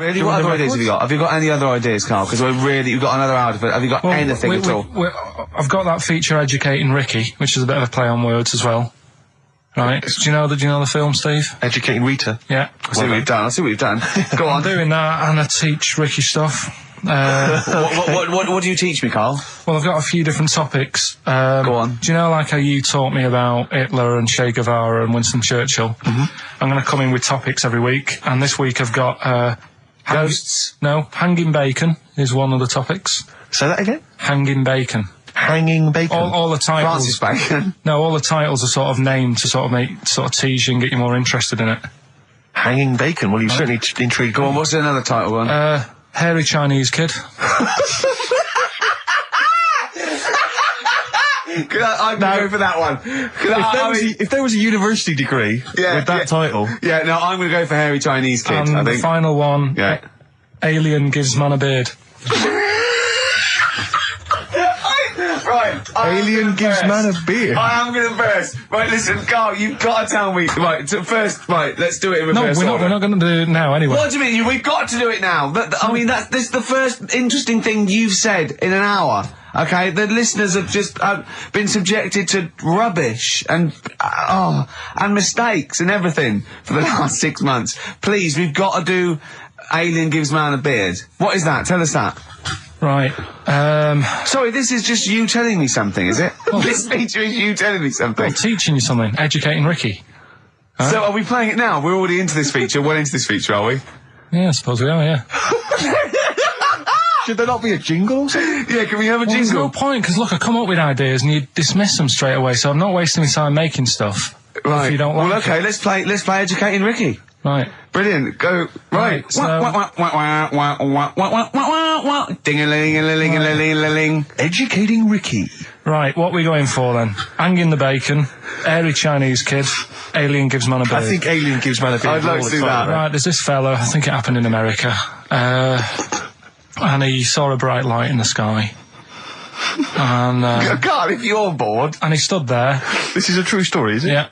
Really? What other ideas have you got? Have you got any other ideas, Karl? Because you've got another hour, but have you got anything at all? I've got that feature Educating Ricky, which is a bit of a play on words as well. Right? Do you know the film, Steve? Educating Rita? Yeah. I see what you've done. Go on. I'm doing that, and I teach Ricky stuff. What do you teach me, Karl? Well, I've got a few different topics. Go on. Do you know, like how you taught me about Hitler and Che Guevara and Winston Churchill? I'm going to come in with topics every week, and this week I've got ghosts. No, hanging bacon is one of the topics. Say that again. Hanging bacon. Hanging bacon. All the titles. Francis Bacon. No, all the titles are sort of named to sort of tease you and get you more interested in it. Hanging bacon. Well, you've certainly intrigued. Go on. What's another title one? Hairy Chinese kid. I'm going to go for that one. If there was a university degree with that title... Yeah, no, I'm going to go for Hairy Chinese Kid, and I think. The final one, Alien gives man a beard. Right. Alien gives man a beard. I am going to burst. Right, listen, Karl, you've got to tell me. Right, let's do it in reverse order. No, we're not going to do it now anyway. What do you mean? We've got to do it now. This is the first interesting thing you've said in an hour. Okay, the listeners have just been subjected to rubbish and mistakes and everything for the last 6 months. Please, we've got to do Alien Gives Man a Beard. What is that? Tell us that. Right. Sorry, this is just you telling me something, is it? This feature is you telling me something. I'm teaching you something. Educating Ricky. Huh? So are we playing it now? We're already into this feature. Well into this feature, are we? Yeah, I suppose we are, yeah. Should there not be a jingle or something? Yeah, can we have a jingle? There's no point, because look, I come up with ideas and you dismiss them straight away, so I'm not wasting my time making stuff. Right. If you don't like okay, let's play Educating Ricky. Right. Brilliant. Go. Right. Ding-a-ling-a-ling-a-ling-a-ling. Educating Ricky. Right, what are we going for then? Hanging the bacon, Hairy Chinese Kid, Alien Gives Man a Beard. I think Alien Gives Man a Beard. I'd like to do that. Right, there's this fella, I think it happened in America, and he saw a bright light in the sky. And God, if you're bored. And he stood there. This is a true story, is it? Yeah.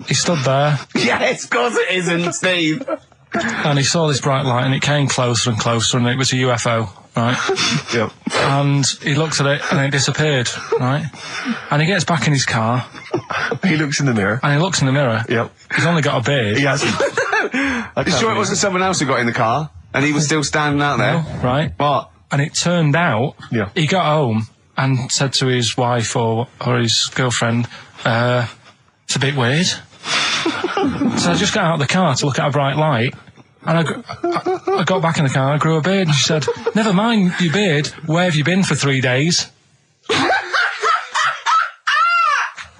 He stood there. Yes, of course it isn't, Steve. And he saw this bright light and it came closer and closer and it was a UFO, right? Yep. And he looked at it and it disappeared, right? And he gets back in his car. He looks in the mirror. And he looks in the mirror. Yep. He's only got a beard. He hasn't. You sure it wasn't someone else who got in the car and he was still standing out there? No, right. What? And it turned out he got home and said to his wife or his girlfriend, it's a bit weird. So I just got out of the car to look at a bright light, and I got back in the car and I grew a beard, and she said, never mind your beard, where have you been for 3 days?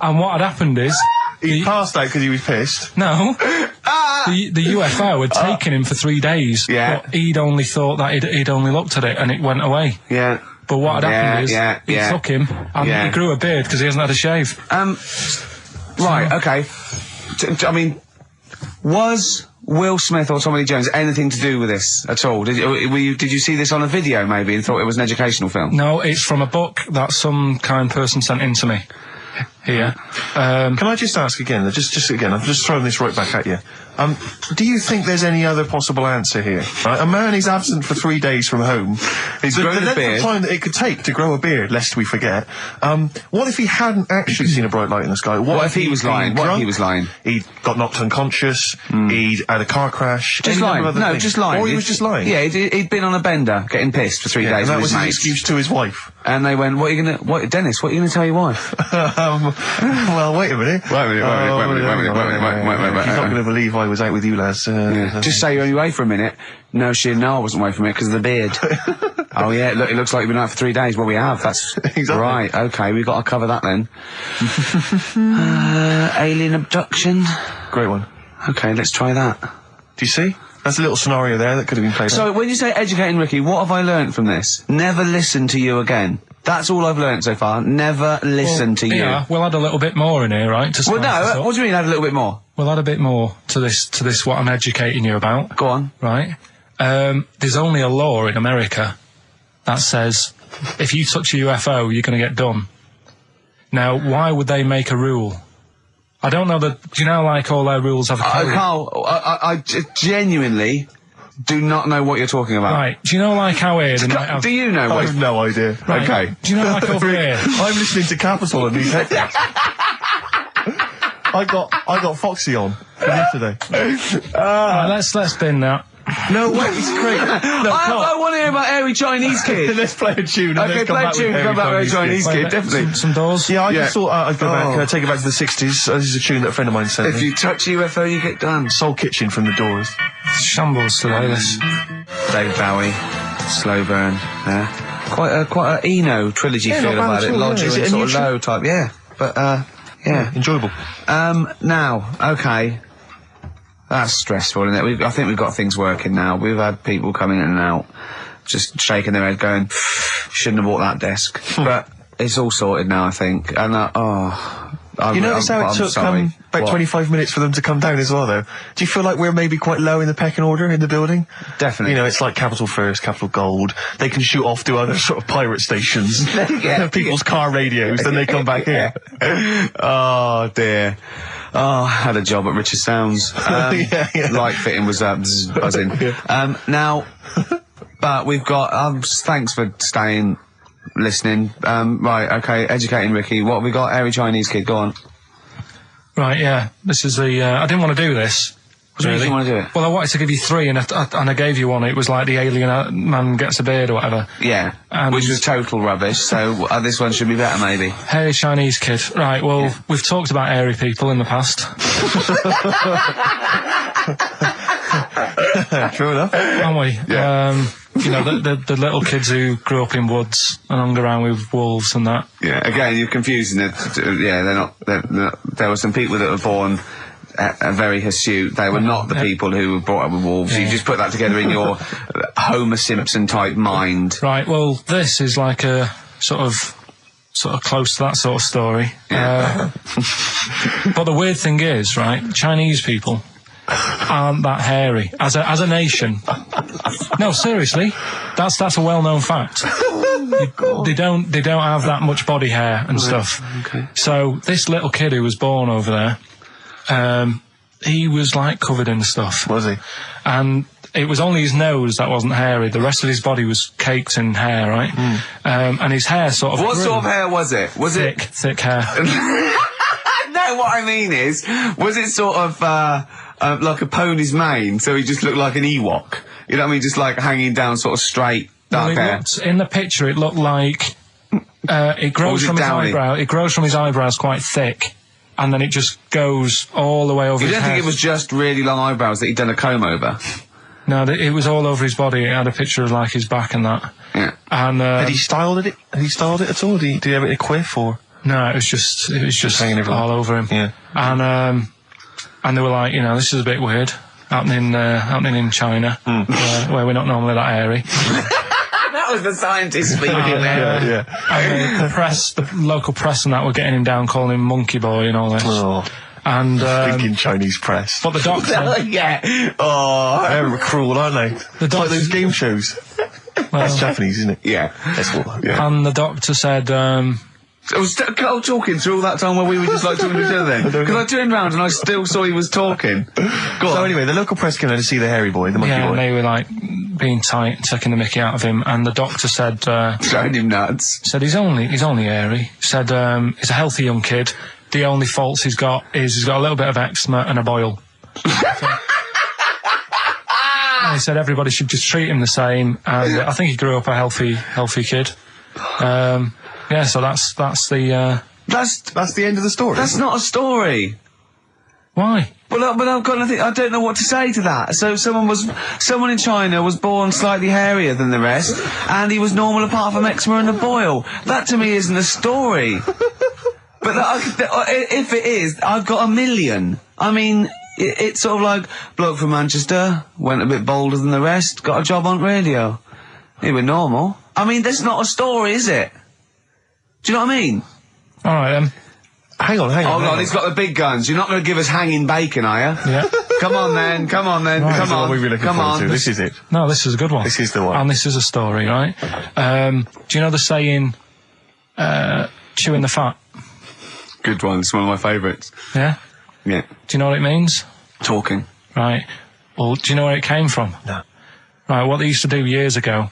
And what had happened is... He passed out because he was pissed? No. The UFO had taken him for 3 days, but he'd only thought that he'd only looked at it and it went away. Yeah. But what had happened is, he took him, and he grew a beard because he hasn't had a shave. Right, okay. I mean, was Will Smith or Tommy Lee Jones anything to do with this at all? Did you see this on a video maybe and thought it was an educational film? No, it's from a book that some kind person sent in to me. Here. Can I just ask again, just again, I'm just throwing this right back at you. Do you think there's any other possible answer here? Right? A man is absent for 3 days from home. He's grown a beard. The length of time that it could take to grow a beard, lest we forget. What if he hadn't actually seen a bright light in the sky? What if he was lying? What if he was lying? He got knocked unconscious. He'd had a car crash. Just lying. No, just lying. Or he was just lying. Yeah, he'd been on a bender, getting pissed for 3 days. And that was his mates. excuse to his wife. And they went, Dennis, what are you going to tell your wife? Well, wait a minute. Wait a minute. He's not going to believe I was out with you, lads. Just say you're only away for a minute. No, I wasn't away from it because of the beard. Oh, yeah, look, it looks like you've been out for 3 days. Well, we have. That's exactly. Right, okay, we've got to cover that then. Alien abduction. Great one. Okay, let's try that. Do you see? That's a little scenario there that could have been played. So, when you say educating Ricky, what have I learnt from this? Never listen to you again. That's all I've learnt so far. Never listen to you. Yeah, we'll add a little bit more in here, right? Well, no, what do you mean add a little bit more? We'll add a bit more to this what I'm educating you about. Go on. Right. There's only a law in America that says if you touch a UFO, you're going to get done. Now, why would they make a rule? I don't know that, do you know, like, all their rules have a code? Karl, I genuinely do not know what you're talking about. Right. Do you know like how here? Do you know? I have no idea. Right. Okay. Do you know like over here? I'm listening to Capital on these headphones. I got Foxy on from yesterday. Right, let's bin that. No way, it's great. No, I want to hear about Airy Chinese Kid. Let's play a tune. Okay, play a tune. Come back with Airy Chinese Kid, definitely. Some doors. Yeah, I just thought I'd go back, take it back to the 60s. This is a tune that a friend of mine sent me. If you touch UFO, you get done. Soul Kitchen from the Doors. Shambles today, this. David Bowie, Slow Burn. Quite a Eno trilogy feel about it. Lodger and sort of low type. Yeah, but yeah, enjoyable. Now, okay. That's stressful, isn't it? I think we've got things working now. We've had people coming in and out, just shaking their head going, shouldn't have bought that desk. But it's all sorted now, I think. And, you notice how it took about 25 minutes for them to come down as well, though? Do you feel like we're maybe quite low in the pecking order in the building? Definitely. You know, it's like Capital First, Capital Gold. They can shoot off to other sort of pirate stations. People's car radios, then they come back here. Oh, dear. Oh, I had a job at Richard Sounds. Light fitting was buzzing. Now, but we've got, thanks for staying, listening. Right, okay, educating Ricky. What have we got? Airy Chinese Kid, go on. Right, yeah. This is the, I didn't want to do this. Really? You want to do it? Well, I wanted to give you three, and I gave you one. It was like the alien man gets a beard or whatever. Yeah, which was total rubbish. So this one should be better, maybe. Hairy Chinese Kid. Right. Well, we've talked about hairy people in the past. True enough, aren't we? Yeah. You know, the little kids who grew up in woods and hung around with wolves and that. Yeah. Again, you're confusing it. Yeah, they're not. There were some people that were born. Very hirsute. They were not the people who were brought up with wolves. Yeah. You just put that together in your Homer Simpson type mind. Right. Well, this is like a sort of close to that sort of story. Yeah. But the weird thing is, right? Chinese people aren't that hairy as a nation. No, seriously, that's a well-known fact. They don't have that much body hair and stuff. Okay. So this little kid who was born over there. He was like covered in stuff. Was he? And it was only his nose that wasn't hairy. The rest of his body was caked in hair, right? And his hair sort of. What sort of hair was it? Was thick hair? No, what I mean is, was it sort of like a pony's mane? So he just looked like an Ewok. You know what I mean? Just like hanging down, sort of straight, dark hair. In the picture, it looked like it grows from his eyebrow. It grows from his eyebrows quite thick. And then it just goes all the way over his head. You don't think it was just really long eyebrows that he'd done a comb over? No, it was all over his body. It had a picture of, like, his back and that. Yeah. And, had he styled it? Had he styled it at all? Did he have it in a quiff, or? No, it was just hanging all over him. Yeah. And they were like, you know, this is a bit weird. Happening in China, where we're not normally that hairy. That was the scientist speaking there. And the local press and that were getting him down, calling him Monkey Boy and all this. Oh. And thinking Chinese press. But the doctor, yeah. Oh, they're cruel, aren't they? It's like those game shows. Well, that's Japanese, isn't it? Yeah. And the doctor said. Was Karl talking through all that time while we were just like talking to each other then? Because I turned round and I still saw he was talking. So anyway, the local press came in to see the hairy boy, the monkey boy. Yeah, and they were like being tight, taking the mickey out of him, and the doctor said... Throwing him nuts. Said he's only hairy. Said he's a healthy young kid. The only faults he's got is he's got a little bit of eczema and a boil. And he said everybody should just treat him the same, and I think he grew up a healthy kid. Yeah, so that's the end of the story. That's not a story. Why? But I've got nothing. I don't know what to say to that. So someone in China was born slightly hairier than the rest, and he was normal apart from eczema and a boil. That to me isn't a story. But if it is, I've got a million. I mean, it's sort of like bloke from Manchester went a bit bolder than the rest, got a job on radio. He was normal. I mean, that's not a story, is it? Do you know what I mean? All right, then. Hang on. Hold on, he's got the big guns. You're not going to give us hanging bacon, are you? Yeah. Come on, then. Right, come on. This is it. No, this is a good one. This is the one. And this is a story, right? Do you know the saying, chewing the fat? Good one. It's one of my favourites. Yeah? Yeah. Do you know what it means? Talking. Right. Well, do you know where it came from? No. right, what they used to do years ago,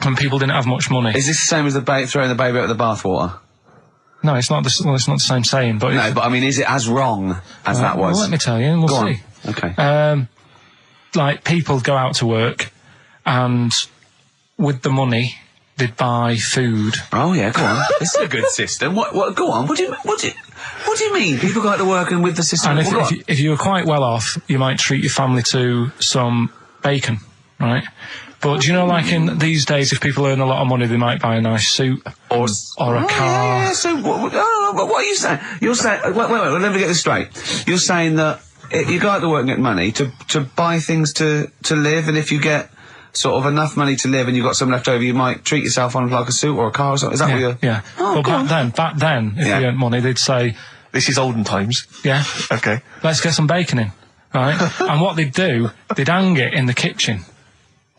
when people didn't have much money. Is this the same as throwing the baby out of the bathwater? No, it's not it's not the same saying, but... No, but I mean, is it as wrong as that was? Well, let me tell you, and we'll see. Okay. Like, people go out to work, and with the money, they'd buy food. Oh, yeah, go on. This is a good system. What, go on. What do you mean? People go out to work and with the system... And if you were quite well off, you might treat your family to some bacon, right? But do you know, like in these days, if people earn a lot of money, they might buy a nice suit or a car. Yeah. So what are you saying? You're saying wait, let me get this straight. You're saying that you go out to work and get money to buy things to live, and if you get sort of enough money to live and you've got some left over, you might treat yourself on like a suit or a car or something. Is that what you're... Yeah. Oh, but back then, if you earned money, they'd say... This is olden times. Yeah. Okay. Let's get some bacon in, right? And what they'd do, they'd hang it in the kitchen.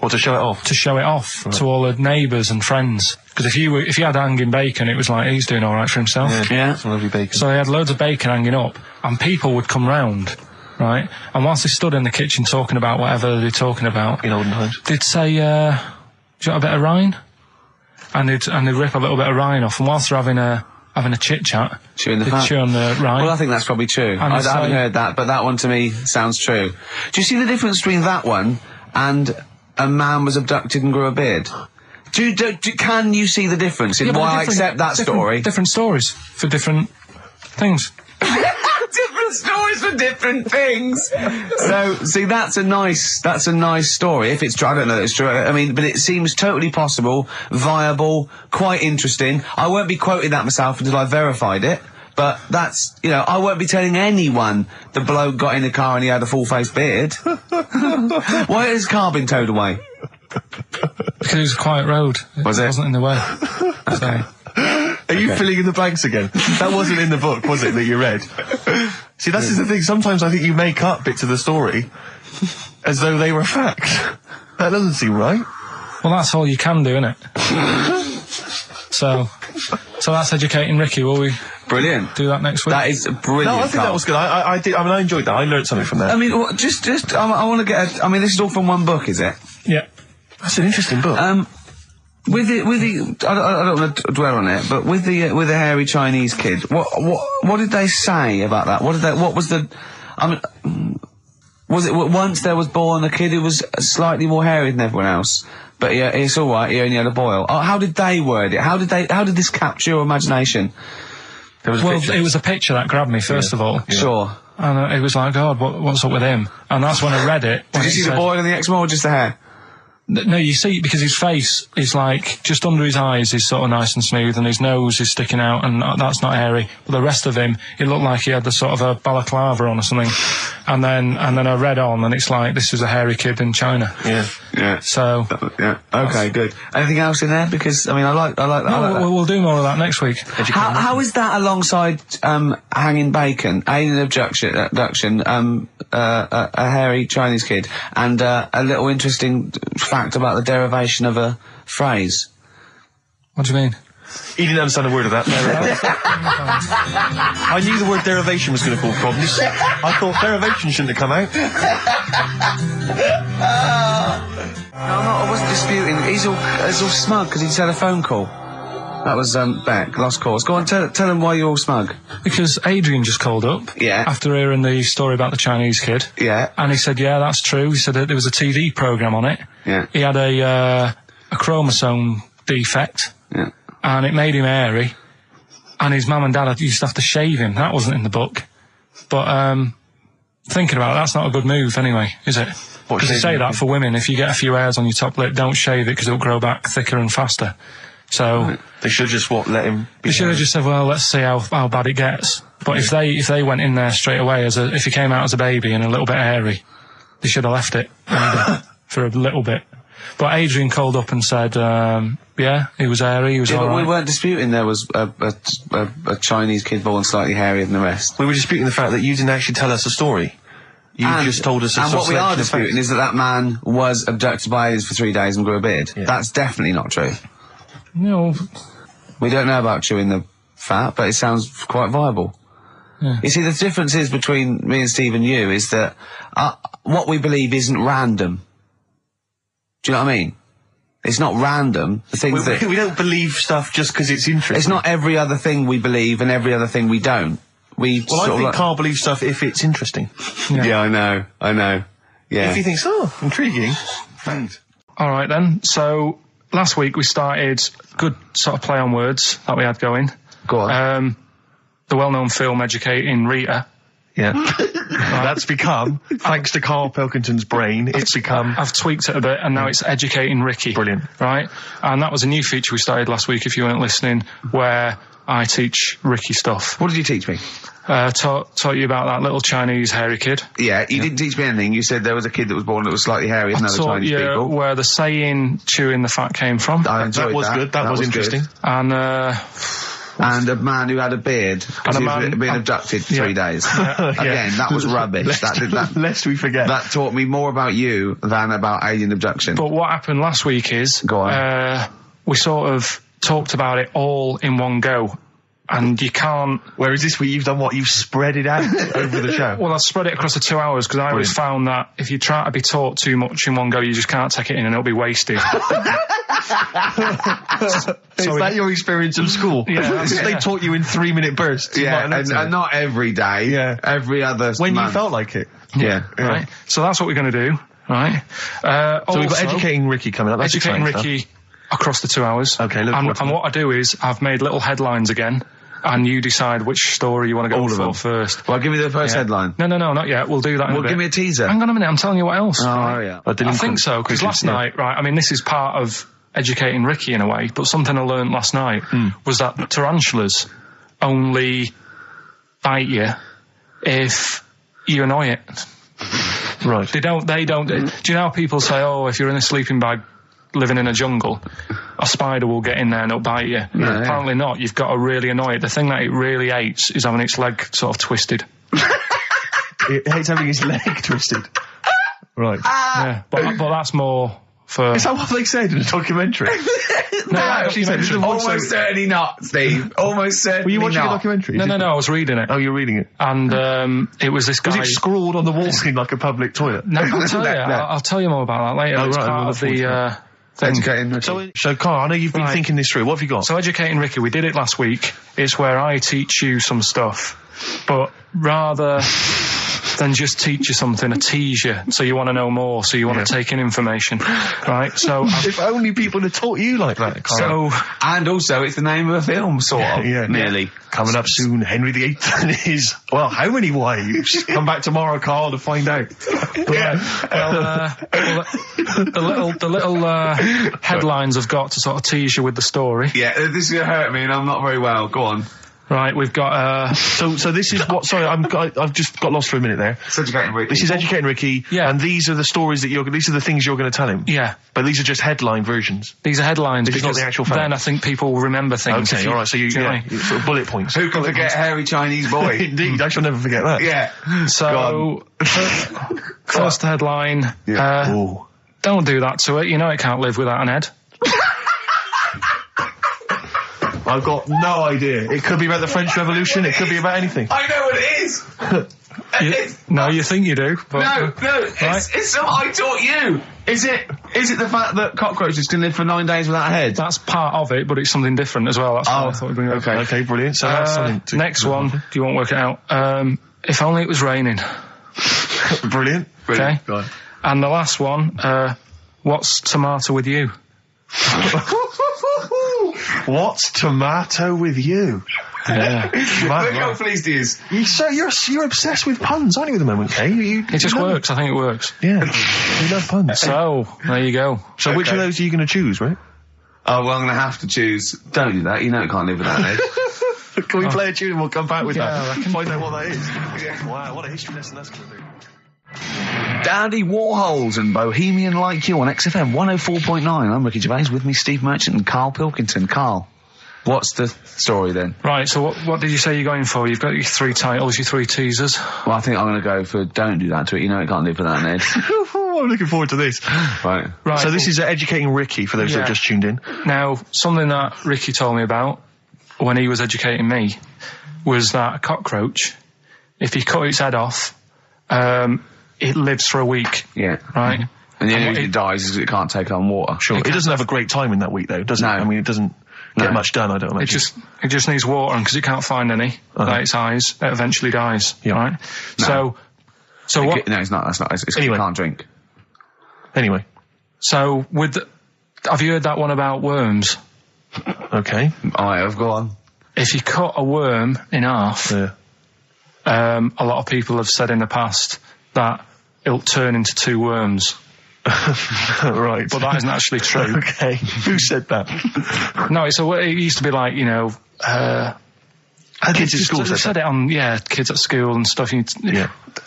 Or to show it off? To show it off to all the neighbours and friends. Because if you had hanging bacon, it was like, he's doing all right for himself. Yeah. Some lovely bacon. So they had loads of bacon hanging up, and people would come round, right? And whilst they stood in the kitchen talking about whatever they're talking about, in olden times, they'd say, do you want a bit of rind? And they'd rip a little bit of rind off, and whilst they're having a chit-chat, chew on the rind. Well, I think that's probably true. I haven't heard that, but that one to me sounds true. Do you see the difference between that one and a man was abducted and grew a beard? Can you see the difference in why I accept that story? Different stories for different things. Different stories for different things. So, see, that's a nice story. If it's true, I don't know that it's true. I mean, but it seems totally possible, viable, quite interesting. I won't be quoting that myself until I've verified it. But that's, I won't be telling anyone the bloke got in the car and he had a full-face beard. Why has his car been towed away? Because it was a quiet road. It wasn't in the way. So. Are you filling in the blanks again? That wasn't in the book, was it, that you read? See, that's the thing. Sometimes I think you make up bits of the story as though they were fact. That doesn't seem right. Well, that's all you can do, innit? So that's educating Ricky. Will we... Brilliant. Do that next week. That is brilliant. No, I think that was good. I did. I mean, I enjoyed that. I learned something from that. I mean, I want to get. I mean, this is all from one book, is it? Yeah. That's an interesting book. With the, I don't want to dwell on it, but with the hairy Chinese kid, what did they say about that? What was the? I mean, was it once there was born a kid who was slightly more hairy than everyone else? But yeah, it's all right. He only had a boil. Oh, how did they word it? How did this capture your imagination? It was a picture that grabbed me, first of all. Yeah. Sure. And it was like, God, what's up with him? And that's when I read it. Did you see the boil and the eczema or just the hair? No, you see, because his face is like, just under his eyes is sort of nice and smooth, and his nose is sticking out, and that's not hairy. But the rest of him, it looked like he had the sort of a balaclava on or something. And then I read on, and it's like, this is a hairy kid in China. Yeah. So. Yeah. Okay, good. Anything else in there? Because, I mean, I like that. No, we'll do more of that next week. How is that alongside, hanging bacon, alien abduction, a hairy Chinese kid, and, a little interesting fact about the derivation of a phrase? What do you mean? He didn't understand a word of that. I knew the word derivation was going to cause problems. I thought derivation shouldn't have come out. I wasn't disputing. He's all smug because he just had a phone call. That was Beck, lost cause. Go on, tell him why you're all smug. Because Adrian just called up. Yeah. After hearing the story about the Chinese kid. Yeah. And he said, yeah, that's true. He said that there was a TV programme on it. Yeah. He had a chromosome defect. Yeah. And it made him hairy. And his mum and dad used to have to shave him. That wasn't in the book. But, thinking about it, that's not a good move anyway, is it? Because they say that for women, if you get a few hairs on your top lip, don't shave it because it'll grow back thicker and faster. So they should just let him. They should have just said, "Well, let's see how bad it gets." But if they went in there straight away if he came out as a baby and a little bit hairy, they should have left it for a little bit. But Adrian called up and said, "Yeah, he was hairy. He was all right." We weren't disputing there was a Chinese kid born slightly hairier than the rest. We were disputing the fact that you didn't actually tell us a story. You just told us. And what we are disputing is that man was abducted by aliens for 3 days and grew a beard. Yeah. That's definitely not true. No. We don't know about chewing the fat, but it sounds quite viable. Yeah. You see, the difference is between me and Steve and you is that what we believe isn't random. Do you know what I mean? It's not random. The things we don't believe stuff just because it's interesting. It's not every other thing we believe and every other thing we don't. I think Karl believes stuff if it's interesting. Yeah, I know. Yeah. If he thinks, intriguing. Thanks. All right then. So last week we started good sort of play on words that we had going. Go on. The well-known film Educating Rita. Yeah. That's become, thanks to Karl Pilkington's brain, it's become... I've tweaked it a bit and now it's Educating Ricky. Brilliant. Right? And that was a new feature we started last week, if you weren't listening, where I teach Ricky stuff. What did you teach me? Taught you about that little Chinese hairy kid. Yeah, you didn't teach me anything. You said there was a kid that was born that was slightly hairy, and other Chinese people. Where the saying "chewing the fat" came from. I enjoyed that. Was good. That was interesting. Good. And a man who had a beard because he was being abducted 3 days. Again, that was rubbish. Lest we forget. That taught me more about you than about alien abduction. But what happened last week is, Go on. We sort of talked about it all in one go. And you can't... Whereas this week you've done what? You've spread it out over the show. Well, I've spread it across the 2 hours because I always found that if you try to be taught too much in one go, you just can't take it in and it'll be wasted. Is that your experience of school? Yeah. They taught you in 3-minute bursts. Yeah, and not every day. Yeah. Every other When month. you felt like it. Yeah. Right. So that's what we're going to do. Right. So we've got Educating Ricky coming up. That's Educating Ricky across the 2 hours. Okay, and what I do is I've made little headlines again. And you decide which story you want to go for first. Well, give me the first headline. No, not yet. We'll do that in a bit. Give me a teaser. Hang on a minute, I'm telling you what else. Oh, yeah. I think so, because last night, I mean, this is part of Educating Ricky in a way, but something I learned last night was that tarantulas only bite you if you annoy it. Right. They don't, do you know how people say, if you're in a sleeping bag living in a jungle, a spider will get in there and it'll bite you? Yeah. Apparently not. You've got to really annoy it. The thing that it really hates is having its leg sort of twisted. It hates having its leg twisted. Right. Yeah, but that's more for... Is that what they said in a documentary? No, actually said it's almost certainly not, Steve. Almost certainly not. Were you watching a documentary? No, I was reading it. Oh, you're reading it. And it was this guy... Was it scrawled on the wall in like a public toilet? No, I'll tell you more about that later. Oh, it's right, part of the... Educating Ricky. So, Karl, I know you've been thinking this through. What have you got? So, Educating Ricky, we did it last week. It's where I teach you some stuff, but rather than just teach you something, I tease you, so you want to know more, so you want to take in information, right? So, if only people had taught you like that, Karl. And also, it's the name of a film, sort of, nearly. Coming up soon, Henry VIII and his, how many wives? Come back tomorrow, Karl, to find out. The little headlines I've got to sort of tease you with the story. Yeah, this is going to hurt me, and I'm not very well. Go on. Right, we've got so this is what. Sorry, I've just got lost for a minute there. It's Educating Ricky. This is Educating Ricky. Yeah. And these are the stories that these are the things you're going to tell him. Yeah. But these are just headline versions. These are headlines. This is not the actual fact. Then I think people will remember things. Okay, all right. So you sort of bullet points. Who can forget hairy Chinese boy? Indeed, I shall never forget that. Yeah. So first headline. Don't do that to it. You know it can't live without an head. I've got no idea. It could be about the French Revolution. It could be about anything. I know what it is. You think you do? But, no. It's something I taught you. Is it the fact that cockroaches can live for 9 days without a head? That's part of it, but it's something different as well. That's what I thought we'd bring up. Okay, brilliant. So that's something. Next one. Do you want to work it out? If only it was raining. Brilliant. Okay. Go on. And the last one. What's tomato with you? What's tomato with you? Yeah. Look how pleased he is. You're obsessed with puns, aren't you, at the moment, Kay? It just works. I think it works. Yeah. You love puns. So, there you go. So which of those are you going to choose, right? Oh, well, I'm going to have to choose. Don't do that. You know it can't live without it. Can we play a tune and we'll come back with that? I can find out what that is. Wow, what a history lesson that's going to be. Dandy Warhols and Bohemian Like You on XFM 104.9. I'm Ricky Gervais, with me Steve Merchant and Karl Pilkington. Karl, what's the story then? Right, so what did you say you're going for? You've got your 3 titles, your 3 teasers. Well, I think I'm going to go for Don't Do That to It. You know it can't live without an head. I'm looking forward to this. Right. So this is Educating Ricky, for those that have just tuned in. Now, something that Ricky told me about when he was educating me was that a cockroach, if you cut its head off, it lives for a week. Yeah. Right? And the only reason it dies is because it can't take on water. Sure. It doesn't have a great time in that week, though, does it? I mean, it doesn't get much done, I don't imagine. It just needs water, and because it can't find any, like its eyes, it eventually dies. Yeah. Right? No. So what? No, it's not. That's not. It's Anyway. It can't drink. Anyway. So have you heard that one about worms? Okay. I have gone. If you cut a worm in half, a lot of people have said in the past that it'll turn into 2 worms. Right. But that isn't actually true. Okay. Who said that? No, it used to be like, kids at school said it on, kids at school and stuff.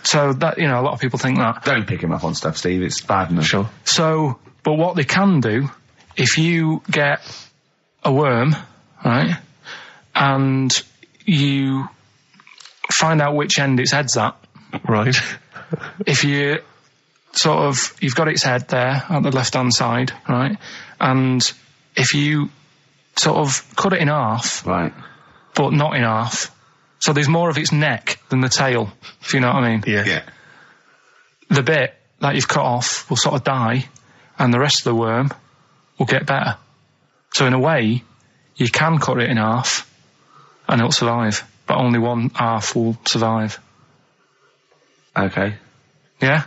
So that, a lot of people think that. Don't pick him up on stuff, Steve. It's bad enough. Sure. So, but what they can do, if you get a worm, right, and you find out which end its head's at. Right. If you you've got its head there at the left-hand side, right, and if you sort of cut it in half. Right. But not in half. So there's more of its neck than the tail, if you know what I mean. Yeah. The bit that you've cut off will sort of die, and the rest of the worm will get better. So in a way, you can cut it in half, and it'll survive, but only one half will survive. Okay. Yeah?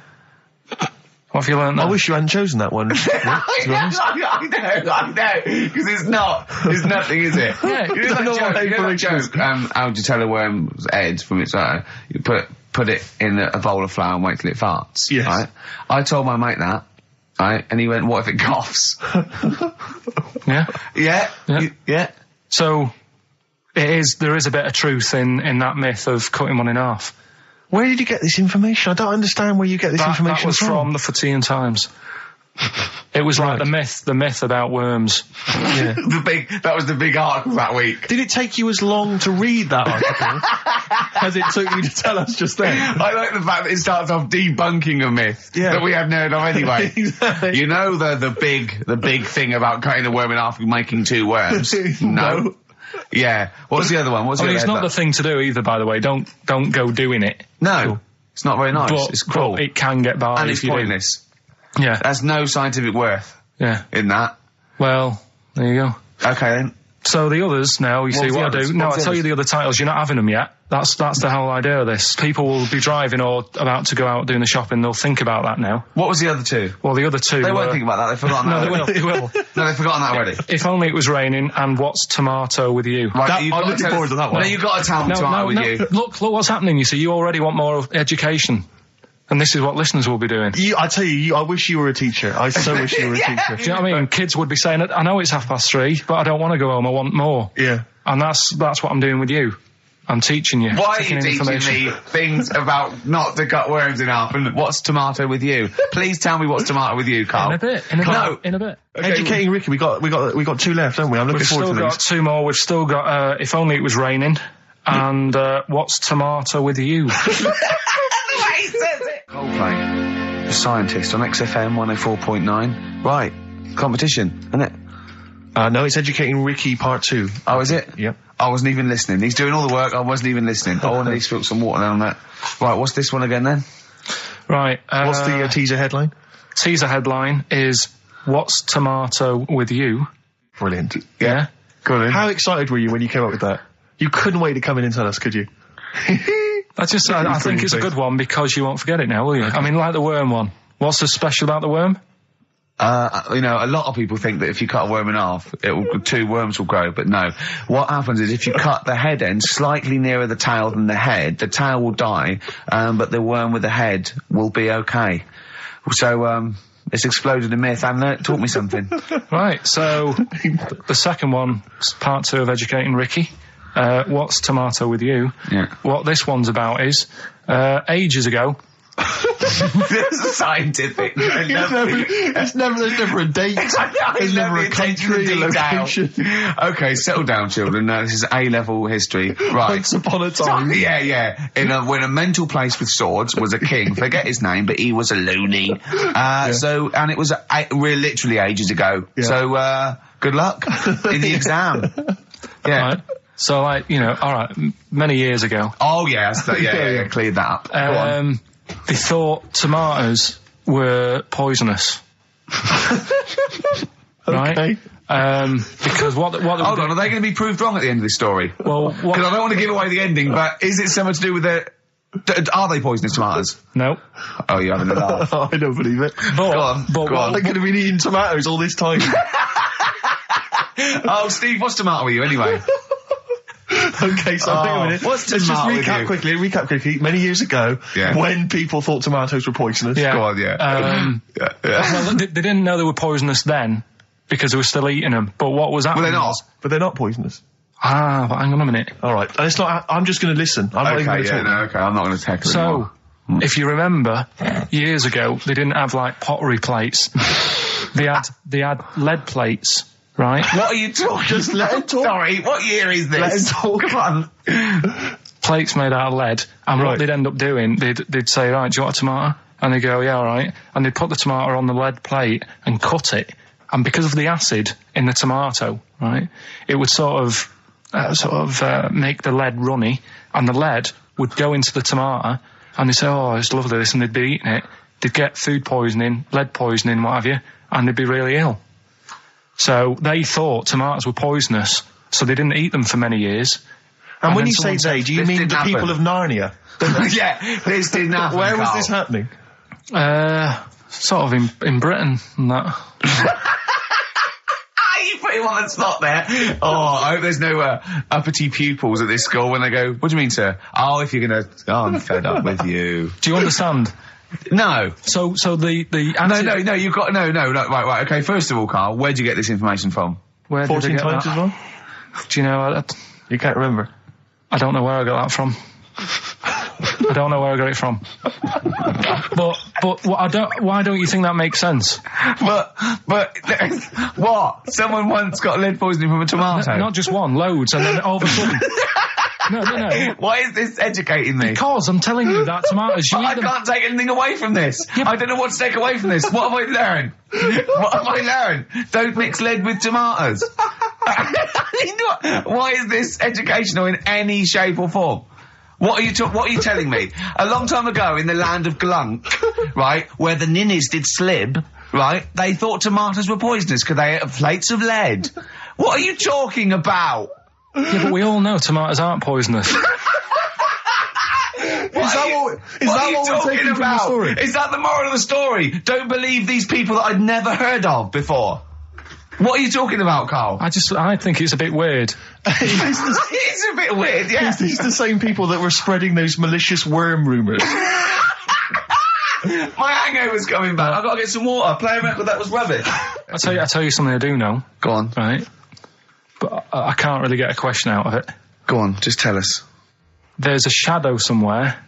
What have you learned there? I wish you hadn't chosen that one. I know, because it's nothing, is it? Yeah, You know that joke, how would you tell a worm's head from its eye? You put it in a bowl of flour and wait till it farts. Yes. Right? I told my mate that, right? And he went, what if it coughs? Yeah? Yeah. So, there is a bit of truth in that myth of cutting one in half. Where did you get this information? I don't understand where you get this information That was from the Fortean Times. It was like the myth about worms. Yeah. That was the big article that week. Did it take you as long to read that article as it took you to tell us just then? I like the fact that it starts off debunking a myth that we hadn't heard of anyway. Exactly. You know the big thing about cutting a worm in half and making 2 worms? No. Yeah. What's the other one? It's not the thing to do either, by the way. Don't go doing it. No. It's not very nice. But, it's cruel. But it can get by and if it's you pointless. Do. Yeah. There's no scientific worth in that. Well, there you go. Okay then. So the others now, you see what I do. No, I'll tell you the other titles. You're not having them yet. That's the whole idea of this. People will be driving or about to go out doing the shopping. They'll think about that now. What was the other 2? Well, the other 2 They won't think about that. They've forgotten that. No, they will. No, they've forgotten that already. If Only It Was Raining and What's Tomato With You. Right, I'm looking forward to that one. No, you've got to tell them Tomato With You. Look what's happening. You see, you already want more education. And this is what listeners will be doing. I tell you, I wish you were a teacher. I so wish you were a teacher. Do you know what I mean? Kids would be saying, I know it's 3:30, but I don't want to go home. I want more. Yeah. And that's what I'm doing with you. I'm teaching you. Why are you teaching me things about not to cut worms in half and what's tomato with you? Please tell me what's tomato with you, Carl. In a bit. Okay, educating Ricky, we got 2 left, haven't we? I'm looking forward to these. We've still got 2 more. We've still got If Only It Was Raining and What's Tomato With You. Coldplay, The Scientist on XFM 104.9. Right, competition, isn't it? No, it's Educating Ricky Part 2. Oh, is it? Yep. I wasn't even listening. He's doing all the work, I wasn't even listening. Oh, and he spilled some water down that. Right, what's this one again then? Right. What's the teaser headline? Teaser headline is What's Tomato With You? Brilliant. Yeah? Go on. How excited were you when you came up with that? You couldn't wait to come in and tell us, could you? I think it's a good one because you won't forget it now, will you? I mean, like the worm one. What's so special about the worm? A lot of people think that if you cut a worm in half, 2 worms will grow, but no. What happens is if you cut the head end slightly nearer the tail than the head, the tail will die, but the worm with the head will be okay. So, it's exploded a myth, and it taught me something. Right, so the second one, part 2 of Educating Ricky. What's Tomato With You? Yeah. What this one's about is, ages ago. This is scientific. There's never a date. There's never a country, a location. Okay, settle down, children. This is A-level history. Right. Once upon a time. Yeah. When a mental place with swords was a king, forget his name, but he was a loony. And it was literally ages ago. Yeah. So, good luck in the exam. Yeah. Right. So, alright, many years ago. Oh, yeah, cleared that up. They thought tomatoes were poisonous. Right? Okay. Because what Hold on, are they going to be proved wrong at the end of this story? Well, Because I don't want to give away the ending, but is it something to do with their... Are they poisonous tomatoes? no. Oh, you're having a laugh. I don't believe it. But, Go on. They could have been eating tomatoes all this time. Oh, Steve, what's tomato with you anyway? Okay, so hang on a minute. What's Let's just tomato with recap quickly. Many years ago, Yeah. when people thought tomatoes were poisonous. Yeah. Go on, yeah. Well, they didn't know they were poisonous then because they were still eating them. But what was happening? Well, they're not. was- But they're not poisonous. but hang on a minute. All right. And it's not. I'm just going to listen. I'm not even Okay, going to yeah, talk. no, okay, I'm not going to tackle it So, anymore. if you remember, years ago they didn't have like pottery plates. they had lead plates, right? What are you talking? Just let him talk. Sorry, what year is this? Let him talk. Come on. Plates made out of lead, and Right. what they'd end up doing, they'd say, right, do you want a tomato? And they'd go, yeah, all right. And they'd put the tomato on the lead plate and cut it. And because of the acid in the tomato, right, it would sort of make the lead runny, and the lead would go into the tomato, and they'd say, oh, it's lovely this, and they'd be eating it. They'd get food poisoning, lead poisoning, what have you, and they'd be really ill. So they thought tomatoes were poisonous, so they didn't eat them for many years. And when then you say someone said, they, do you this mean didn't the happen. people of Narnia? Yeah, this didn't happen. Where was Carl. this happening? Sort of in Britain and that. You put him on the spot there. Oh, I hope there's no uppity pupils at this school when they go, what do you mean, sir? Oh, if you're going to... Oh, I'm fed up with you. Do you understand? No. So the No, you've got... No, right, okay, first of all, Carl, where'd you get this information from? Where did 14 I get times that? as well? Do you know? You can't remember. I don't know where I got that from. I don't know where I got it from. But why don't you think that makes sense? But what? Someone once got lead poisoning from a tomato. Not just one, loads, and then all of a sudden. No. Why is this educating me? Because I'm telling you that tomatoes, you I eat them. can't take anything away from this. Yeah, I don't know what to take away from this. What have I learned? What have I learned? Don't mix lead with tomatoes. Why is this educational in any shape or form? What are you telling me? A long time ago in the land of Glunk, right, where the ninnies did slib, right, they thought tomatoes were poisonous because they ate plates of lead. What are you talking about? Yeah, but we all know tomatoes aren't poisonous. Is that what we're taking from the story? Is that the moral of the story? Don't believe these people that I'd never heard of before. What are you talking about, Carl? I think it's a bit weird. It's a bit weird, yeah. These the same people that were spreading those malicious worm rumours. My hangover's coming back. I've got to get some water. Play a record that was rubbish. I tell you something I do know. Go on. Right? But I can't really get a question out of it. Go on, just tell us. There's a shadow somewhere.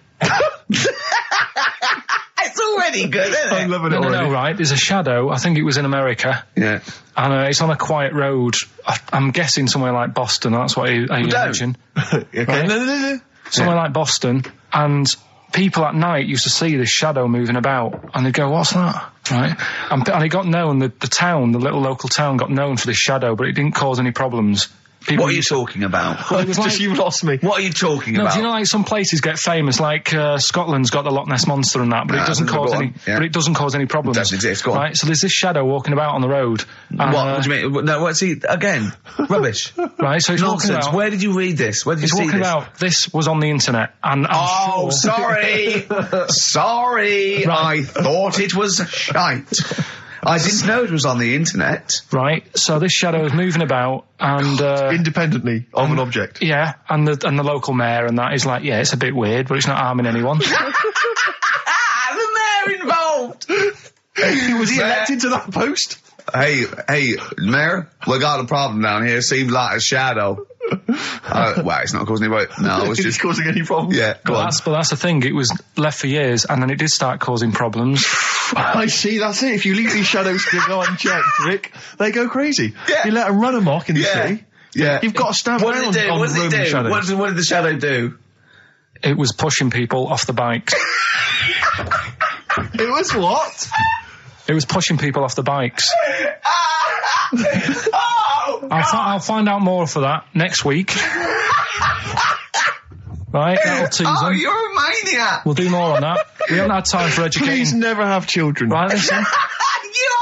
It's already good, isn't it? I'm loving it already. No, right. There's a shadow. I think it was in America. Yeah. And it's on a quiet road. I'm guessing somewhere like Boston. That's what I imagine. Okay. Right. No. Somewhere like Boston. And people at night used to see this shadow moving about. And they'd go, what's that? Right. And it got known, the town, the little local town got known for this shadow, but it didn't cause any problems. What are you talking about? Well, it was like, You've lost me. What are you talking no, about? do you know like some places get famous, like Scotland's got the Loch Ness Monster and that, but it doesn't cause any. Yeah. But it doesn't cause any problems. It doesn't exist. Go on. Right. So there's this shadow walking about on the road. What do you mean? No, what's he again? Rubbish. Right. So he's walking Nonsense. about. Where did you read this? Where did you He's see walking this? about. This was on the internet, and I'm sure. Sorry. Sorry. Right. I thought it was shite. I didn't know it was on the internet. Right. So this shadow is moving about, and Independently of an object. yeah, and the local mayor and that is like, yeah, it's a bit weird, but it's not harming anyone. The mayor involved. Was he elected to that post? Hey, Mayor, we got a problem down here. Seems like a shadow. Well, it's not causing any. No, it's just causing any problems. Yeah, go on. But that's the thing. It was left for years, and then it did start causing problems. I see, that's it. If you leave these shadows to go unchecked, Rick, they go crazy. Yeah. You let them run amok in the city. Yeah. You've got to stand What down did it do? on What did it Roman do? shadows. What did the shadow do? It was pushing people off the bikes. It was what? It was pushing people off the bikes. Oh, I'll find out more for that next week. Right, that'll tease them. you're a maniac. We'll do more on that. We haven't had time for educating. Please never have children. Right, listen.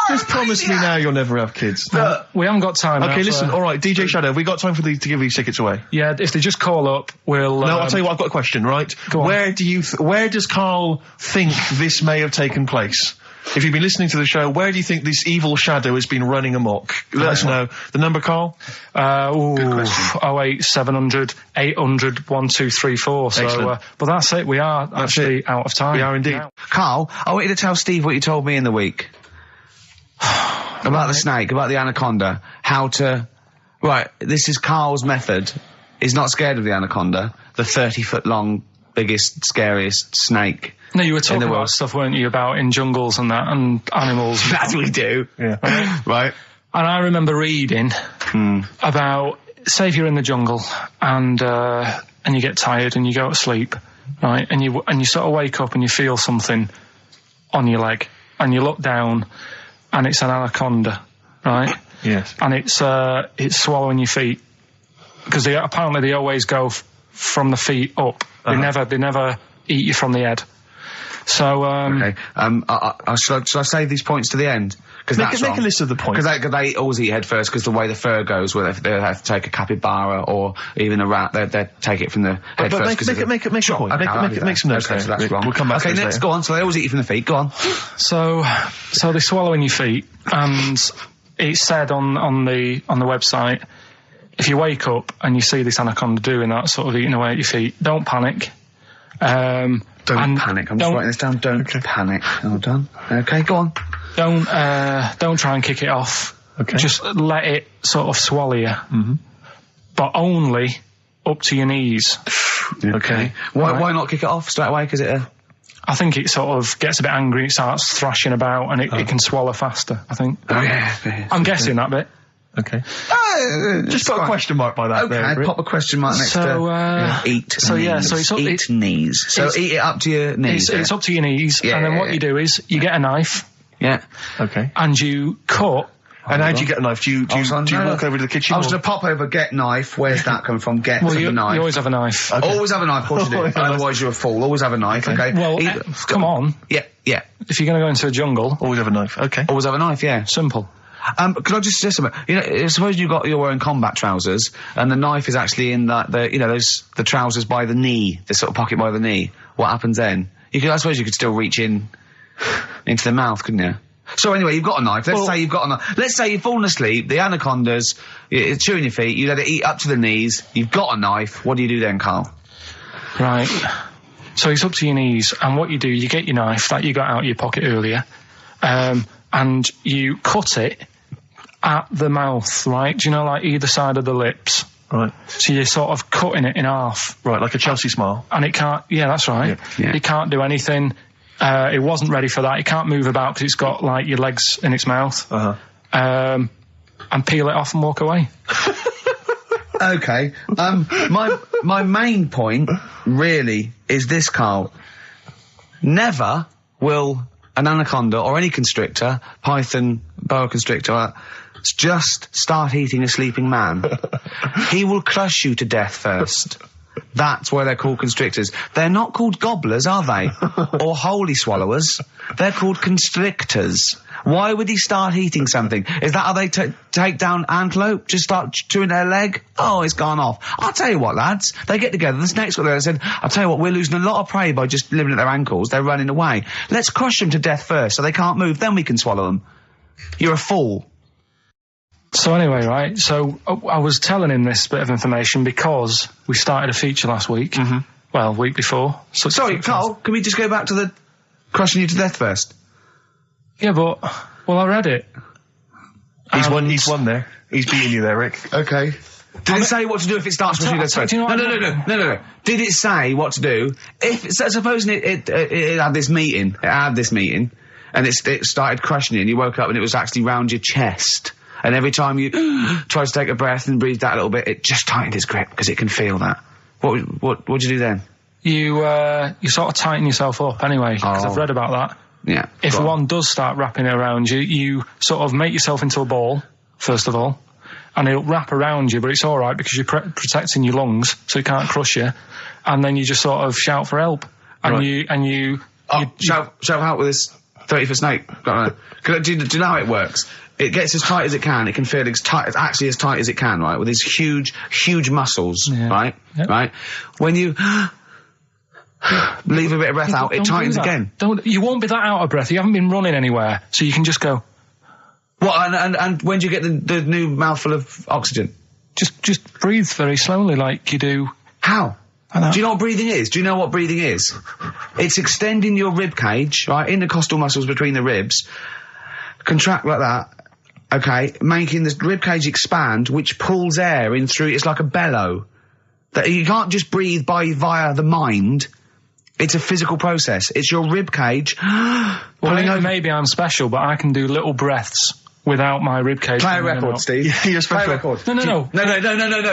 Just promise me now you'll never have kids. We haven't got time. Okay, listen. All right, DJ Shadow, have we got time to give these tickets away? Yeah, if they just call up, we'll. No, I'll tell you what. I've got a question. Right? Go on. Where does Karl think this may have taken place? If you've been listening to the show, where do you think this evil shadow has been running amok? Let us know. The number, Karl? 08700 800 1234. So, Excellent. but that's it. We are actually out of time. We are indeed. Karl, I want you to tell Steve what you told me in the week. About the snake, about the anaconda, how to... Right, this is Karl's method. He's not scared of the anaconda, the 30-foot-long, biggest, scariest snake. No, you were talking the about world. stuff, weren't you, about in jungles and that, and animals. That's what we do. Yeah. Right. And I remember reading about, say if you're in the jungle and you get tired and you go to sleep, right, and you sort of wake up and you feel something on your leg, and you look down, and it's an anaconda, right? Yes. And it's swallowing your feet, because apparently they always go from the feet up. They never eat you from the head. So Okay. Shall I save these points to the end? Because Make a list of the points. Because they always eat head first, because the way the fur goes, where they have to take a capybara or even a rat, they take it from the head But first. make a point. Okay, Make some notes. Okay, so that's wrong. We'll come back to Okay, this next, later. go on. So they always eat you from the feet. Go on. So they're swallowing your feet, and it's said on the website, if you wake up and you see this anaconda doing that, sort of eating away at your feet, don't panic. Don't panic. I'm just writing this down. Don't panic. Hold on. Okay, go on. Don't try and kick it off. Okay. Just let it sort of swallow you. Mm-hmm. But only up to your knees. Okay. Why not kick it off straight away? Because I think it sort of gets a bit angry, it starts thrashing about, and it can swallow faster, I think. Oh, yeah. I'm guessing that bit. Okay. Just put a question mark by that. Okay, there, pop a question mark next to eat. So knees. yeah, so it's eat knees. So eat it up to your knees. It's up to your knees, and then what you do is you get a knife. Yeah. Okay. And you cut. And how do you get a knife? Do you walk over to the kitchen? I was going to pop over, get knife. Where's that coming from? Get the knife. You always have a knife. Okay. Always have a knife, of course you do. Otherwise you're a fool. Always have a knife, okay? Well, come on. Yeah. If you're going to go into a jungle... Always have a knife, okay. Always have a knife, yeah. Simple. Could I just suggest something? You know, suppose you're wearing combat trousers, and the knife is actually in the trousers by the knee, the sort of pocket by the knee. What happens then? I suppose you could still reach in into the mouth, couldn't you? So anyway, you've got a knife. Let's say you've got a knife. Let's say you've fallen asleep, the anaconda's it's chewing your feet, you let it eat up to the knees, you've got a knife. What do you do then, Karl? Right. So it's up to your knees, and what you do, you get your knife that you got out of your pocket earlier, and you cut it at the mouth, right? Do you know, like either side of the lips? Right. So you're sort of cutting it in half. Right, like a Chelsea smile. And it can't, yeah, that's right. Yeah. It can't do anything. It wasn't ready for that. It can't move about because it's got, like, your legs in its mouth. And peel it off and walk away. Okay. My main point, really, is this, Karl. Never will an anaconda or any constrictor, python, boa constrictor, just start eating a sleeping man. He will crush you to death first. That's why they're called constrictors. They're not called gobblers, are they? Or holy swallowers. They're called constrictors. Why would he start eating something? Is that how they take down antelope? Just start chewing their leg? Oh, it's gone off. I'll tell you what, lads. They get together. The snakes got there and said, I'll tell you what, we're losing a lot of prey by just living at their ankles. They're running away. Let's crush them to death first so they can't move. Then we can swallow them. You're a fool. So anyway, right, so I was telling him this bit of information because we started a feature last week. Mm-hmm. Well, week before. So sorry, Karl, can we just go back to the crushing you to death first? Yeah, but, well, I read it. He's won there. He's beating you there, Rick. Okay. Did it say what to do if it starts crushing you to death first? No. Did it say what to do? Supposing it had this meeting, and it started crushing you, and you woke up and it was actually round your chest. And every time you tried to take a breath and breathed out a little bit, it just tightened his grip because it can feel that. What'd you do then? You sort of tighten yourself up anyway, because I've read about that. Yeah. If one does start wrapping it around you, you sort of make yourself into a ball, first of all, and it'll wrap around you, but it's alright because you're protecting your lungs, so it can't crush you, and then you just sort of shout for help. And you Shove out with this 30-foot snake. Do you know how it works? It gets as tight as it can. It can feel as tight as it can, right? With these huge muscles, right? Yep. Right? When you leave a bit of breath out, it tightens again. You won't be that out of breath. You haven't been running anywhere, so you can just go. What? And when do you get the new mouthful of oxygen? Just breathe very slowly, like you do. How? Do you know what breathing is? Do you know what breathing is? It's extending your rib cage, right, intercostal muscles between the ribs, contract like that, okay, making the rib cage expand, which pulls air in through. It's like a bellow. That you can't just breathe via the mind. It's a physical process. It's your rib cage. Well, maybe I'm special, but I can do little breaths without my ribcage. Play a record, Steve. Yeah, you're special. Play a record. No.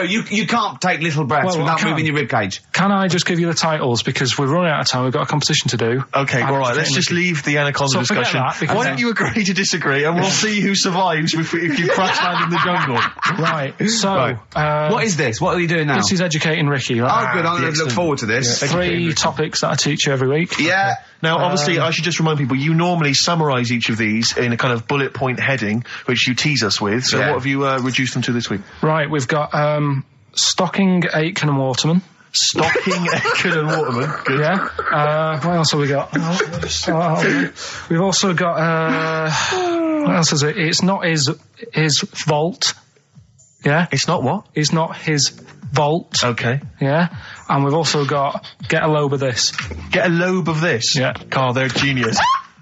You can't take little breaths without moving your ribcage. Can I just give you the titles, because we're running out of time? We've got a competition to do. Okay, all right. Let's just leave the anaconda discussion. Why don't you agree to disagree, and we'll see who survives if you crash land in the jungle. Right. So, what is this? What are you doing now? This is educating Ricky. Right? Oh, good. I'm going to look forward to this. Yeah, 3 topics that I teach you every week. Yeah. Now, obviously, I should just remind people, you normally summarise each of these in a kind of bullet point heading, which you tease us with. So what have you reduced them to this week? Right, we've got Stocking, Aitken and Waterman. Stocking, Aitken and Waterman. Good. Yeah. What else have we got? We've also got, what else is it? It's not his vault. Yeah? It's not what? It's not his vault. Okay. Yeah? And we've also got Get a Lobe of This. Get a lobe of this? Yeah. Carl, they're genius.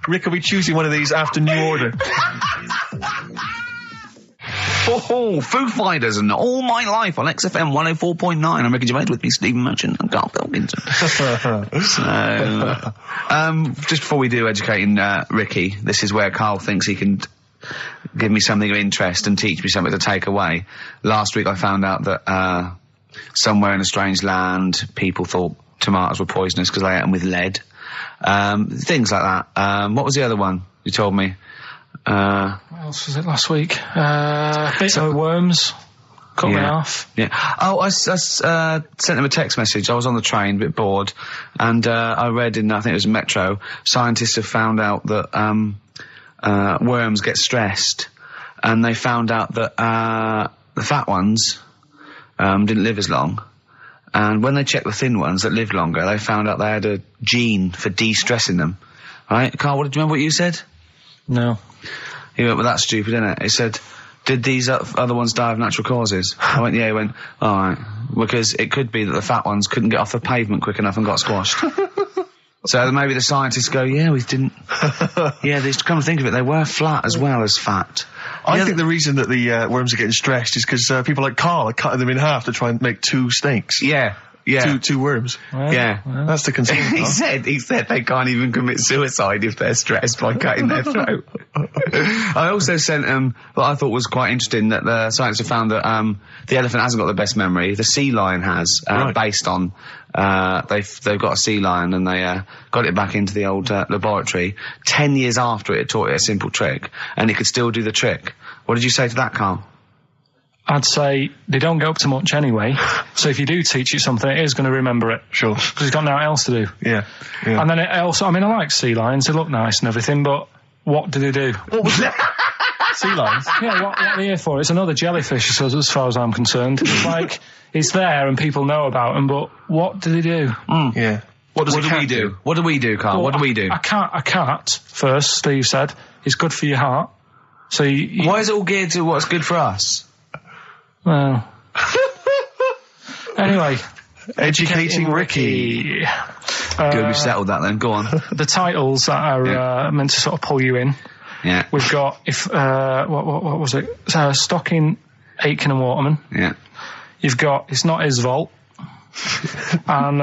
Rick will be choosing one of these after New Order. Foo Fighters and All My Life on XFM 104.9. I'm Ricky Gervais, with me, Stephen Merchant and Karl Pilkington. So, just before we do educating Ricky, this is where Karl thinks he can give me something of interest and teach me something to take away. Last week I found out that somewhere in a strange land people thought tomatoes were poisonous because they ate them with lead. Things like that. What was the other one you told me? What else was it last week? Worms. Cut me off. Yeah. Oh, I sent him a text message. I was on the train, a bit bored, and I read in, I think it was Metro, scientists have found out that worms get stressed, and they found out that the fat ones didn't live as long. And when they checked the thin ones that lived longer, they found out they had a gene for de-stressing them. Right? Karl, do you remember what you said? No. He went, well, that's stupid, isn't it? He said, did these other ones die of natural causes? I went, yeah. He went, all right. Because it could be that the fat ones couldn't get off the pavement quick enough and got squashed. So maybe the scientists go, yeah, we didn't. Yeah, they come to think of it, they were flat as well as fat. I think the reason that the worms are getting stressed is because people like Karl are cutting them in half to try and make 2 snakes. Yeah. Yeah. Two worms. Well, yeah. Well. That's the concern. He said they can't even commit suicide if they're stressed by cutting their throat. I also sent what I thought was quite interesting, that the scientists have found that the elephant hasn't got the best memory. The sea lion has, based on they've got a sea lion, and they got it back into the old laboratory 10 years after it had taught it a simple trick, and it could still do the trick. What did you say to that, Karl? I'd say they don't get up to much anyway, so if you do teach it something, it is going to remember it. Sure. Because it's got nothing else to do. Yeah. And then it also, I mean, I like sea lions, they look nice and everything, but what do they do? What was that? Sea lions? Yeah, what are they here for? It's another jellyfish, as far as I'm concerned. It's like, it's there and people know about them, but what do they do? Yeah. What do we do? What do we do, Karl? Well, what do we do? A cat, first, Steve said, is good for your heart. So why is it all geared to what's good for us? Well. Anyway. Educating Ricky. Good, we've settled that then. Go on. The titles that are meant to sort of pull you in. Yeah. We've got, what was it? Stocking, Aitken and Waterman. Yeah. You've got It's Not His Vault. And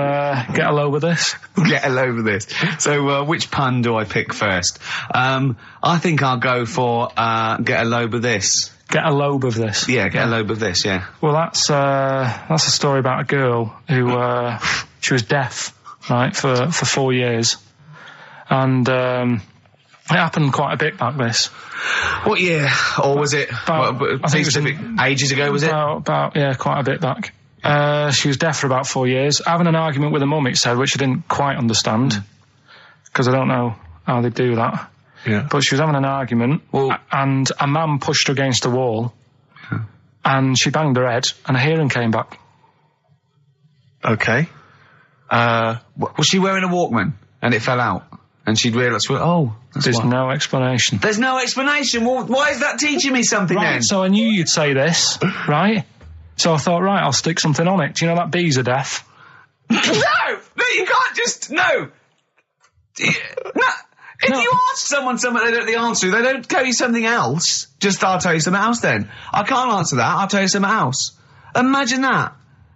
Get a Lobe of This. Get a load of this. So which pun do I pick first? I think I'll go for Get a Lobe of This. Get a lobe of this. Yeah, get a lobe of this, yeah. Well, that's a story about a girl who she was deaf, right, for 4 years, and it happened quite a bit back this. What year? Or was it? I think it was ages ago, was it? About quite a bit back. She was deaf for about 4 years, having an argument with her mum, it said, which I didn't quite understand. because I don't know how they do that. Yeah. But she was having an argument, and a man pushed her against a wall, and she banged her head, and her hearing came back. Okay. Was she wearing a Walkman and it fell out? And she'd realised, There's no explanation. There's no explanation. Well, why is that teaching me something then? So I knew you'd say this, right? So I thought, right, I'll stick something on it. Do you know that bees are deaf? No, you can't just, no. If you ask someone something they don't know the answer to, they don't tell you something else. I'll tell you something else then. I can't answer that, I'll tell you something else. Imagine that,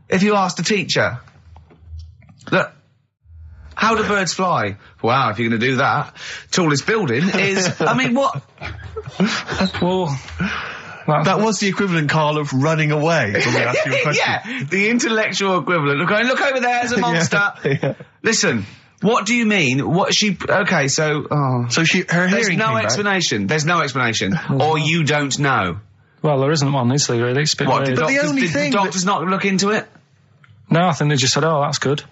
if you asked a teacher. Look, how do birds fly? Wow, if you're going to do that, tallest building is, I mean, what? Well, that was the equivalent, Karl, of running away when we asked you a question. Yeah, the intellectual equivalent of going, look over there, there's a monster. Yeah. Listen, what do you mean? What she, okay, so, So her hearing there's no came back. explanation. There's no explanation. Or you don't know. well, there isn't one, is there, really? It's a bit What, weird. did the only did thing the doctors not look into it? No, I think they just said, oh, that's good.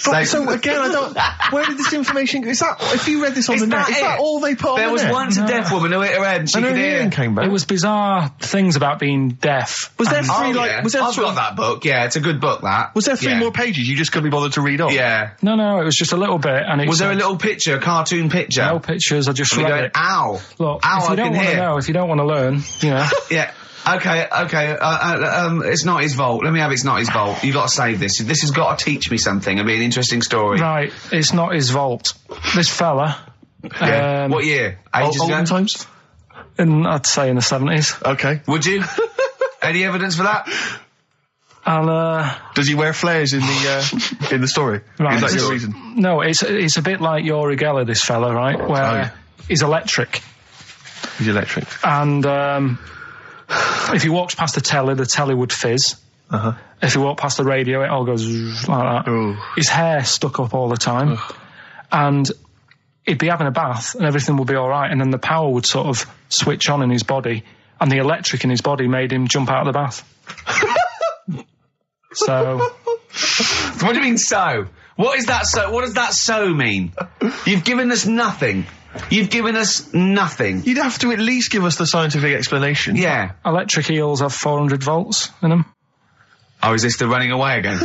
But, so again, I don't. Where did this information go? Is that, if you read this on Is the net, that is that it? all they put on There the was net? once a deaf woman who hit her head and she And her could hear. hearing came back. It was bizarre things about being deaf. Was there And- three, Oh, like, yeah. was there I've sort got of, that book, yeah, it's a good book, that. was there three Yeah. more pages you just couldn't be bothered to read on? Yeah. No, it was just a little bit. And it Was there a said- little picture, a cartoon picture? No pictures, I just And we read going, it. ow. Look, Ow, if I you don't can want to hear. know, if you don't want to learn, you know. Yeah. Okay, it's not his fault. Let me have it's not his fault. You got to save this. This has got to teach me something. It'll be an interesting story. Right, it's not his vault. This fella, Yeah. What year? Ages ago? Olden times? I'd say in the 70s. Okay. Would you? Any evidence for that? And, Does he wear flares in the story? Right. Is that It's- your reason? no, it's a bit like Yuri Geller, this fella, right? Where yeah. he's electric. He's electric. And, if he walks past the telly would fizz. Uh-huh. If he walked past the radio, it all goes like that. Ooh. His hair stuck up all the time. And he'd be having a bath and everything would be alright, and then the power would sort of switch on in his body, and the electric in his body made him jump out of the bath. So... What do you mean so? What is that so? What does that so mean? You've given us nothing. You've given us nothing. You'd have to at least give us the scientific explanation. Yeah. Electric eels have 400 volts in them. Oh, is this the running away again?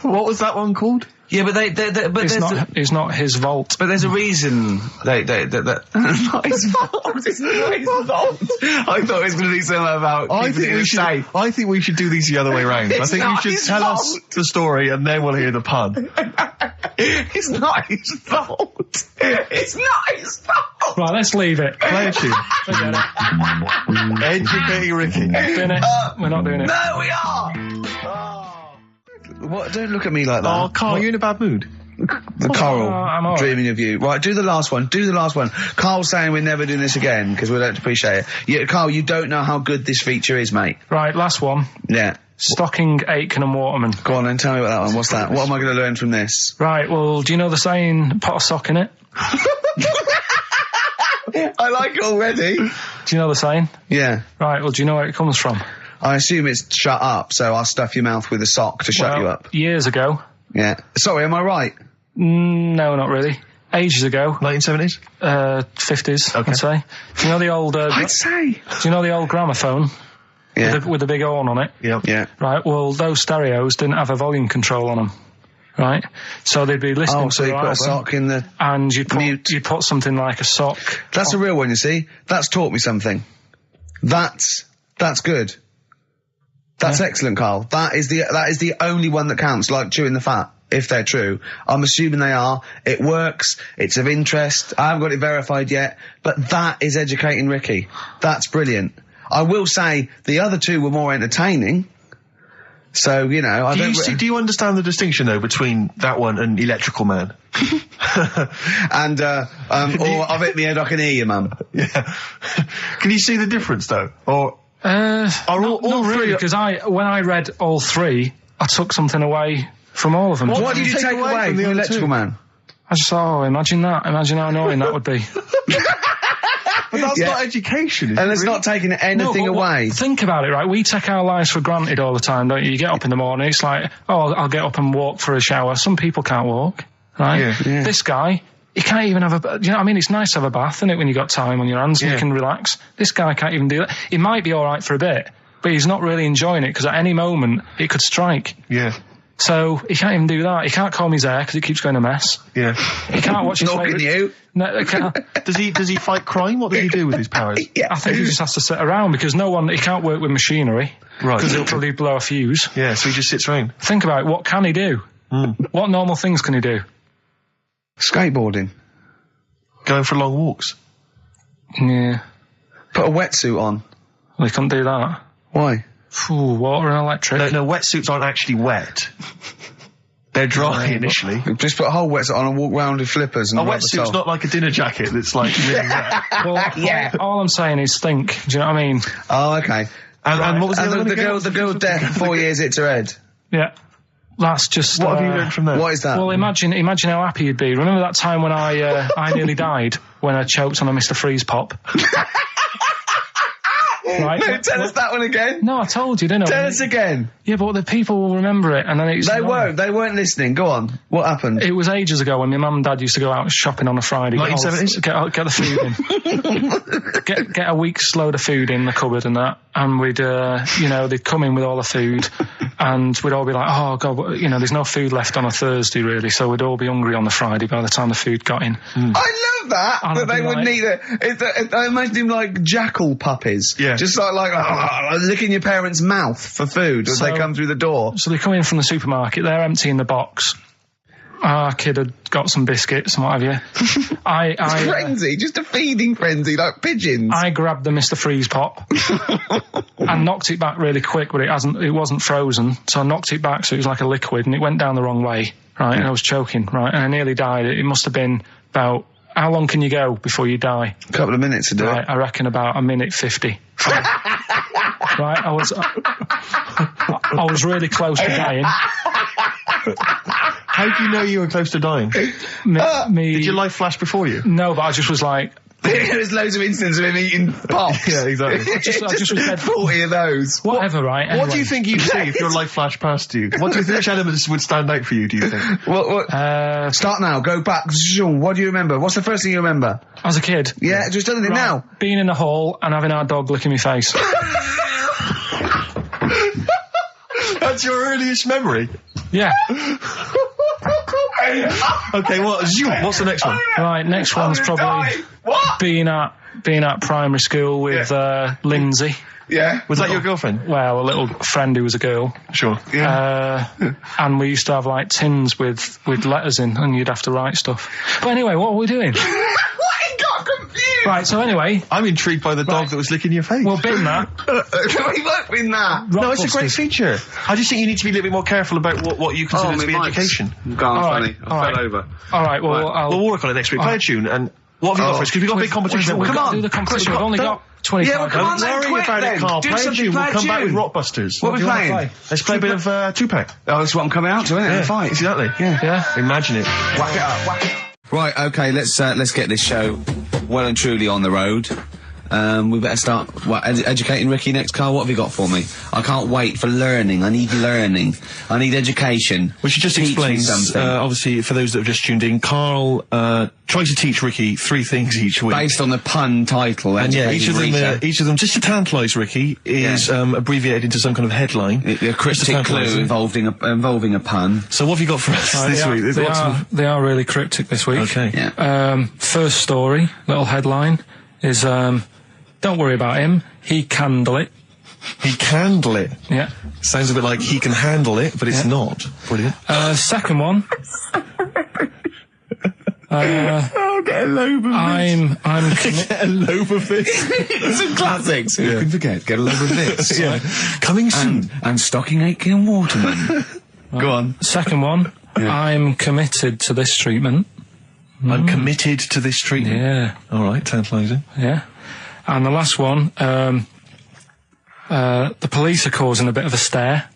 What was that one called? Yeah, but It's not his vault. But there's a reason that not his fault. It's not his fault. I thought it was going to be something about keeping it safe. I think we should do these the other way round. I It's think you not should his tell us fault. the story and then we'll hear the pun. It's not his fault. It's not his fault. Right, let's leave it. Play a tune. Forget it. Educating Ricky. Doing it. We're not doing it. No, we are. What? Don't look at me like that. Oh, Karl, you're in a bad mood. The coral, I'm all right. dreaming of you. Right, do the last one. Do the last one. Carl's saying we're never doing this again because we don't appreciate it. Yeah, Karl, you don't know how good this feature is, mate. Right, last one. Yeah. Stocking, Aitken and Waterman. Go on then, tell me about that one. What's that? What am I going to learn from this? Right, well, do you know the saying, put a sock in it? I like it already. Do you know the saying? Yeah. Right, well, do you know where it comes from? I assume it's shut up, so I'll stuff your mouth with a sock to shut Well, you up. Years ago. Yeah. Sorry, am I right? No, not really. Ages ago. 1970s? 50s, Okay. I'd say. Do you know the old... I'd say. do you know the old gramophone? Yeah. With the big horn on it? Yeah. Yeah. Right, well, those stereos didn't have a volume control on them. Right? So they'd be listening Oh, to so you the put a album, sock in the... and mute. you'd put something like a sock. That's a real one, you see. That's taught me something. That's good. That's excellent, Karl. That is the only one that counts, like chewing the fat, if they're true. I'm assuming they are. It works. It's of interest. I haven't got it verified yet, but that is educating Ricky. That's brilliant. I will say the other two were more entertaining. So, you know, Do you understand the distinction, though, between that one and Electrical Man? and, or I've hit my head, I can hear you, Mum. Yeah. Can you see the difference, though? Or... Not really, because when I read all three, I took something away from all of them. What did you take away from the Electrical Man? I just thought, imagine that. Imagine how annoying that would be. But that's Yeah. not education, is And it it's really? not taking anything No, but away. Think about it, right? We take our lives for granted all the time, don't you? You get up in the morning, it's like, oh, I'll get up and walk for a shower. Some people can't walk. right? Yeah. This guy, he can't even have a, you know what I mean? It's nice to have a bath, isn't it, when you've got time on your hands and you can relax. This guy can't even do that. He might be alright for a bit, but he's not really enjoying it, because at any moment, it could strike. Yeah. So, he can't even do that. He can't comb his hair, because it keeps going a mess. Yeah. He can't watch his Nor can you. No, he can't. Does he fight crime? What does he do with his powers? Yeah. I think he just has to sit around, because he can't work with machinery. Right. Because he'll probably blow a fuse. Yeah, so he just sits around. Think about it, what can he do? What normal things can he do? Skateboarding. Going for long walks. Yeah. Put a wetsuit on. Well, he can't do that. Why? Ooh, water and electric. No, wetsuits aren't actually wet. They're dry initially. Just put a whole wetsuit on and walk round with flippers and A rub the wetsuit's top. not like a dinner jacket that's like really wet. Well, all I'm saying is think. Do you know what I mean? Oh, okay. And what was the other one the again? girl deaf, 4 years hits her head. Yeah. That's just. What have you learned from that? What is that? Well, imagine how happy you'd be. Remember that time when I nearly died when I choked on a Mr. Freeze pop? Right? No, tell us that one again. No, I told you, didn't I? Tell us again. Yeah, but the people will remember it, and then it's. They weren't listening. Go on. What happened? It was ages ago when my mum and dad used to go out shopping on a Friday. 1970s? Get the food in. get a week's load of food in the cupboard and that, and we'd, they'd come in with all the food, and we'd all be like, oh God, there's no food left on a Thursday really, so we'd all be hungry on the Friday by the time the food got in. I love that. And That they wouldn't eat it. I imagine him like jackal puppies. Yeah. Just like licking your parents' mouth for food as they come through the door. So they come in from the supermarket, they're emptying the box. Our kid had got some biscuits and what have you. Frenzy, just a feeding frenzy, like pigeons. I grabbed the Mr. Freeze pop and knocked it back really quick, but it wasn't frozen, so I knocked it back so it was like a liquid, and it went down the wrong way, right, and I was choking, right, and I nearly died. It must have been about, how long can you go before you die? A couple of minutes to do Right, it. I reckon about a minute 50. Right, I was really close to dying. How do you know you were close to dying? Did your life flash before you? No, but I just was like... There's loads of instances of him eating pops. Yeah, exactly. I just was dead. 40 of those. Whatever, right? Anyway. What do you think you'd see if your life flashed past you? What do you think, which elements would stand out for you, do you think? Start now, go back. What do you remember? What's the first thing you remember? As a kid? Yeah, just anything now. Being in a hall and having our dog licking my face. That's your earliest memory? Yeah. Okay, what's the next one? Right, next one's probably being at primary school with Lindsay. Yeah. Was that your girlfriend? Well, a little friend who was a girl. Sure. And we used to have like tins with letters in, and you'd have to write stuff. But anyway, what were we doing? What? Got confused. Right, so anyway... I'm intrigued by the dog that was licking your face. Well, bin that. We won't win that. No, it's a great feature. I just think you need to be a little bit more careful about what you consider to be education. Gone All funny. right, I fell over. All right, well, We'll work on it next week. Play a tune, and what have you got for us? Because we've got a big competition. We've Come got on. to do the competition. We've only got 25 Yeah, well, come on minutes. then, Don't worry quick about then. it, Carl. Do Play a something, tune. play We'll a come back with tune. Rockbusters. What are we playing? Let's play a bit of Tupac. Oh, that's what I'm coming out to, isn't it? Yeah, Fight. exactly. Yeah. Imagine it. Whack it up, whack it up. Right, okay, let's get this show well and truly on the road. We better start educating Ricky next. Carl, what have you got for me? I can't wait for learning. I need learning. I need education. We should just Teach explain, me something. obviously, for those that have just tuned in, Carl tries to teach Ricky 3 things each week. Based on the pun title. And yeah, each educating of them, just to tantalise Ricky, is abbreviated into some kind of headline. a cryptic clue involving a pun. So what have you got for us this week? They are really cryptic this week. Okay. Yeah. First story, little headline, is don't worry about him, he can handle it. He can handle it. Yeah. Sounds a bit like he can handle it, but it's not. Brilliant. Second one. Get a lobe of Get a lobe of this. Some classics. Who can forget? Get a lobe of this. Yeah. Coming soon. And Stocking Aitken Waterman. Go on. Second one. Yeah. I'm committed to this treatment. I'm committed to this treatment. Yeah. All right, tantalising. Yeah. And the last one, the police are causing a bit of a stare.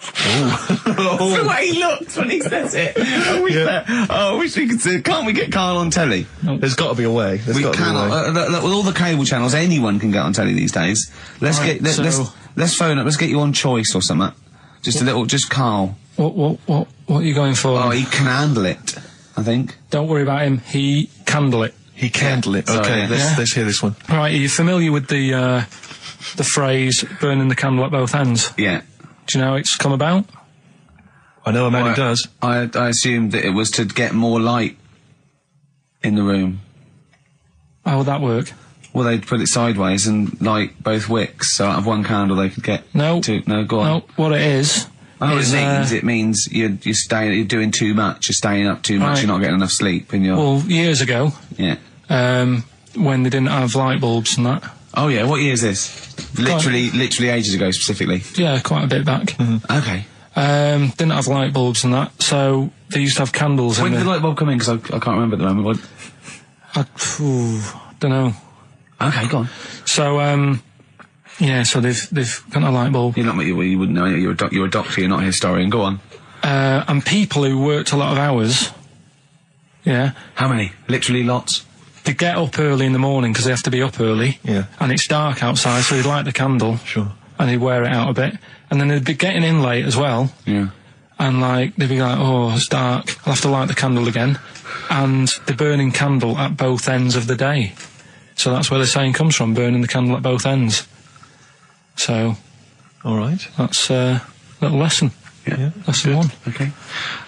The way he looks when he says it. I wish we could see. Can't we get Carl on telly? There's got to be a way. We cannot. With all the cable channels, anyone can get on telly these days. Let's phone up. Let's get you on Choice or something. Just Carl. What are you going for? Oh, he can handle it. I think. Don't worry about him. He candle it. He candle it. Sorry, Okay, yeah. let's hear this one. Right, are you familiar with the phrase "burning the candle at both ends"? Yeah. Do you know how it's come about? I know a man who does. I assumed that it was to get more light in the room. How would that work? Well, they'd put it sideways and light both wicks, so out of one candle they could get two. No, go on. No, what it is... I know what it means. You're doing too much, you're staying up too much, Right. you're not getting enough sleep, and you're... Well, years ago, yeah. when they didn't have light bulbs and that. Oh yeah, what year is this? Literally ages ago, specifically. Yeah, quite a bit back. Okay. Didn't have light bulbs and that, so they used to have candles When in did the... the light bulb come in? Because I can't remember at the moment. don't know. Okay, go on. So, yeah, so they've got a light bulb. You're not, you wouldn't know. You're a doctor. You're not a historian. Go on. And people who worked a lot of hours, yeah, How many? Literally lots. they get up early in the morning because they have to be up early. Yeah. And it's dark outside, so they'd light the candle. Sure. And they'd wear it out a bit. And then they'd be getting in late as well. Yeah. And like, they'd be like, oh, it's dark, I'll have to light the candle again. And they're burning candle at both ends of the day. So that's where the saying comes from, burning the candle at both ends. So, All right. that's a little lesson. Yeah. Lesson one. Okay.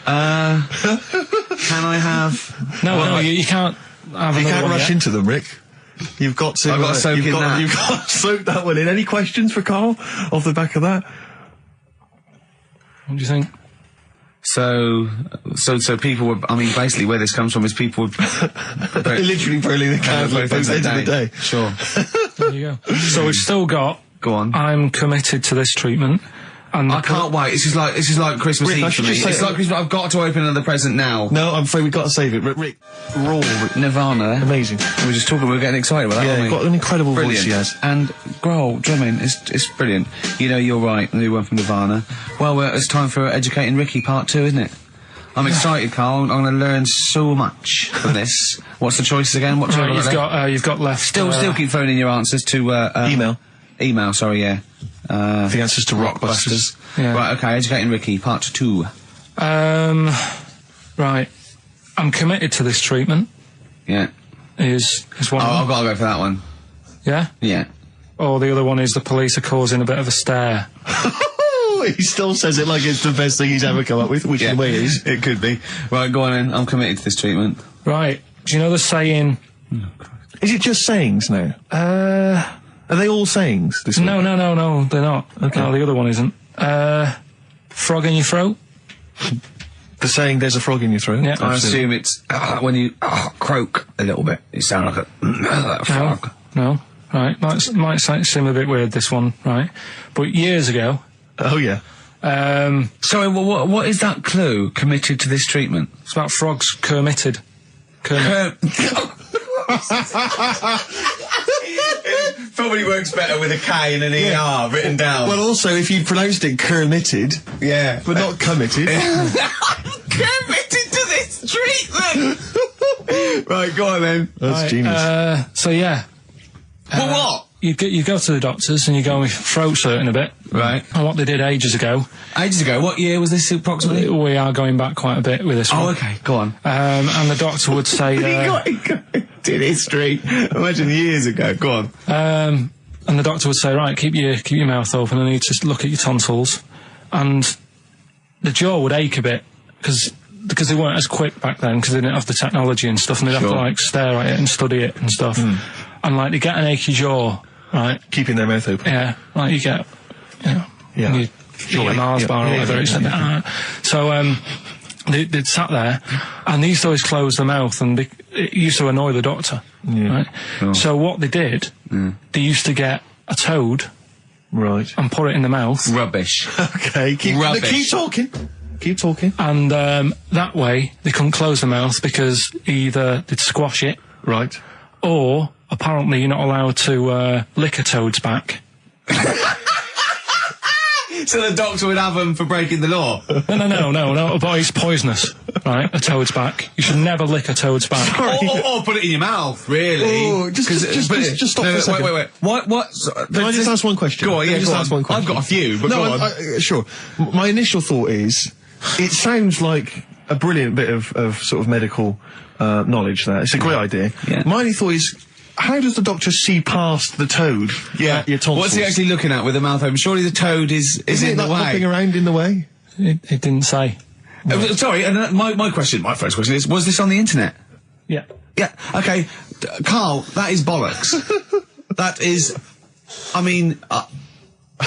Can I have? No, you can't have You another can't one rush yet. into them, Rick. You've got to. I've got to soak in that. You've got to soak that one in. Any questions for Karl off the back of that? What do you think? So people were. I mean, basically, where this comes from is people were Literally burning the candle at both ends of the day. Sure. There you go. So we've still got, Go on. I'm committed to this treatment. And I can't wait. This is like Christmas Rick, I Eve for should me. just say- It's like Christmas. I've got to open another present now. No, I'm afraid we've got to save it. Rick, raw. Nirvana. Amazing. We were just talking. We were getting excited about that. Yeah, weren't we? got an incredible Brilliant. voice he has. And Grohl drumming it's brilliant. You know, you're right. The new one from Nirvana. Well, it's time for Educating Ricky Part 2, isn't it? I'm excited, Karl. I'm going to learn so much from this. What's the choices again? What Right, you've got left. Still keep phoning your answers to Email. Email, sorry, yeah. The answers to Rockbusters. Yeah. Right, okay, Educating Ricky, Part 2. Right. I'm committed to this treatment. Yeah. Is one. I've got to go for that one. Yeah. Yeah. Or the other one is the police are causing a bit of a stir. He still says it like it's the best thing he's ever come up with, which in a way it is. It could be. Right, go on then. I'm committed to this treatment. Right. Do you know the saying? Is it just sayings now? Are they all sayings? This No, week? no, they're not. Okay. No, the other one isn't. Frog in your throat. The saying "there's a frog in your throat." Yeah. I assume it's when you croak a little bit. You sound like a frog. No. Right. Might seem a bit weird, this one. Right. But years ago. Oh yeah. Sorry, what is that clue? Committed to this treatment? It's about frogs Kermitted. Kermit. Probably works better with a K and an ER written down. Well, also if you pronounced it "kermitted," yeah. but not committed. Committed to this treatment! Right, go on then. That's genius. So yeah. Well, what? You go to the doctors and you go with throat hurting a bit. Right. And what they did ages ago. Ages ago. What year was this approximately? We are going back quite a bit with this one. Oh, okay. Go on. And the doctor would say. Did history. Imagine years ago. Go on. And the doctor would say, right, keep your mouth open. I need to look at your tonsils. And the jaw would ache a bit because they weren't as quick back then because they didn't have the technology and stuff, and they'd have to like stare at it and study it and stuff. And like they get an achy jaw. Right, Keeping their mouth open. yeah, like you get, when you eat a Mars bar or whatever. So they'd sat there, and they used to always close their mouth, and it used to annoy the doctor. Right? Sure. So what they did, they used to get a toad, Right. and put it in the mouth, Rubbish. Okay. Keep talking. Keep talking. and that way they couldn't close the mouth because either they'd squash it, Right. or apparently you're not allowed to lick a toad's back. So the doctor would have them for breaking the law? No, but it's poisonous, right? A toad's back. You should never lick a toad's back. Or put it in your mouth, really. Oh, just stop for a second. Wait. What? Can I just ask one question? Go on, yeah, Can I just go ask on. one question? I've got a few, but no, go on. sure. My initial thought is, it sounds like a brilliant bit of sort of medical knowledge there. It's a great idea. Yeah. My only thought is, how does the doctor see past the toad? Yeah. Your tonsils? What's he actually looking at with the mouth open? Surely the toad is in the way. Hopping around in the way? It didn't say. Sorry, and my first question is, was this on the internet? Yeah. Yeah, okay. Karl, that is bollocks. That is, I mean...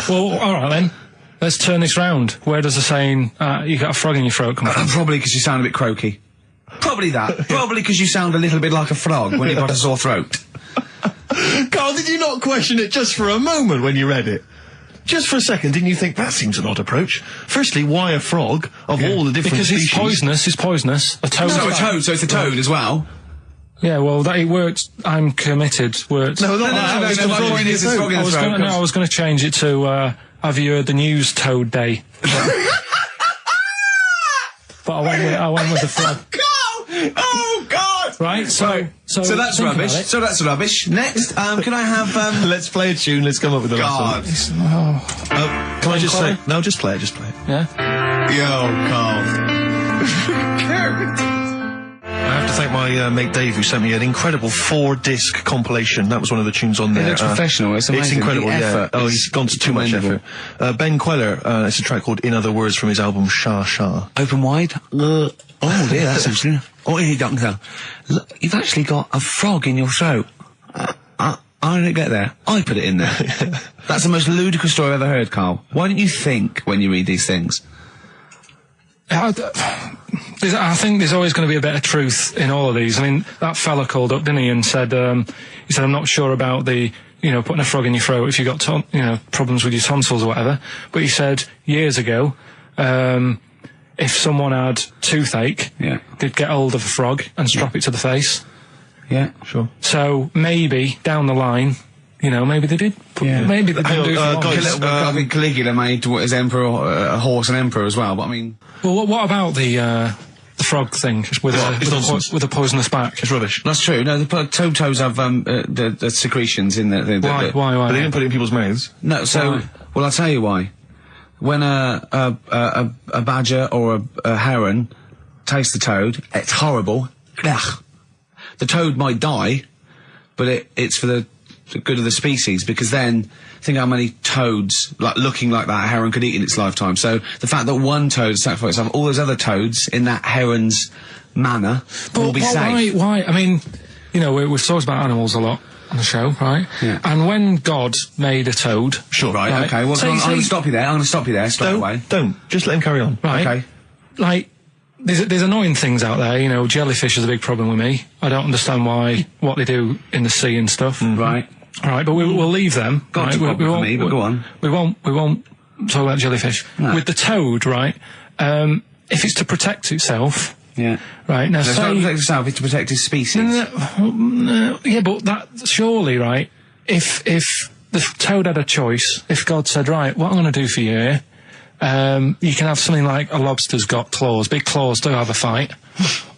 Well, alright then. Let's turn this round. Where does the saying, you got a frog in your throat come from? Probably because you sound a bit croaky. Probably that. Probably because you sound a little bit like a frog when you've got a sore throat. Karl, did you not question it just for a moment when you read it? Just for a second, didn't you think, that seems an odd approach? Firstly, why a frog, of all the different species? Because it's poisonous. A toad. So it's a toad as well? Yeah, well, that it worked. I'm committed. Worked. No, my point is it's frog in the throat. I was going to change it to, have you heard the news Toad Day? But I went with the frog. Oh, God! Right, so that's rubbish. So that's rubbish. Next, can I have, Let's play a tune, let's come up with the last one. Can I just say... No, just play it. Yeah? Yo, Karl. I have to thank my mate Dave, who sent me an incredible 4-disc compilation. That was one of the tunes on there. It looks professional. It's amazing. It's incredible, The effort Oh, is he's gone to too much effort. Ben Queller, it's a track called In Other Words from his album Sha Sha. Open wide. Oh dear, that's interesting. Oh, here, Doctor. Look, you've actually got a frog in your throat. I didn't get there. I put it in there. That's the most ludicrous story I've ever heard, Karl. Why don't you think when you read these things? I think there's always going to be a bit of truth in all of these. I mean, that fella called up, didn't he, and said, I'm not sure about the, putting a frog in your throat if you've got, problems with your tonsils or whatever. But he said years ago, if someone had toothache, they'd get hold of a frog and strap it to the face. Yeah, sure. So maybe down the line, maybe they did. Maybe they did do I think Caligula made his emperor a horse and emperor as well. But I mean, well, what about the frog thing with a poisonous back? It's rubbish. That's true. No, the toads have the secretions in the Why? But they didn't put it in people's mouths. No. So, well, I'll tell you why. When a badger or a heron tastes the toad, it's horrible. Ugh. The toad might die, but it's for the good of the species, because then think how many toads looking like that a heron could eat in its lifetime. So the fact that one toad sacrificed itself, all those other toads in that heron's manner will be safe. Why? I mean, we've talked about animals a lot on the show, right? Yeah. And when God made a toad, right? Okay. Well, I'm going to stop you there. Stop away. Don't. Just let him carry on. Right. Okay. Like, there's annoying things out there. Jellyfish is a big problem with me. I don't understand what they do in the sea and stuff. Right. All right, but we'll leave them. Got to problem for me, but go on. We won't talk about jellyfish. No. With the toad, right? If it's to protect itself. Yeah. Right, now it's not to protect itself, it's to protect its species. No, yeah, but that, surely, right, if the toad had a choice, if God said, right, what I'm going to do for you here, you can have something like a lobster's got claws, big claws, to have a fight.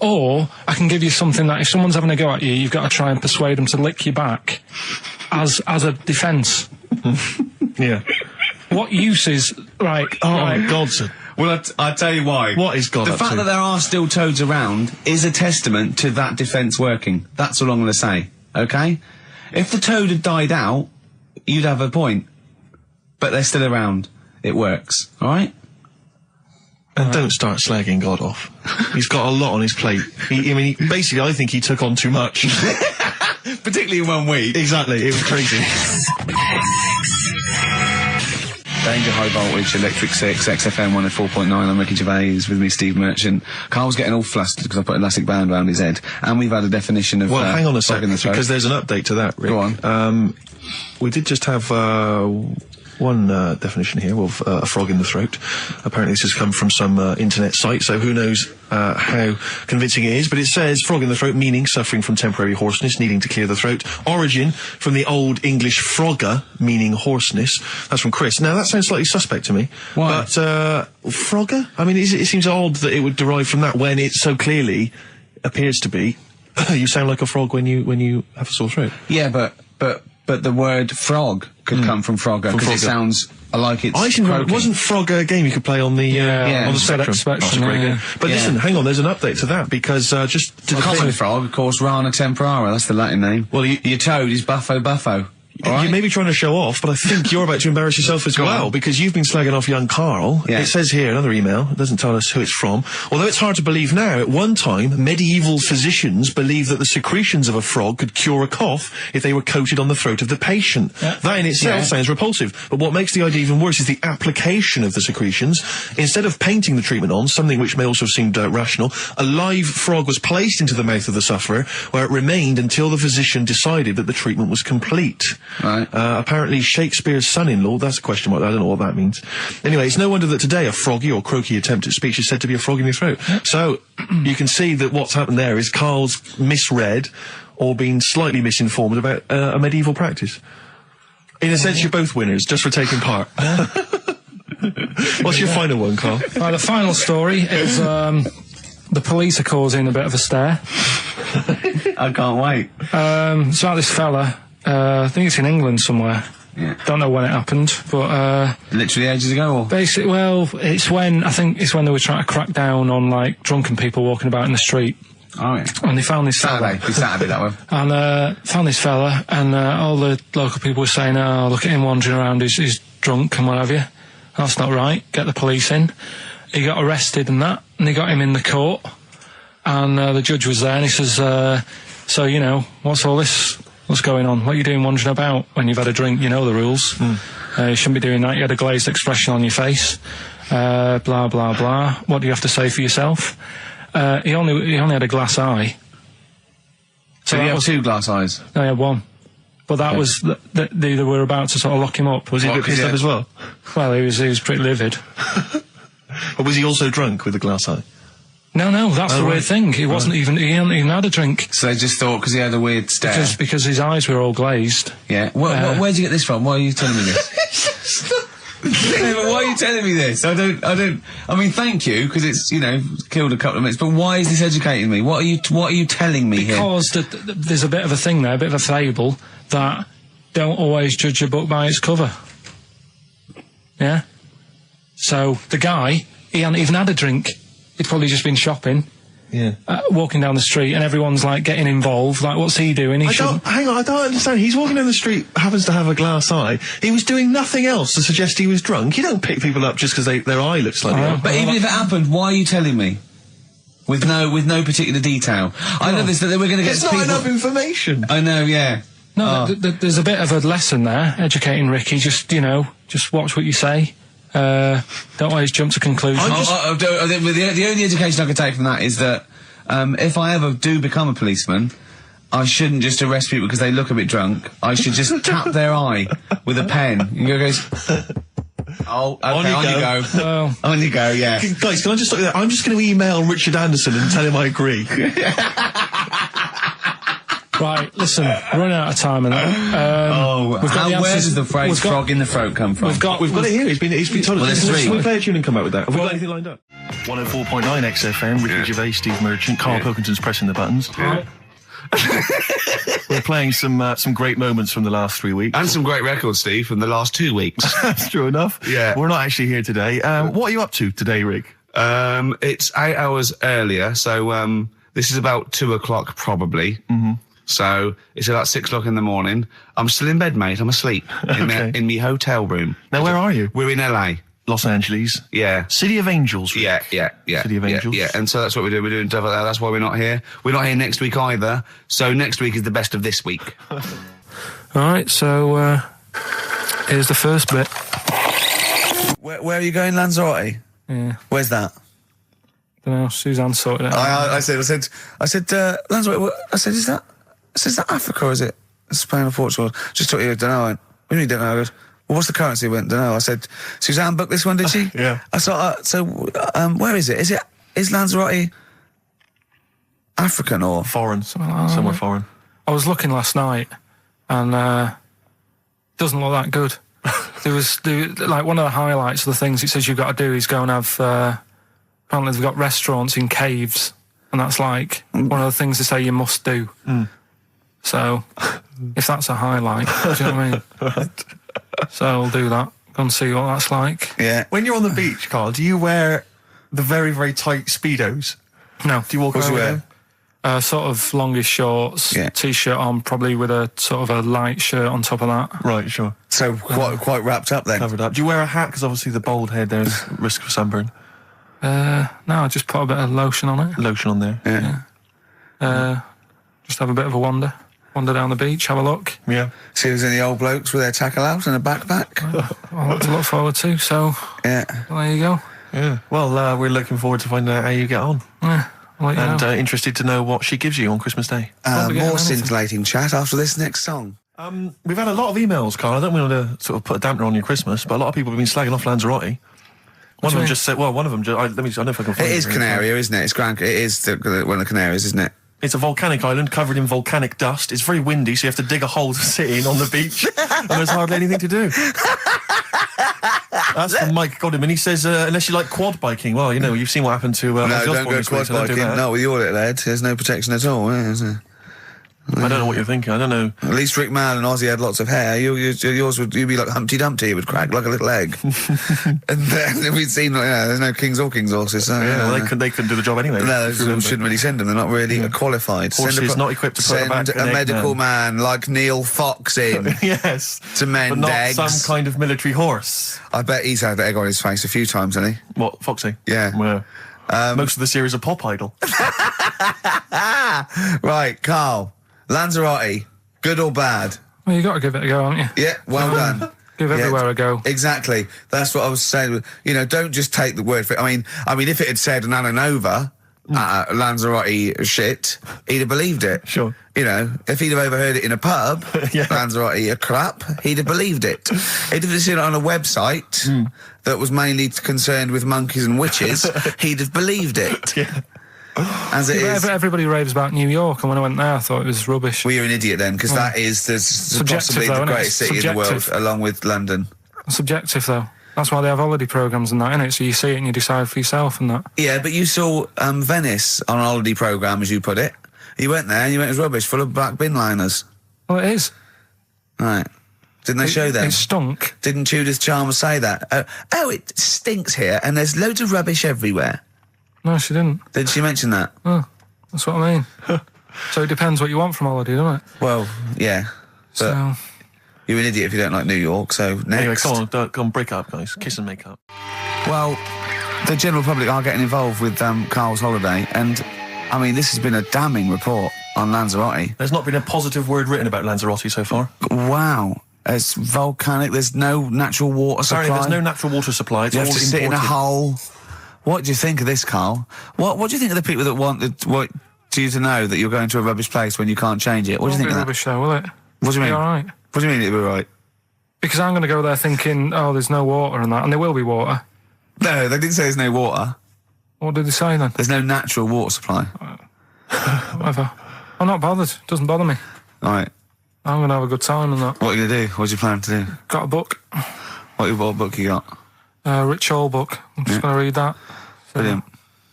Or I can give you something that if someone's having a go at you, you've got to try and persuade them to lick you back as a defence. Yeah. What use is, right... Oh, God's... Well, I'll tell you why. What is God The up fact to? that there are still toads around is a testament to that defence working. That's all I'm going to say, okay? If the toad had died out, you'd have a point. But they're still around. It works, alright? And don't start slagging God off. He's got a lot on his plate. Basically, I think he took on too much. Particularly in 1 week. Exactly, it was crazy. Danger High Voltage, Electric 6, XFM 104.9, I'm Ricky Gervais, with me Steve Merchant. Karl's getting all flustered because I put an elastic band around his head. And we've had a definition of... Well, hang on a second, because there's an update to that, Rick. Go on. We did just have one definition here of a frog in the throat. Apparently this has come from some internet site, so who knows how convincing it is, but it says frog in the throat, meaning suffering from temporary hoarseness, needing to clear the throat. Origin from the Old English frogger, meaning hoarseness. That's from Chris. Now that sounds slightly suspect to me. Why? But frogger? I mean, it seems odd that it would derive from that when it so clearly appears to be you sound like a frog when you have a sore throat. Yeah, but but the word frog could come from Frogger, because it sounds like it's wasn't Frogger a game you could play on the on the Spectrum? That's a great game. But listen, hang on, there's an update to that, because just to common frog, of course, Rana temporara, that's the Latin name. Well, your toad is Buffo Buffo. Right. You may be trying to show off, but I think you're about to embarrass yourself as well, because you've been slagging off young Karl. Yeah. It says here, another email, it doesn't tell us who it's from. Although it's hard to believe now, at one time, medieval physicians believed that the secretions of a frog could cure a cough if they were coated on the throat of the patient. Yeah. That in itself sounds repulsive, but what makes the idea even worse is the application of the secretions. Instead of painting the treatment on, something which may also seem rational, a live frog was placed into the mouth of the sufferer, where it remained until the physician decided that the treatment was complete. Right. Apparently Shakespeare's son-in-law, that's a question mark, I don't know what that means. Anyway, it's no wonder that today a froggy or croaky attempt at speech is said to be a frog in your throat. So, you can see that what's happened there is Karl's misread or been slightly misinformed about a medieval practice. In a sense, you're both winners, just for taking part. What's your final one, Karl? Right, the final story is, the police are causing a bit of a stir. I can't wait. It's about this fella. I think it's in England somewhere. Yeah. Don't know when it happened, but literally ages ago. Or? Basically, well, it's when they were trying to crack down on like drunken people walking about in the street. Oh yeah. And they found this Saturday that one. And found this fella, and all the local people were saying, "Oh, look at him wandering around. He's drunk and what have you." That's not right. Get the police in. He got arrested and that, and they got him in the court. And the judge was there, and he says, "So you know, what's all this? What's going on? What are you doing wandering about when you've had a drink? You know the rules. You shouldn't be doing that. You had a glazed expression on your face. Blah, blah, blah. What do you have to say for yourself?" He only had a glass eye. So he had 2 glass eyes? No, he had 1. But that was... They were about to sort of lock him up. Was he a bit pissed up as well? Well, he was pretty livid. But was he also drunk with a glass eye? No, that's the weird thing. He wasn't even... He hadn't even had a drink. So they just thought, because he had a weird stare... Because his eyes were all glazed. Yeah. Where'd you get this from? Why are you telling me this? Yeah, but why are you telling me this? I mean, thank you, because it's, you know, killed a couple of minutes, but why is this educating me? What are you telling me here? Because there's a bit of a thing there, a bit of a fable, that don't always judge a book by its cover. Yeah? So, the guy, he hadn't even had a drink. He'd probably just been shopping. Yeah. Walking down the street, and everyone's like getting involved. Like, what's he doing? Hang on, I don't understand. He's walking down the street, happens to have a glass eye. He was doing nothing else to suggest he was drunk. You don't pick people up just because their eye looks like that. But even if it happened, why are you telling me? With no particular detail. I know this, that we're going to get It's not enough information. I know, yeah. No, there's a bit of a lesson there, educating Ricky. Just watch what you say. Don't always jump to conclusions. The only education I can take from that is that if I ever do become a policeman, I shouldn't just arrest people because they look a bit drunk. I should just tap their eye with a pen. And goes, oh, okay, on you go. Well, on you go, yeah. Guys, can I just stop you there? I'm just going to email Richard Anderson and tell him I agree. Right, listen, we're running out of time and that. Where does the phrase frog in the throat come from? We've got it here. He's been told us. Can we play a tune and come out with that? Have we got anything lined up? 104.9 XFM, Ricky Gervais, Steve Merchant, Karl Pilkington's pressing the buttons. Yeah. We're playing some great moments from the last 3 weeks. And some great records, Steve, from the last 2 weeks. That's true enough. Yeah. We're not actually here today. What are you up to today, Rick? It's 8 hours earlier, so this is about 2 o'clock probably. Mm-hmm. So it's about 6 o'clock in the morning. I'm still in bed, mate. I'm asleep in my hotel room. Now, where are you? We're in LA. Los Angeles. Yeah. City of Angels. Yeah. City of Angels. Yeah. And so that's what we're doing. We're doing stuff like that. That's why we're not here. We're not here next week either. So next week is the best of this week. All right. So here's the first bit. Where are you going, Lanzarote? Yeah. Where's that? I don't know. Suzanne sorted it out. I said, Lanzarote. I said, is that Africa or is it Spain or Portugal? Just thought you don't know. What do you mean don't know? I goes, well, what's the currency? I went, don't know. I said, Suzanne booked this one, did she? Yeah. I thought, where is it? Is Lanzarote African or foreign? Somewhere foreign. I was looking last night, and doesn't look that good. There was like one of the highlights of the things it says you've got to do is go and have. Apparently, they've got restaurants in caves. And that's like one of the things they say you must do. So if that's a highlight. Do you know what I mean? Right. So I'll do that. Go and see what that's like. Yeah. When you're on the beach, Karl, do you wear the very, very tight Speedos? No. Do you walk around with them? Sort of longish shorts, t-shirt on, probably with a sort of a light shirt on top of that. Right, sure. So quite wrapped up then. Covered up. Do you wear a hat? Because obviously the bald head, there's risk of sunburn. No, I just put a bit of lotion on it. Lotion on there. Yeah. Just have a bit of a wander down the beach, have a look. Yeah. See if there's any old blokes with their tackle out and a backpack. I'll have to look forward to, so Yeah. well, there you go. Yeah. Well, we're looking forward to finding out how you get on. Yeah, I'll let you And know. Interested to know what she gives you on Christmas Day. Probably getting More anything. scintillating chat after this next song. We've had a lot of emails, Karl. I don't want to sort of put a dampener on your Christmas, but a lot of people have been slagging off Lanzarote. One of them just said, well, one of them just, I don't know if I can find It is Canaria, isn't it? It's It is one of the Canaries, isn't it? It's a volcanic island covered in volcanic dust. It's very windy, so you have to dig a hole to sit in on the beach, and there's hardly anything to do. That's from Mike Godham, he says, unless you like quad biking, well, you know, you've seen what happened to No, Ozzy don't Osbourne go this quad week, so don't do biking. that. Not with your little head. There's no protection at all, is there? I don't know what you're thinking. I don't know. At least Rick Mann and Ozzy had lots of hair. Yours would be like Humpty Dumpty. It would crack like a little egg. And then we'd seen, there's no kings or kings horses. So, Yeah, well, they couldn't do the job anyway. No, if you remember. shouldn't really send them. They're not really qualified. Horses not equipped to put send back an a egg medical man. man like Neil Fox in Yes. to mend But not eggs. some kind of military horse. I bet he's had the egg on his face a few times, hasn't he? What, Foxy? Yeah. Most of the series are Pop Idol. Right, Karl. Lanzarote, good or bad? Well, you got to give it a go, haven't you? Yeah, well done. Give everywhere a go. Exactly. That's what I was saying. Don't just take the word for it. I mean, if it had said Nananova, Lanzarote shit, he'd have believed it. Sure. If he'd have overheard it in a pub, Yeah. Lanzarote a crap, he'd have believed it. He'd have seen it on a website that was mainly concerned with monkeys and witches, he'd have believed it. Yeah. As it is. Everybody raves about New York, and when I went there, I thought it was rubbish. Well, you're an idiot then, because that is possibly though, the isn't it? greatest city in the world, Subjective. along with London. Subjective, though. That's why they have holiday programmes and that, innit? So you see it and you decide for yourself and that. Yeah, but you saw Venice on a holiday programme, as you put it. You went there and you went, it was rubbish, full of black bin liners. Well, it is. Right. Didn't they show them? It stunk. Didn't Judith Chalmers say that? It stinks here and there's loads of rubbish everywhere. No, she didn't. Did she mention that? Oh, that's what I mean. So it depends what you want from holiday, doesn't it? Well, yeah. But So, you're an idiot if you don't like New York, so next. Anyway, go on, break up, guys. Kiss and make up. Well, the general public are getting involved with Karl's holiday, and I mean, this has been a damning report on Lanzarote. There's not been a positive word written about Lanzarote so far. Wow. It's volcanic, there's no natural water supply. Apparently there's no natural water supply. It's You all have to sit in a imported. hole. What do you think of this, Karl? What do you think of the people that want you to know that you're going to a rubbish place when you can't change it? What do you think of that? rubbish though, will it? What do you mean? Be all right. What do you mean it'll be right? Because I'm going to go there thinking, oh, there's no water and that, and there will be water. No, they didn't say there's no water. What did they say then? There's no natural water supply. Whatever. I'm not bothered. Doesn't bother me. All right. I'm going to have a good time and that. What are you going to do? What's your plan to do? Got a book. What book you got? Rich Hall book. I'm just going to read that. Brilliant.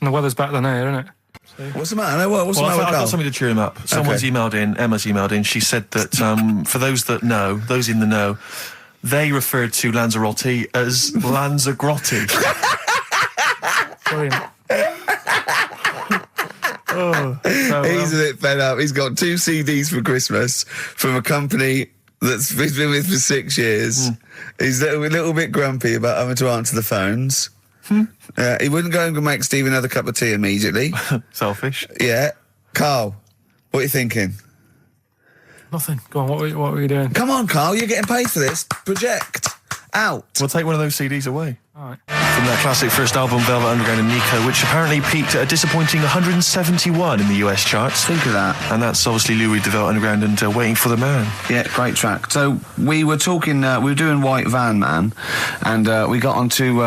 And the weather's better than here, isn't it? What's the matter? What's the Well, matter with I've got Karl? something to cheer him up. Someone's emailed in, Emma's emailed in, she said that for those that know, those in the know, they referred to Lanzarote as Lanzagrotte. Brilliant. He's a bit fed up. He's got 2 CDs for Christmas from a company he's been with for 6 years. He's a little bit grumpy about having to answer the phones. He wouldn't go and make Steve another cup of tea immediately. Selfish. Yeah. Karl, what are you thinking? Nothing. Go on, what were you doing? Come on, Karl, you're getting paid for this. Project. Out. We'll take one of those CDs away. All right. From their classic first album, Velvet Underground and Nico, which apparently peaked at a disappointing 171 in the US charts. Think of that. And that's obviously Louis de Velvet Underground and Waiting for the Man. Yeah, great track. So we were talking, we were doing White Van Man, and we got onto...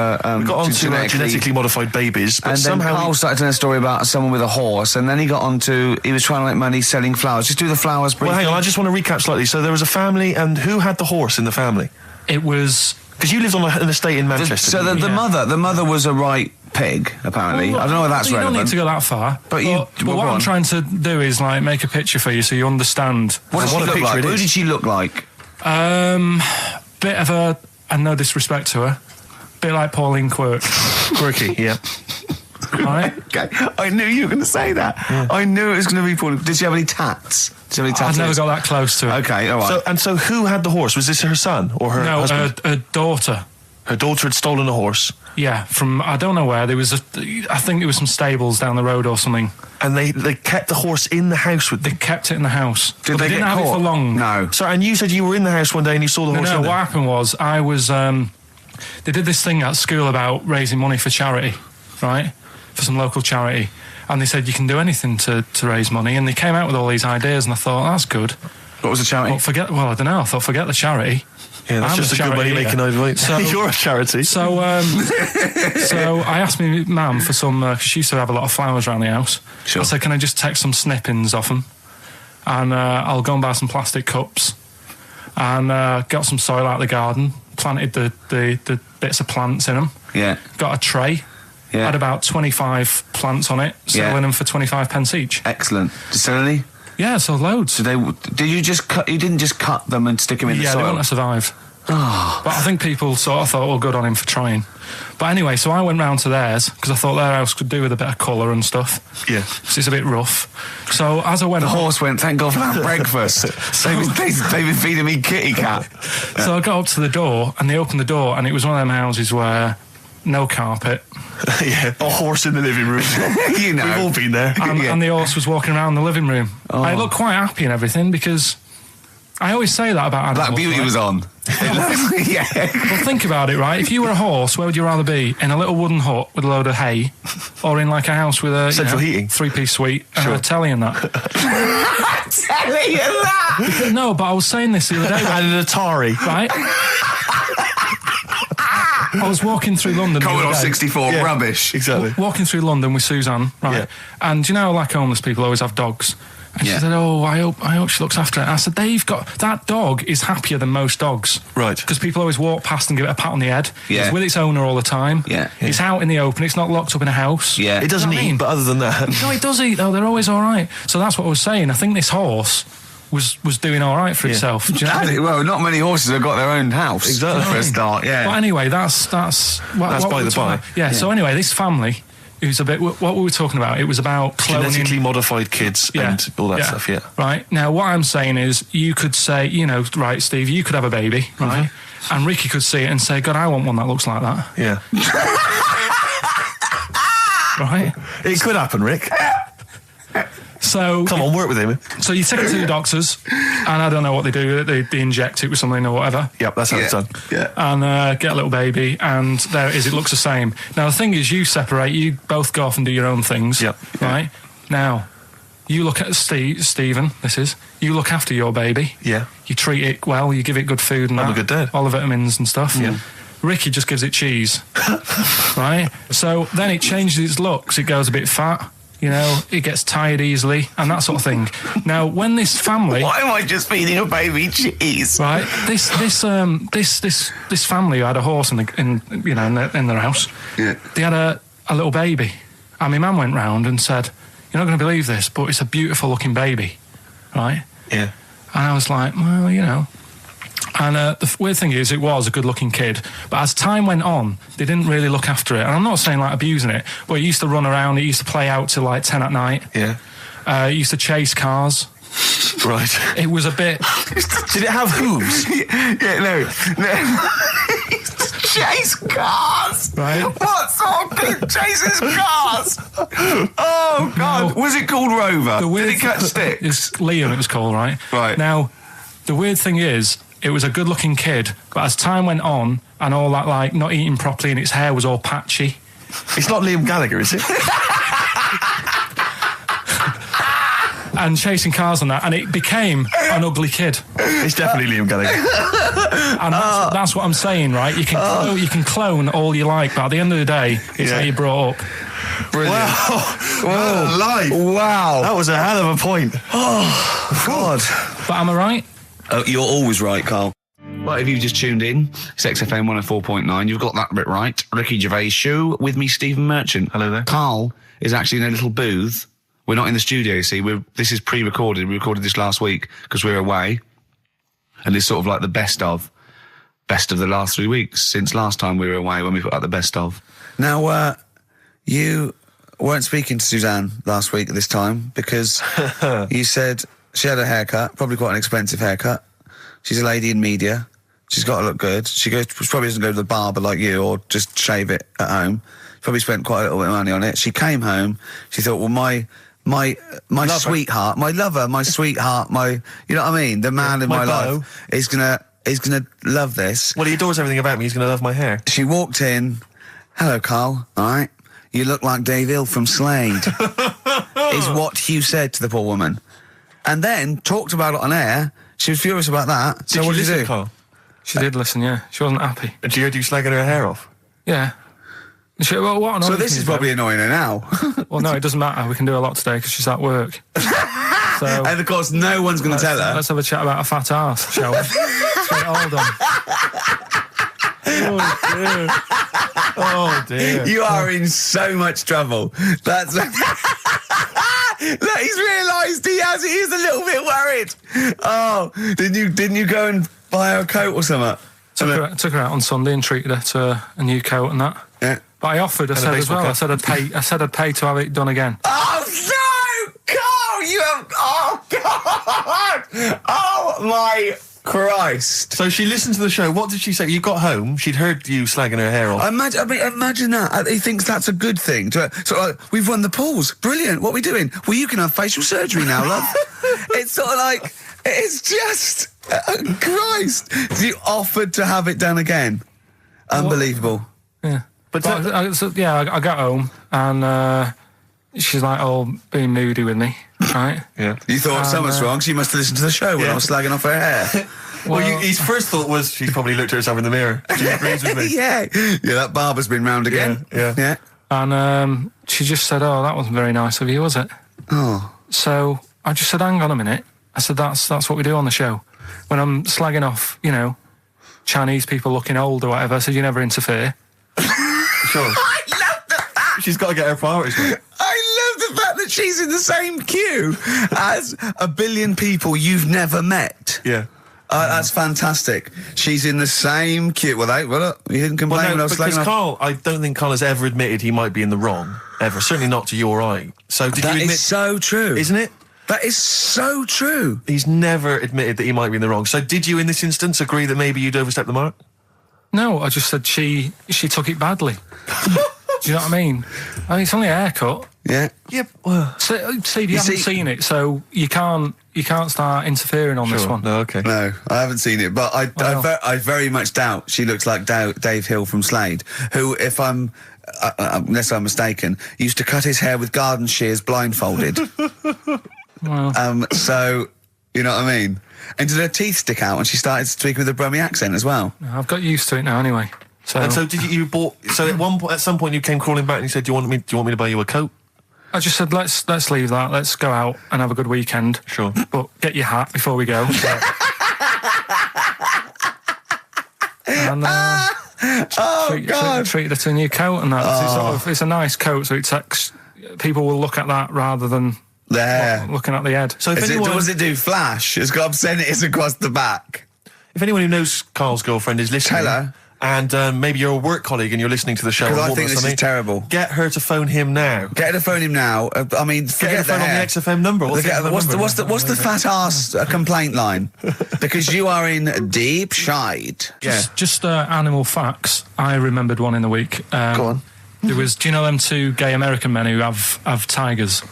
genetically modified babies, but and then somehow... Karl started telling a story about someone with a horse, and then he got onto... He was trying to make money selling flowers. Just do the flowers briefly. Well, hang on, I just want to recap slightly. So there was a family, and who had the horse in the family? It was Because you lived on an estate in Manchester. So the mother was a right pig, apparently. Well, I don't know whether that's you relevant. don't need to go that far. But what I'm trying to do is like make a picture for you so you understand. What did she look like? Who did she look like? Bit of a, and no disrespect to her, bit like Pauline Quirk. Quirky, yeah. Right? Okay, I knew you were going to say that. Yeah. I knew it was going to be Pauline. Did she have any tats? Did she have any tattoos? I've never got that close to her. Okay, all right. So who had the horse? Was this her son or her husband? No, her daughter. Her daughter had stolen a horse. Yeah, from I don't know where. There was I think there was some stables down the road or something. And they kept the horse in the house with them. They kept it in the house. Did they didn't get have caught? it for long. No. So, and you said you were in the house one day and you saw the horse. No, what happened was I was. They did this thing at school about raising money for charity, right? For some local charity, and they said you can do anything to raise money, and they came out with all these ideas, and I thought that's good. What was the charity? Well, I don't know. I thought forget the charity. Yeah, that's just a good money making idea. So you're a charity. So I asked my mum for some, because she used to have a lot of flowers around the house. Sure. I said, can I just take some snippings off them? And I'll go and buy some plastic cups. And got some soil out of the garden, planted the bits of plants in them. Yeah. Got a tray. Yeah. Had about 25 plants on it, selling them for 25 pence each. Excellent. Did you sell any? Yeah, so loads. Did you just cut? You didn't just cut them and stick them in the soil? Yeah, they wouldn't have survived. Oh. But I think people sort of thought, good on him for trying. But anyway, so I went round to theirs because I thought their house could do with a bit of colour and stuff. Yeah. Because it's a bit rough. So as I went... The horse went, thank God for that breakfast. They've been feeding me kitty cat. So I got up to the door and they opened the door and it was one of them houses where no carpet. Yeah, a horse in the living room. You know. We've all been there. And the horse was walking around the living room. Oh. I looked quite happy and everything because I always say that about animals. Black Beauty was on. Yeah. Well, think about it, right? If you were a horse, where would you rather be? In a little wooden hut with a load of hay, or in like a house with a central heating, 3-piece suite, and a telly and that? Telly and that. No, but I was saying this the other day. And an Atari, right? I was walking through London. Commodore 64, rubbish. Exactly. Walking through London with Suzanne, right? Yeah. And you know, like homeless people always have dogs. And she said, I hope she looks after it. And I said, that dog is happier than most dogs. Right. Because people always walk past and give it a pat on the head. Yeah. It's with its owner all the time. Yeah. It's out in the open. It's not locked up in a house. Yeah. It doesn't eat, but other than that... No, it does eat, though. They're always all right. So that's what I was saying. I think this horse was doing all right for itself. Do you know what I mean? Well, not many horses have got their own house. Exactly. For a start, yeah. But anyway, that's by the by. Yeah, so anyway, this family... It was a bit. What we were talking about, it was about cloning. Genetically modified kids and all that stuff, yeah. Right. Now, what I'm saying is, you could say, right, Steve, you could have a baby, right? And Ricky could see it and say, God, I want one that looks like that. Yeah. Right? It could happen, Rick. So come on, work with him. So you take it to the doctors, and I don't know what they do. They inject it with something or whatever. Yep, that's how it's done. Yeah. And get a little baby, and there it is. It looks the same. Now the thing is, you separate. You both go off and do your own things. Yep. Right. Now, you look at Stephen. You look after your baby. Yeah. You treat it well. You give it good food and I'm a good dad. all the vitamins and stuff. Yeah. Ricky just gives it cheese. Right. So then it changes its looks. It goes a bit fat. It gets tired easily and that sort of thing. Now, when this family... Why am I just feeding a baby cheese? Right, this family who had a horse in their house. Yeah. They had a little baby, and my mum went round and said, "You're not going to believe this, but it's a beautiful looking baby," right? Yeah. And I was like, well, And the weird thing is, it was a good-looking kid, but as time went on, they didn't really look after it. And I'm not saying like abusing it, but it used to run around. It used to play out till like 10 at night. Yeah. It used to chase cars. Right. It was a bit. Did it have hooves? No. Chase cars. Right. What sort of kid chases cars? Oh God! Was it called Rover? Did it catch sticks? It's Liam. It was called, right? Right. Now, the weird thing is, it was a good-looking kid, but as time went on, and all that, like, not eating properly, and its hair was all patchy. It's not Liam Gallagher, is it? And chasing cars and that, and it became an ugly kid. It's definitely Liam Gallagher. And that's what I'm saying, right? You can clone all you like, but at the end of the day, it's how you brought up. Brilliant. Wow. Life. Wow. That was a hell of a point. Oh, God. But am I right? You're always right, Carl. Well, if you've just tuned in, it's XFM 104.9. You've got that bit right. Ricky Gervais Show with me, Stephen Merchant. Hello there. Karl is actually in a little booth. We're not in the studio, you see. This is pre-recorded. We recorded this last week because we're away. And it's sort of like the best of the last 3 weeks since last time we were away when we put out the best of. Now, you weren't speaking to Suzanne last week at this time because you said she had a haircut, probably quite an expensive haircut. She's a lady in media. She's got to look good. She probably doesn't go to the barber like you or just shave it at home. She probably spent quite a little bit of money on it. She came home. She thought, well, my sweetheart, my lover, my sweetheart, you know what I mean? The man in my life is gonna love this. Well, he adores everything about me. He's gonna love my hair. She walked in. Hello, Karl. All right. You look like Dave Hill from Slade. Is what Hugh said to the poor woman. And then talked about it on air. She was furious about that. So what did you do? Karl? She did listen, yeah. She wasn't happy. And she heard you slagging her hair off? Yeah. Well, what so this is probably annoying her now. Well, no, it doesn't matter. We can do a lot today because she's at work. So, and of course, no one's going to tell her. Let's have a chat about a fat arse, shall we? Let's get it all done. Oh dear. You are in so much trouble. That's look, he's realised he is a little bit worried. Oh, didn't you go and buy her a coat or something? Took her out on Sunday and treated her to a new coat and that. Yeah. But I offered, I said as well, I said I'd pay to have it done again. Oh no! Karl, you have, oh God! Oh my Christ! So she listened to the show. What did she say? You got home, she'd heard you slagging her hair off. Imagine that. He thinks that's a good thing. So we've won the polls. Brilliant. What are we doing? Well, you can have facial surgery now, love. It's sort of like, it's just, Christ. You offered to have it done again. Unbelievable. Yeah. But I got home and she's like, being moody with me, right? Yeah. You thought something's wrong. She must have listened to the show when I was slagging off her hair. Well, his first thought was she's probably looked at herself in the mirror. She agrees with me. Yeah, that barber's been round again. Yeah. And she just said, that wasn't very nice of you, was it? Oh. So I just said, hang on a minute. I said, that's what we do on the show. When I'm slagging off, Chinese people looking old or whatever, I said, you never interfere. Sure. I love the fact. She's got to get her priorities right. I love the fact that she's in the same queue as a billion people you've never met. Yeah. That's fantastic. She's in the same queue. Well, you didn't complain when I was slagging off. I don't think Karl has ever admitted he might be in the wrong. Ever. Certainly not to you or I. So did you admit... That is so true. Isn't it? That is so true. He's never admitted that he might be in the wrong. So did you, in this instance, agree that maybe you'd overstepped the mark? No, I just said she took it badly. Do you know what I mean? It's only a haircut. Yeah. Yep. Well, Steve, you haven't seen it, so you can't start interfering on this one. No, okay. No, I haven't seen it, but I very much doubt she looks like Dave Hill from Slade, who, if I'm unless I'm mistaken, used to cut his hair with garden shears blindfolded. Well. So you know what I mean. And did her teeth stick out when she started speaking with a Brummie accent as well? I've got used to it now anyway. So. And so did you bought? So at some point you came crawling back and you said, "Do you want me to buy you a coat?" I just said, let's leave that. Let's go out and have a good weekend. Sure. But get your hat before we go. And treated her to a new coat and that. It's a nice coat, so it takes people will look at that rather than looking at the head. So if does it do flash? It's got obscenities across the back. If anyone who knows Karl's girlfriend is listening, tell her. And maybe you're a work colleague and you're listening to the show. Because I think this is terrible. Get her to phone him now. Get her to phone him now. I mean, get her phone on the XFM number. What's the fat arse complaint line? Because you are in deep shite. Just animal facts. I remembered one in the week. Go on. There was. Do you know them two gay American men who have tigers?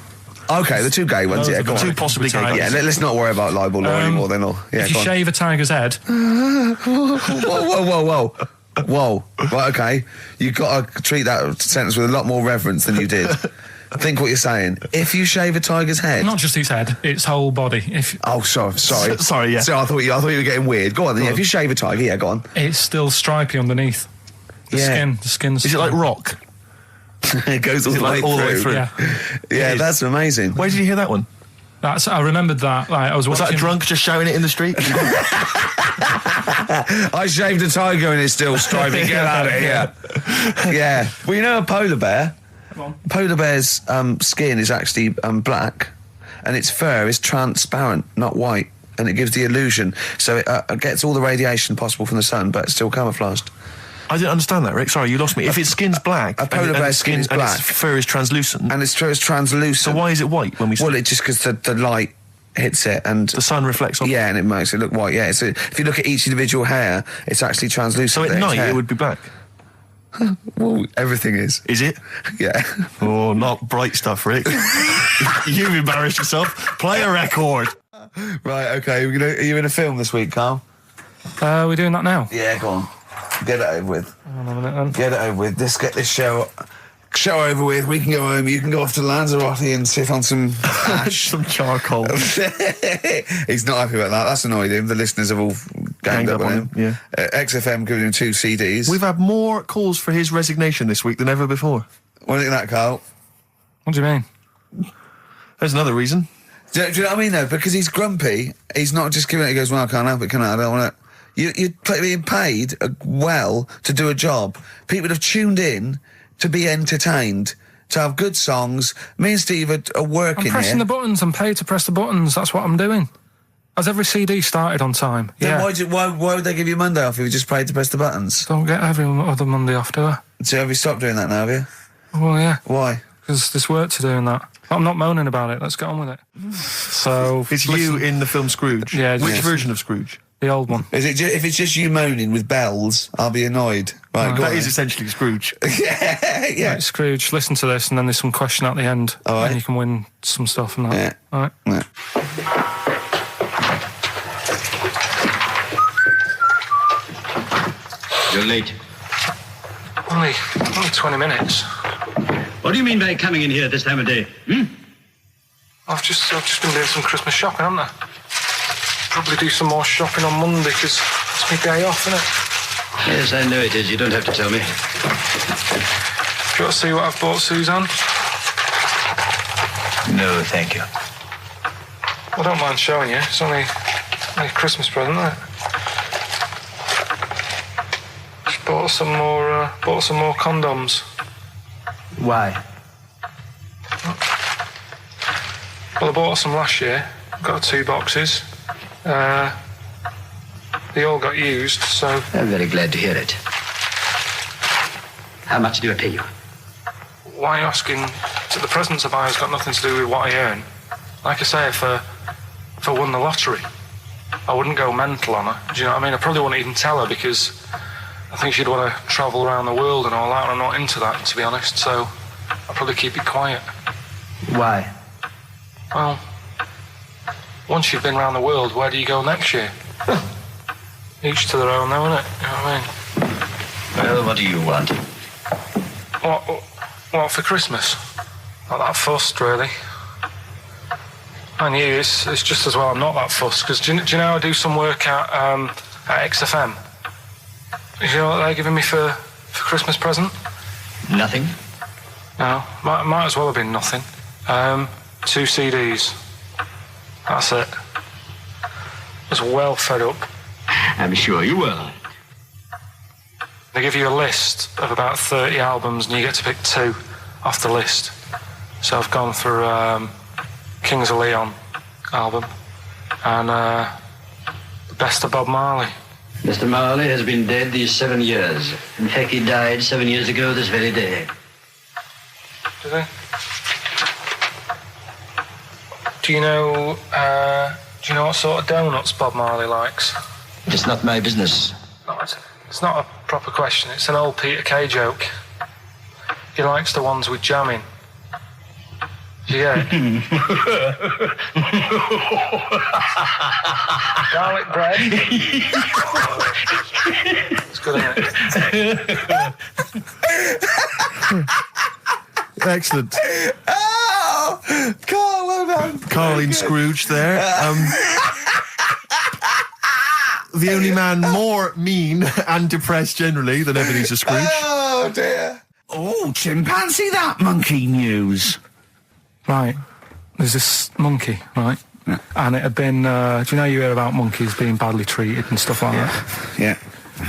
Okay, the two gay ones. Go on. Two possibly gay guys. Yeah, let's not worry about libel law anymore. Then, if you shave a tiger's head. Whoa. Right, okay. You've got to treat that sentence with a lot more reverence than you did. Think what you're saying. If you shave a tiger's head... Not just his head, its whole body. Sorry. Sorry, yeah. So I thought you were getting weird. Go on, then. If you shave a tiger, go on. It's still stripy underneath. The skin's... Is it like rock? It goes all the way through. Yeah, that's amazing. Where did you hear that one? I remembered that. Like, I was Was watching... that a drunk just shouting it in the street? I shaved a tiger and it's still stripy. Get out of here. Yeah. Well, you know a polar bear? Polar bear's skin is actually black, and its fur is transparent, not white, and it gives the illusion. So it gets all the radiation possible from the sun, but it's still camouflaged. I didn't understand that, Rick. Sorry, you lost me. If its skin's black, a polar bear's skin is black, and its fur is translucent, and its fur is translucent. So why is it white when we see Well, it's just because the light hits it and the sun reflects on it? Yeah, and it makes it look white. Yeah, so if you look at each individual hair, it's actually translucent. So at night it would be black? Well, everything is. Is it? Yeah. Oh, not bright stuff, Rick. You've embarrassed yourself. Play a record. Right, okay. Are you in a film this week, Carl? We're doing that now? Yeah, go on. Get it over with. Hang on a minute, then. Get it over with. Let's get this show over with. We can go home. You can go off to Lanzarote and sit on some ash. Some charcoal. He's not happy about that. That's annoyed him. The listeners have all ganged up on him. Yeah. XFM giving him 2 CDs. We've had more calls for his resignation this week than ever before. What do you think of that, Carl? What do you mean? There's another reason. Do you know what I mean, though? Because he's grumpy. He's not just giving it. He goes, well, I can't help it, can I? I don't want it. You're being paid well to do a job. People have tuned in to be entertained, to have good songs. Me and Steve are working I'm pressing here. the buttons. I'm paid to press the buttons. That's what I'm doing. Has every CD started on time? Then Yeah. why would they give you Monday off if you just paid to press the buttons? Don't get every other Monday off, do I? So have you stopped doing that now, have you? Well, yeah. Why? Because there's work to do in that. I'm not moaning about it. Let's get on with it. So... It's you in the film Scrooge. Yeah, Which yes. version of Scrooge? The old one. Is it if it's just you moaning with bells, I'll be annoyed. Right, go That on is then. essentially Scrooge. yeah. Right, Scrooge, listen to this, and then there's some question at the end. All right. And you can win some stuff and that. Yeah. All right. Yeah. You're late. Only 20 minutes. What do you mean by coming in here at this time of day? I've just been doing some Christmas shopping, haven't I? Probably do some more shopping on Monday, because it's my day off, isn't it? Yes, I know it is. You don't have to tell me. Do you want to see what I've bought Suzanne? No, thank you. I don't mind showing you. It's only a Christmas present, isn't it? Just bought some more condoms. Why? Well, I bought some last year. Got 2 boxes. They all got used, so... I'm very glad to hear it. How much do I pay you? Why are you asking? The presents I buy has got nothing to do with what I earn. Like I say, if I won the lottery, I wouldn't go mental on her. Do you know what I mean? I probably wouldn't even tell her, because I think she'd want to travel around the world and all that, and I'm not into that, to be honest, so I'll probably keep it quiet. Why? Well, once you've been around the world, where do you go next year? Each to their own, though, innit? You know what I mean? Well, what do you want? What for Christmas? Not that fussed, really. And you, it's just as well I'm not that fussed, because do you know I do some work at XFM? Do you know what they're giving me for Christmas present? Nothing. No, might as well have been nothing. 2 CDs. That's it. I was well fed up. I'm sure you will. They give you a list of about 30 albums, and you get to pick 2 off the list. So I've gone for Kings of Leon album and the best of Bob Marley. Mr. Marley has been dead these 7 years. In fact, he died 7 years ago this very day. Did they? Do you know what sort of donuts Bob Marley likes? It's not my business. No, it's not a proper question. It's an old Peter Kay joke. He likes the ones with jam in. Do you get it? Garlic bread. It's good, isn't it? Excellent. Oh! Carl, well done. Carl in Scrooge there. The only man more mean and depressed generally than Ebenezer Scrooge. Oh, dear. Oh, chimpanzee, that monkey news. Right. there's this monkey, right? Yeah. And it had been, do you know you hear about monkeys being badly treated and stuff like that? Yeah.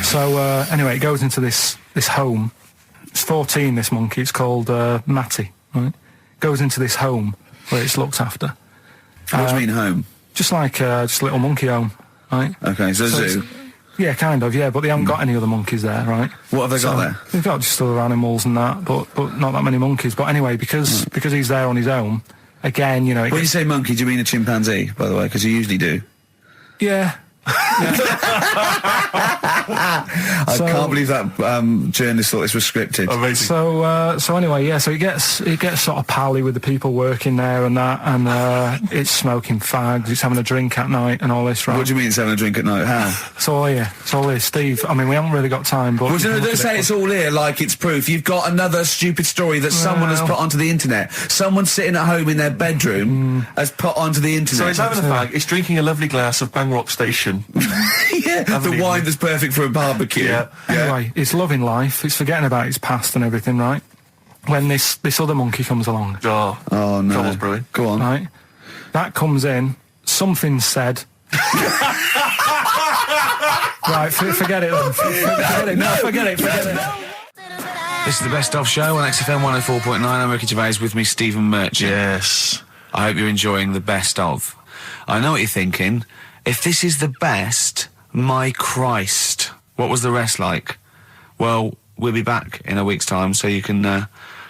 So, anyway, it goes into this home. It's 14, this monkey. It's called, Matty, right? Goes into this home where it's looked after. What do you mean home? Just like, just a little monkey home, right? Okay, so zoo. Yeah, kind of, yeah, but they haven't got any other monkeys there, right? What have they got there? They've got just other animals and that, but not that many monkeys. But anyway, because he's there on his own, again, you know... When you say monkey, do you mean a chimpanzee, by the way? Because you usually do. Yeah. I can't believe that journalist thought this was scripted. Amazing. So anyway, yeah. So he gets sort of pally with the people working there and that, and it's smoking fags. It's having a drink at night and all this, right? What do you mean it's having a drink at night? How? It's all here. It's all here, Steve. I mean, we haven't really got time, but Well, don't say it's all here like it's proof. You've got another stupid story that someone has put onto the internet. Someone sitting at home in their bedroom has put onto the internet. So he's having a fag, he's drinking a lovely glass of Bang Rock Station. Yeah, the wine that's perfect for a barbecue. Yeah. Anyway, it's loving life. It's forgetting about his past and everything, right? When this other monkey comes along, Oh no. Trouble's brewing. Go on. right? That comes in. Something said. Right, forget it then. Forget it. This is the Best Of Show on XFM 104.9. I'm Ricky Gervais, with me Stephen Merchant. Yes. I hope you're enjoying the Best Of. I know what you're thinking. If this is the best, my Christ, what was the rest like? Well, we'll be back in a week's time, so you can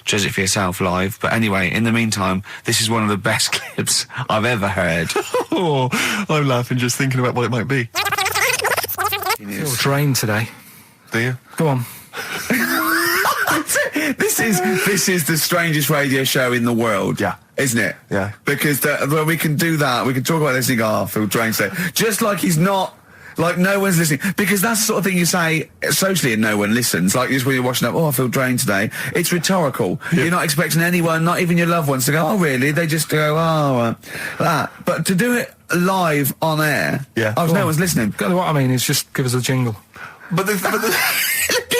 judge it for yourself live. But anyway, in the meantime, this is one of the best clips I've ever heard. Oh, I'm laughing just thinking about what it might be. Feel drained today. Do you? Go on. This is the strangest radio show in the world. Yeah. Isn't it? Yeah. Because when we can do that, we can talk about this and go, oh, I feel drained today. Just like he's not, like no one's listening. Because that's the sort of thing you say socially and no one listens. Like just when you're washing up, oh, I feel drained today. It's rhetorical. Yeah. You're not expecting anyone, not even your loved ones, to go, oh, really? They just go, oh, that. But to do it live on air, no one's listening. What I mean is just give us a jingle. But the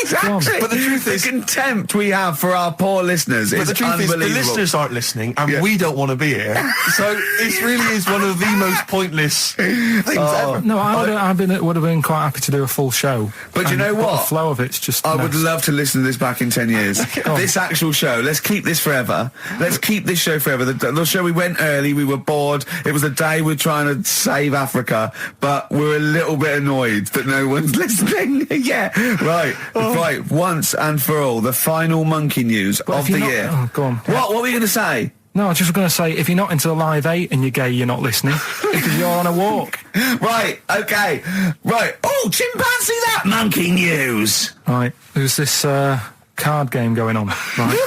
Exactly. But the truth is, the contempt we have for our poor listeners is unbelievable. The listeners aren't listening, and we don't want to be here. So this really is one of the most pointless things ever. No, would have been quite happy to do a full show. But you know what? The flow of it's just. I would love to listen to this back in 10 years. This actual show. Let's keep this forever. Let's keep this show forever. The show, we went early. We were bored. It was the day we're trying to save Africa, but we're a little bit annoyed that no one's listening. Yeah, right. Right, once and for all, the final monkey news of the year. Oh, go on. What were you going to say? No, I was just going to say, if you're not into the Live 8 and you're gay, you're not listening. Because you're on a walk. Right, okay. Right. Oh, chimpanzee that monkey news. Right, there's this card game going on, right?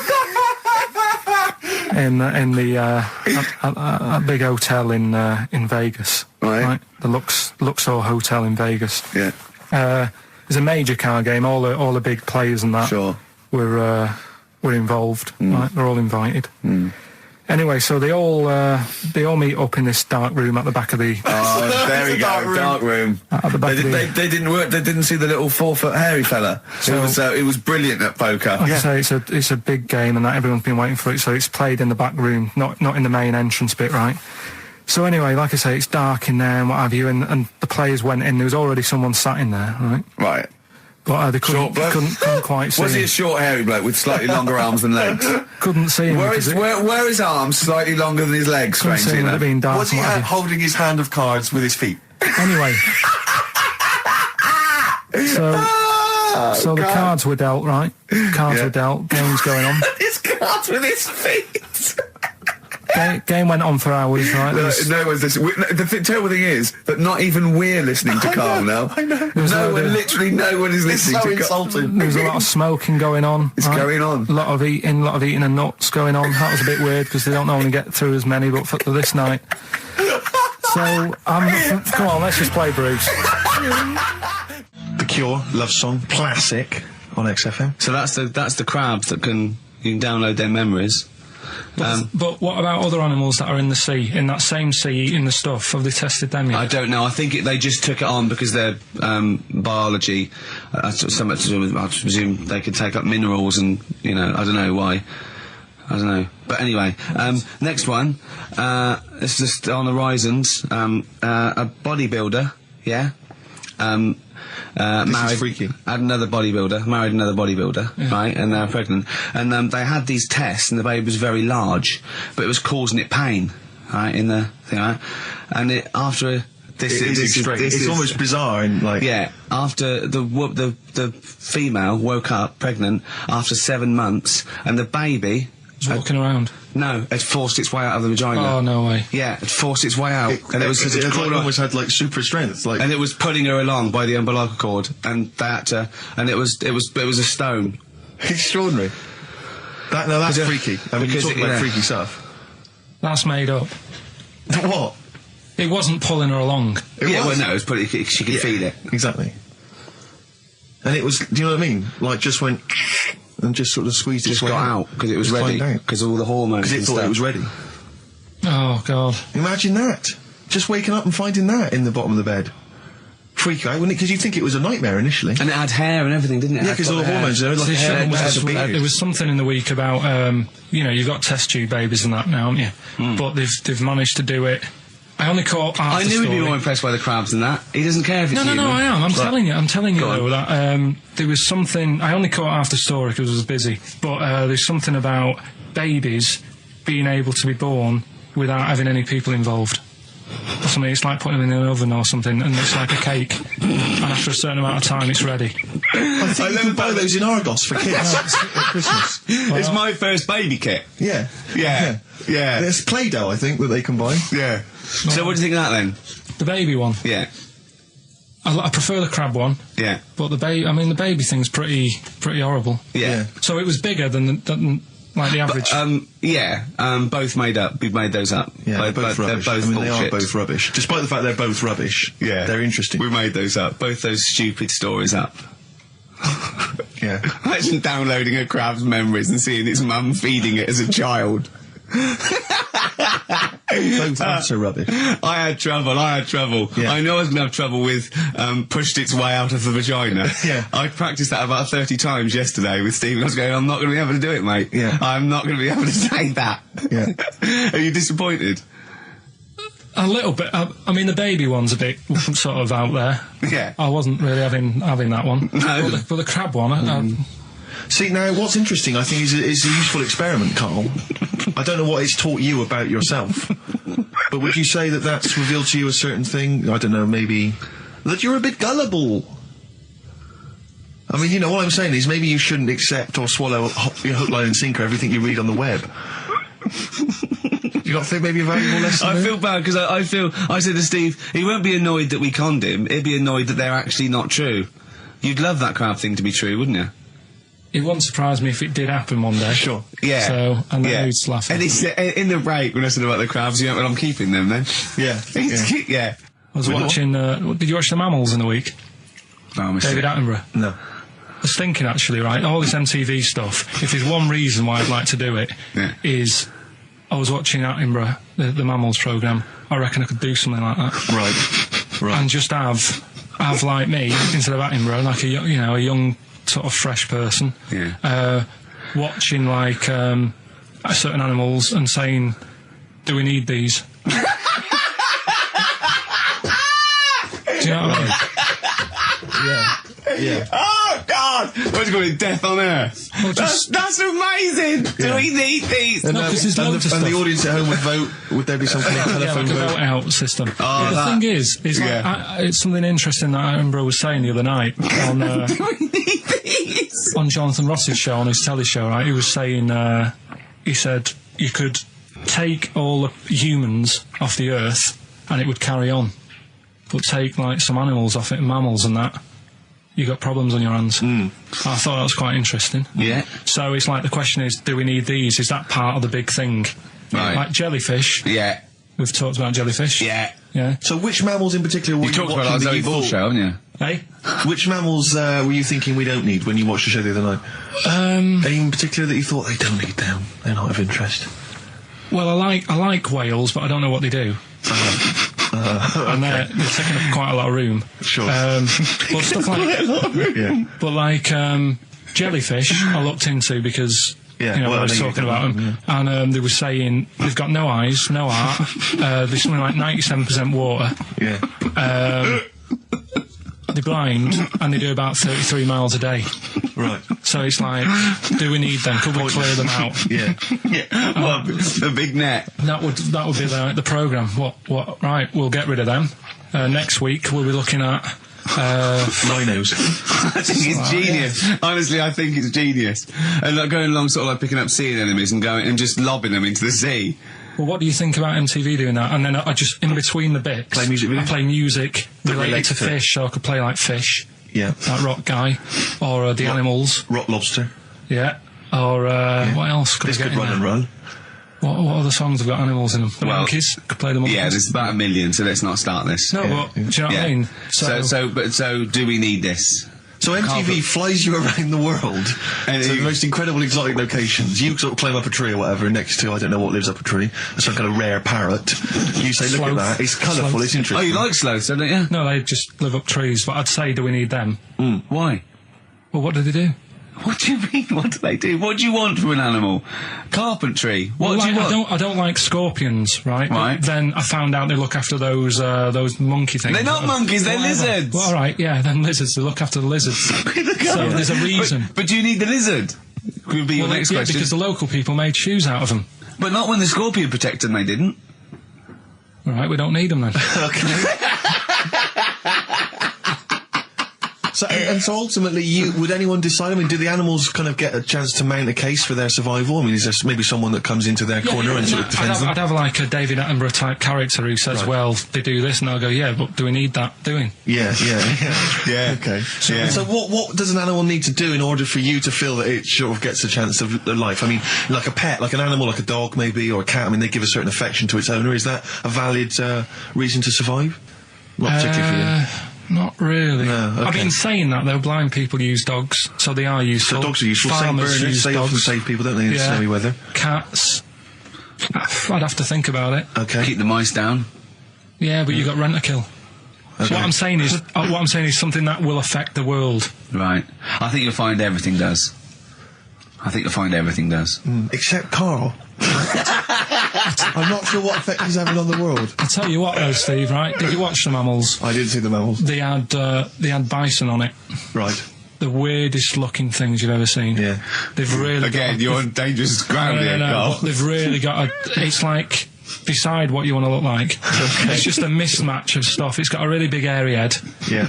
in the big hotel in Vegas. Right. The Luxor Hotel in Vegas. Yeah. There's a major card game. All the big players and that were involved. Right, they're all invited. Anyway, so they all meet up in this dark room at the back of the. Oh, there we go, dark room. At the back they didn't work. They didn't see the little 4-foot hairy fella. So it was brilliant at poker. Like I say, it's a big game, and that everyone's been waiting for it. So it's played in the back room, not in the main entrance bit, right? So anyway, like I say, it's dark in there and what have you, and the players went in. There was already someone sat in there, right? Right. But they couldn't quite see Was he him. a short, hairy bloke with slightly longer arms than legs? Couldn't see him. Were his arms slightly longer than his legs, Couldn't see strangely him, enough? being dark. Was he holding his hand of cards with his feet? Anyway. So the cards were dealt, right? Cards were dealt. Game's going on. His cards with his feet. Game went on for hours, right? No one's listening. The terrible thing is that not even we're listening to Karl now. I know. Literally no one is listening to Karl. Insulting. There was a lot of smoking going on. It's going on. A lot of eating and nuts going on. That was a bit weird because they don't normally get through as many, but for this night. So, come on, let's just play Bruce. The Cure, Love Song, classic on XFM. So that's the crabs that you can download their memories. But what about other animals that are in the sea, in that same sea, eating the stuff? Have they tested them yet? I don't know. I think they just took it on because their biology, so much to do with, I presume they could take up minerals and, I don't know why. I don't know. But anyway, next one. It's just on the horizons. A bodybuilder, yeah. Married, is freaky. Had another bodybuilder, married another bodybuilder, right? And they're pregnant. And they had these tests, and the baby was very large, but it was causing it pain, right? In the thing, right? And after this it's almost bizarre and like. Yeah, after the female woke up pregnant after 7 months, and the baby was walking around. No, it forced its way out of the vagina. Oh, no way. Yeah, it forced its way out. And it was almost had like super strength, like. And it was pulling her along by the umbilical cord, and that, and it was a stone. Extraordinary. That's freaky. I mean, you talk about freaky stuff. That's made up. What? It wasn't pulling her along. It was putting. She could feel it. Exactly. And it was. Do you know what I mean? Like just went. And just sort of squeezed its way out because it was ready, because all the hormones. Because it thought it was ready. Oh God! Imagine that. Just waking up and finding that in the bottom of the bed. Freak out, wouldn't it? Because you think it was a nightmare initially. And it had hair and everything, didn't it? Yeah, because all the hormones there, like hair. There was something in the week about you've got test tube babies and that now, haven't you? But they've managed to do it. I only caught half the story. I knew he'd be more impressed by the crabs than that. He doesn't care if it's No, I am. I'm telling you though, that there was something. I only caught half the story because I was busy. But there's something about babies being able to be born without having any people involved. Or something. It's like putting them in an oven or something, and it's like a cake. And after a certain amount of time, it's ready. I think you can buy those in Argos for kids at Christmas. It's my first baby kit. Yeah. There's Play-Doh, I think, that they can buy. Yeah. So what do you think of that then? The baby one. Yeah. I prefer the crab one. Yeah. But the baby thing's pretty horrible. Yeah. So it was bigger than like the average. Both made up. We made those up. Yeah, they're both rubbish. They're both they are both rubbish. Despite the fact they're both rubbish. Yeah. They're interesting. We made those up. Both those stupid stories up. Yeah. Imagine downloading a crab's memories and seeing its mum feeding it as a child. Both are rubbish. I had trouble. Yeah. I know I was going to have trouble with pushed its way out of the vagina. Yeah. I practiced that about 30 times yesterday with Stephen. I was going, I'm not going to be able to do it, mate. Yeah. I'm not going to be able to say that. Yeah. Are you disappointed? A little bit. I mean, the baby one's a bit sort of out there. Yeah. I wasn't really having that one. No. But the crab one, See, now, what's interesting, I think, is a useful experiment, Karl. I don't know what it's taught you about yourself, but would you say that that's revealed to you a certain thing? I don't know, maybe that you're a bit gullible. I mean, all I'm saying is maybe you shouldn't accept or swallow hook, line and sinker everything you read on the web. You not think maybe a valuable lesson? I feel bad because I said to Steve, he won't be annoyed that we conned him, he'd be annoyed that they're actually not true. You'd love that crab thing to be true, wouldn't you? it wouldn't surprise me if it did happen one day. Sure. Yeah. So, and then he's laughing. And it's, in the break, when I said about the crabs, you know, I'm keeping them then. Yeah. Yeah. I was watching, did you watch The Mammals in the week? No, I missed David it. Attenborough. No. I was thinking, actually, right, all this MTV stuff, if there's one reason why I'd like to do it, is I was watching Attenborough, the Mammals programme. I reckon I could do something like that. Right. And just have like me, instead of Attenborough, like a young sort of fresh person, watching like certain animals and saying, do we need these? Do you know what I mean? Yeah. Oh, God! What's going to be Death on Earth? Well, that's amazing! Do we need these? And, No, 'cause there's loads of and the stuff. audience at home would vote. Would there be some kind of telephone like a vote? vote out system. Oh, the thing is like, it's something interesting that Attenborough was saying the other night on Do we need these? on Jonathan Ross's show, on his telly show, right? He was saying, he said you could take all the humans off the earth and it would carry on, but take like some animals off it, mammals and that, you got problems on your hands. I thought that was quite interesting. Yeah. So it's like the question is, do we need these? Is that part of the big thing? Right. Like jellyfish. Yeah. We've talked about jellyfish. Yeah. Yeah. So which mammals in particular were You you talked about watching it on that Zoe you Ball thought- show, haven't you? Hey? Which mammals were you thinking we don't need when you watched the show the other night? Any in particular that you thought they don't need them? They're not of interest. Well, I like whales, but I don't know what they do. And they're taking up quite a lot of room. Sure. But stuff like, Yeah. but like jellyfish, I looked into because Yeah, You know, well, I was I know talking you- about them. And they were saying they've got no eyes, no heart, there's something like 97% water. Yeah. They're blind, and they do about 33 miles a day. Right. So it's like, do we need them? Could we clear them out? Yeah. Well, the big net. That would be the programme. What? Right, we'll get rid of them. Next week we'll be looking at Rhinos. I think it's genius. Honestly, I think it's genius. And like going along, sort of like picking up sea anemones and going and just lobbing them into the sea. Well, what do you think about MTV doing that? And then I just, in between the bits, Play music I videos? play music related relate to to- fish, so I could play like Fish, Yeah. that rock guy, or the Animals, Rock Lobster. yeah, or what else could This I get could in run and there? run. What other songs have got animals in them? The Well, Monkeys, could play the Monkeys. Yeah, there's about 1 million, so let's not start this. No, but do you know what Yeah. I mean? So do we need this? So MTV flies you around the world And to you- the most incredible exotic locations. You sort of climb up a tree or whatever next to, I don't know what lives up a tree, some kind of rare parrot. You say, look at Sloth. that, it's colourful, Sloth. it's Oh, interesting. you like sloths, don't you? No, they just live up trees, but I'd say, do we need them? Why? Well, what do they do? What do you mean? What do they do? What do you want from an animal? Carpentry. What Well, do you like, want? I don't like scorpions, right? Right. But then I found out they look after those monkey things. They're not monkeys, they're Whatever. lizards. Well, all right, yeah, then lizards. They look after the lizards. So there's a reason. But do you need the lizard? Would be your next yeah, question. because the local people made shoes out of them. But not when the scorpion protected them, they didn't. All right, we don't need them then. So, and so ultimately, would anyone decide? I mean, do the animals kind of get a chance to mount a case for their survival? I mean, is there maybe someone that comes into their corner and sort of defends them? I'd have like a David Attenborough type character who says, well, they do this, and I'll go, yeah, but do we need that doing? Yeah. Yeah. Okay. So what does an animal need to do in order for you to feel that it sort of gets a chance of life? I mean, like a pet, like an animal, like a dog maybe, or a cat, I mean, they give a certain affection to its owner. Is that a valid reason to survive? Not particularly for you. Not really. No, okay. I've been saying that though. Blind people use dogs, so they are useful. So dogs are useful. Saint Farmers Bernards, use they often dogs. save people, don't they, in Yeah. snowy weather? Cats. I'd have to think about it. Okay. Keep the mice down. Yeah, but you got rent to kill. So Okay. what I'm saying is something that will affect the world. Right. I think you'll find everything does. Except Karl. I'm not sure what effect he's having on the world. I'll tell you what though, Steve, right? Did you watch the mammals? I didn't see the mammals. They had bison on it. Right. The weirdest looking things you've ever seen. Yeah. They've really Again, you're on dangerous ground here, Carl. but they've really got it's like, decide what you want to look like. It's just a mismatch of stuff. It's got a really big airy head. Yeah.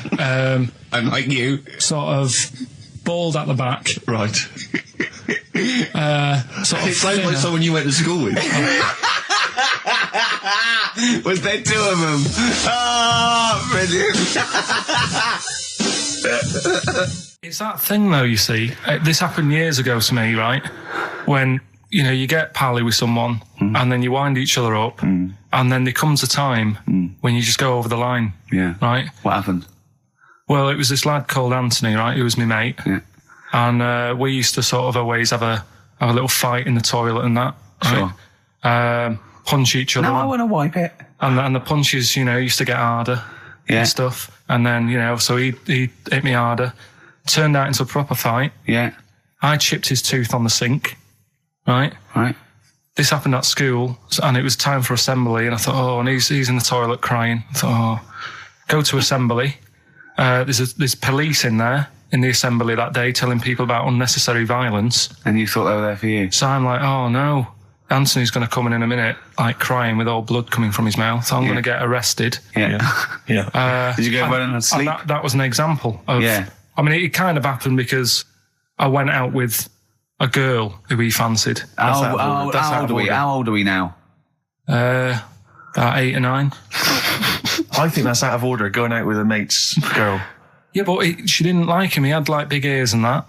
Unlike you. Sort of bald at the back. Right. Sort of It sounds like thinner. someone you went to school with. Was there two of them? Oh, brilliant. It's that thing though, you see. This happened years ago to me, right? When, you get pally with someone and then you wind each other up and then there comes a time when you just go over the line. Yeah. Right? What happened? Well, it was this lad called Anthony, right? Who was my mate. Yeah. And we used to sort of always have a little fight in the toilet and that. Right? Punch each other. No, I want to wipe it. And the punches, used to get harder Yeah. and stuff. And then, so he hit me harder. Turned out into a proper fight. Yeah. I chipped his tooth on the sink. Right? Right. This happened at school, and it was time for assembly, and I thought, and he's in the toilet crying. I thought, go to assembly. There's police in there in the assembly that day telling people about unnecessary violence. And you thought they were there for you? So I'm like, oh no, Anthony's going to come in a minute, like crying with all blood coming from his mouth. So I'm going to get arrested. Yeah. Yeah. Did you go running and sleep? That was an example of. Yeah. I mean, it kind of happened because I went out with a girl who he fancied. How old are we now? About 8 or 9. I think that's out of order, going out with a mate's girl. Yeah, but she didn't like him. He had like big ears and that.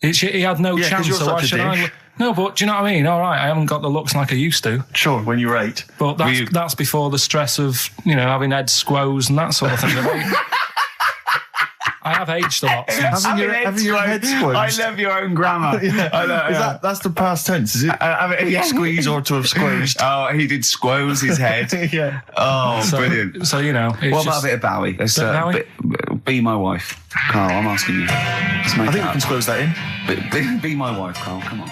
He had no Yeah, 'cause chance. you're So why such a should I? dick. No, but do you know what I mean? All right, I haven't got the looks like I used to. Sure, when you were 8. But that's before the stress of having head squoze and that sort of thing. I have aged a lot. Since. Having your head squoze. I love your own grammar. Yeah. I know. That's the past tense, is it? Yeah. Squeeze or to have squozed. Oh, he did squoze his head. Yeah. Oh, So, brilliant. So it's What just, about a bit of Bowie? Let's, Bit of Bowie? Be my wife. Carl, I'm asking you. Let's make I think it we up. can squoze that in. Be my wife, Carl. Come on.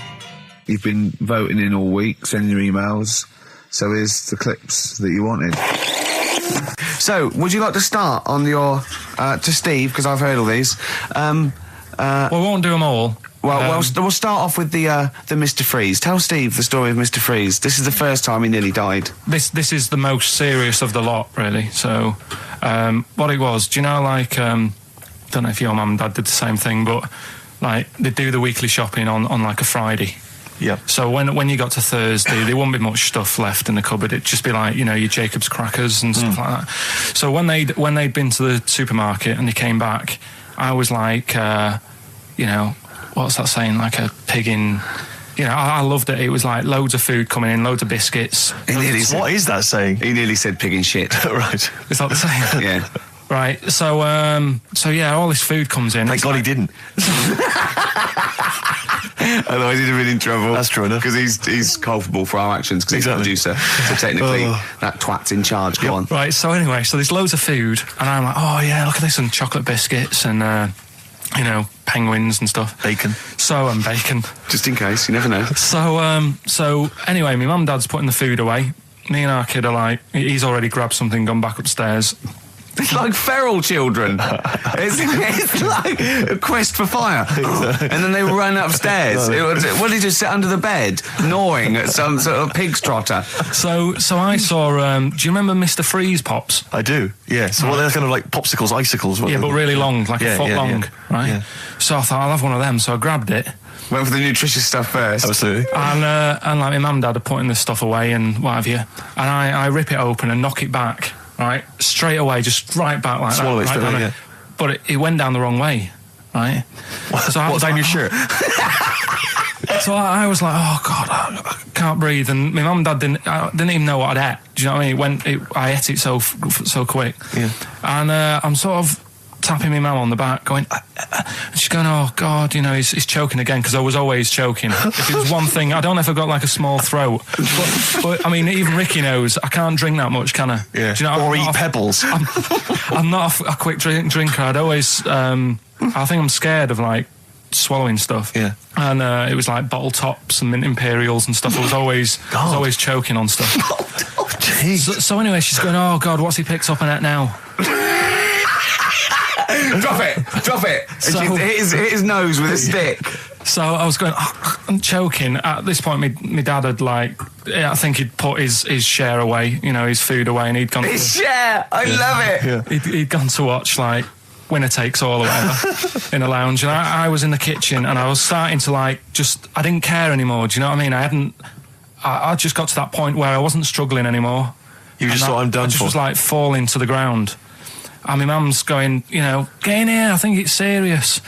You've been voting in all week, sending your emails. So here's the clips that you wanted. So, would you like to start on your to Steve, because I've heard all these. We won't do them all. Well, we'll start off with the Mr. Freeze. Tell Steve the story of Mr. Freeze. This is the first time he nearly died. This is the most serious of the lot, really. So, what it was, do you know, like, don't know if your mum and dad did the same thing, but, like, they do the weekly shopping on like, a Friday. Yeah. So when you got to Thursday, there wouldn't be much stuff left in the cupboard. It'd just be like, you know, your Jacob's crackers and stuff like that. So when they'd been to the supermarket and they came back, I was like, you know, what's that saying? Like a pig in... You know, I loved it. It was like loads of food coming in, loads of biscuits. What is that saying? He nearly said pig in shit. Right. Is that the saying? Yeah. Right. So yeah, all this food comes in. Thank God he didn't. Otherwise he'd have been in trouble. That's true enough. Because he's culpable for our actions, because he's the producer. So technically, that twat's in charge. Go on. Right, so anyway, so there's loads of food, and I'm like, oh yeah, look at this, and chocolate biscuits, and, you know, penguins and stuff. Bacon. And bacon. Just in case, you never know. So anyway, my mum and dad's putting the food away. Me and our kid are like, he's already grabbed something, gone back upstairs. It's like feral children. It's like a quest for fire. And then they run upstairs. What did he just sit under the bed, gnawing at some sort of pig's trotter? So I saw, do you remember Mr. Freeze Pops? I do, yeah. So they're kind of like popsicles, icicles. Yeah, but really long, like a foot long, right? Yeah. So I thought, I'll have one of them, so I grabbed it. Went for the nutritious stuff first. Absolutely. And like my mum and dad are putting this stuff away and what have you. And I rip it open and knock it back. Right, straight away, just right back like Swallow that. Swallow it straight away, yeah. But it went down the wrong way, right? So I was down your shirt? So I was like, oh God, I can't breathe. And my mum and dad didn't even know what I'd ate. Do you know what I mean? I ate it so quick. Yeah. And I'm sort of tapping my mum on the back, going, and she's going, oh God, you know, he's choking again, because I was always choking. If it was one thing, I don't know if I've got like a small throat, but I mean, even Ricky knows I can't drink that much, can I? Yeah. Do you know, or eat pebbles. I'm not a quick drinker. I'd always, I think I'm scared of like swallowing stuff. Yeah. And it was like bottle tops and mint imperials and stuff. I was always choking on stuff. Oh, jeez. So anyway, she's going, oh God, what's he picked up on it now? Drop it. So, hit his nose with a stick. So I was going, I'm choking. At this point, my dad had I think he'd put his share away, you know, his food away, and he'd gone... His share! I love it! Yeah. He'd gone to watch, like, Winner Takes All or whatever in a lounge, and I was in the kitchen, and I was starting to, like, I didn't care anymore, do you know what I mean? I just got to that point where I wasn't struggling anymore. You just thought, I'm done for. I just was, like, falling to the ground. And my mum's going, you know, get in here, I think it's serious.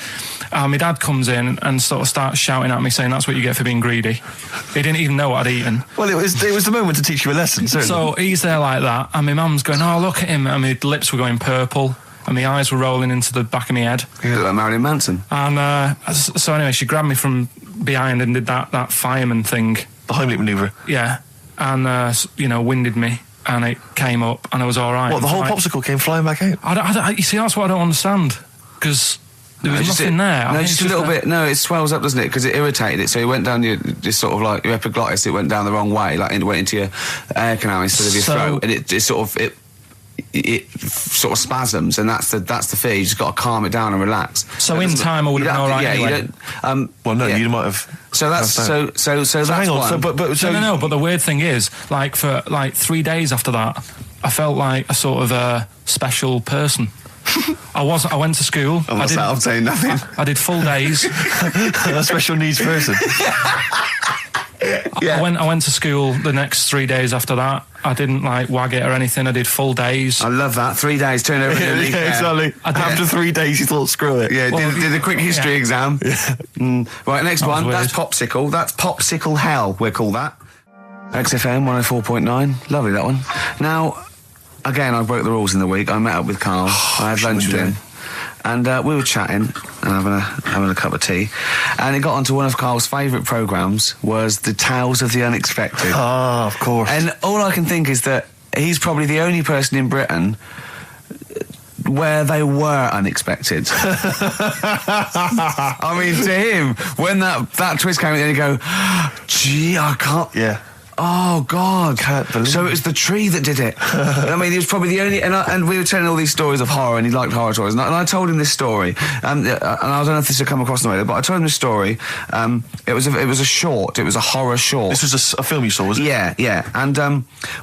And my dad comes in and sort of starts shouting at me, saying that's what you get for being greedy. He didn't even know what I'd eaten. Well, it was the moment to teach you a lesson, certainly. So he's there like that, and my mum's going, oh, look at him. And my lips were going purple, and my eyes were rolling into the back of my head. You look like Marilyn Manson. And so anyway, she grabbed me from behind and did that fireman thing. The Heimlich manoeuvre. Yeah. And, you know, winded me. And it came up, and I was all right. What, the whole popsicle came flying back out? You see, that's what I don't understand, because there was nothing there. No, just a little bit. No, it swells up, doesn't it? Because it irritated it, so it went down your sort of like your epiglottis. It went down the wrong way, like it went into your air canal instead of your throat, and it sort of spasms, and that's the fear. You just got to calm it down and relax. So in time, I would have been all right. Yeah, anyway. You don't. Well, no, you might have. So that's so that's hang on. one. No. But the weird thing is, like for like 3 days after that, I felt like a sort of a special person. I went to school. I'm saying nothing. I did full days. A special needs person. Yeah. I went to school the next 3 days after that. I didn't like wag it or anything. I did full days. I love that. 3 days, turn over Yeah, exactly. After 3 days, you thought, screw it. Yeah, did a quick history exam. Yeah. Right, next one. Weird. That's popsicle. That's popsicle hell, we'll call that. XFM 104.9. Lovely, that one. Now, again, I broke the rules in the week. I met up with Karl. I had lunch with him. And we were chatting and having a cup of tea. And it got onto one of Karl's favourite programmes, was the Tales of the Unexpected. Ah, of course. And all I can think is that he's probably the only person in Britain where they were unexpected. I mean, to him, when that twist came in, he'd go, gee, I can't... Yeah. Oh, God. Can't believe So it was the tree that did it. I mean, he was probably the only... And we were telling all these stories of horror, and he liked horror stories. And I told him this story, and I don't know if this had come across the way, but I told him this story. It was a short. It was a horror short. This was a film you saw, was it? Yeah. And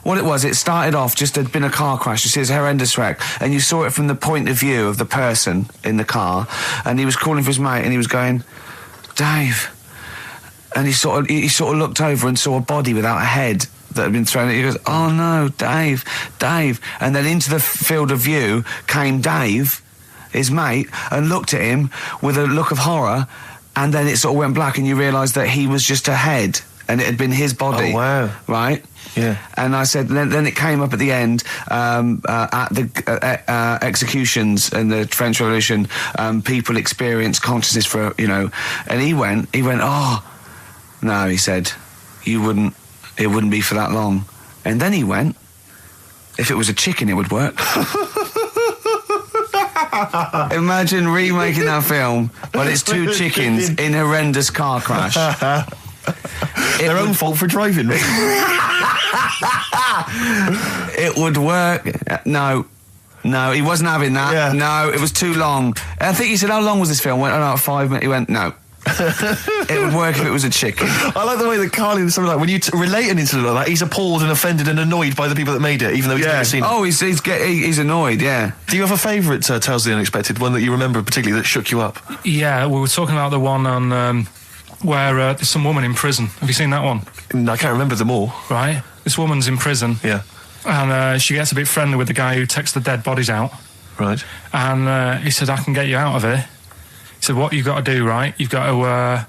what it was, it started off just there'd been a car crash. You see, it's a horrendous wreck, and you saw it from the point of view of the person in the car, and he was calling for his mate, and he was going, Dave... And he sort of looked over and saw a body without a head that had been thrown. He goes, oh no, Dave. And then into the field of view came Dave, his mate, and looked at him with a look of horror. And then it sort of went black, and you realised that he was just a head, and it had been his body. Oh wow! Right? Yeah. And I said, then it came up at the end at the executions in the French Revolution. People experience consciousness for and he went, oh. No, he said, it wouldn't be for that long. And then he went, if it was a chicken, it would work. Imagine remaking that film, but it's two chickens in horrendous car crash. Their own fault for driving. It would work. No, he wasn't having that. Yeah. No, it was too long. I think he said, how long was this film? I went, 5 minutes. He went, no. It would work if it was a chicken. I like the way that Karl is something like when you relate an incident like that, he's appalled and offended and annoyed by the people that made it, even though he's never seen it. Oh, he's annoyed. Yeah. Do you have a favourite Tales of the Unexpected, one that you remember particularly that shook you up? Yeah, we were talking about the one on where there's some woman in prison. Have you seen that one? No, I can't remember them all. Right. This woman's in prison. Yeah. And she gets a bit friendly with the guy who takes the dead bodies out. Right. And he said, I can get you out of here. He said, what you've got to do, right? You've got to,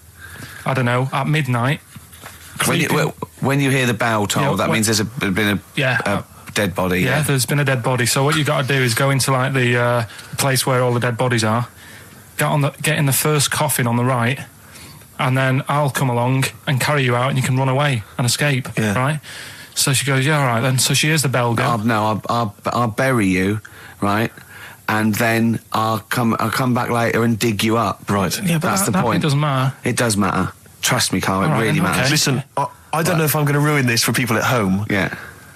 I don't know, at midnight... When you hear the bell toll, that means there's been a dead body. Yeah, there's been a dead body. So what you've got to do is go into, like, the place where all the dead bodies are, get in the first coffin on the right, and then I'll come along and carry you out, and you can run away and escape, right? So she goes, yeah, all right, then. So she hears the bell go. I'll bury you, right? And then I'll come back later and dig you up. Right. Yeah, but that's the point. It doesn't matter. It does matter. Trust me, Karl, it really matters. Okay. Listen, I don't know if I'm going to ruin this for people at home. Yeah.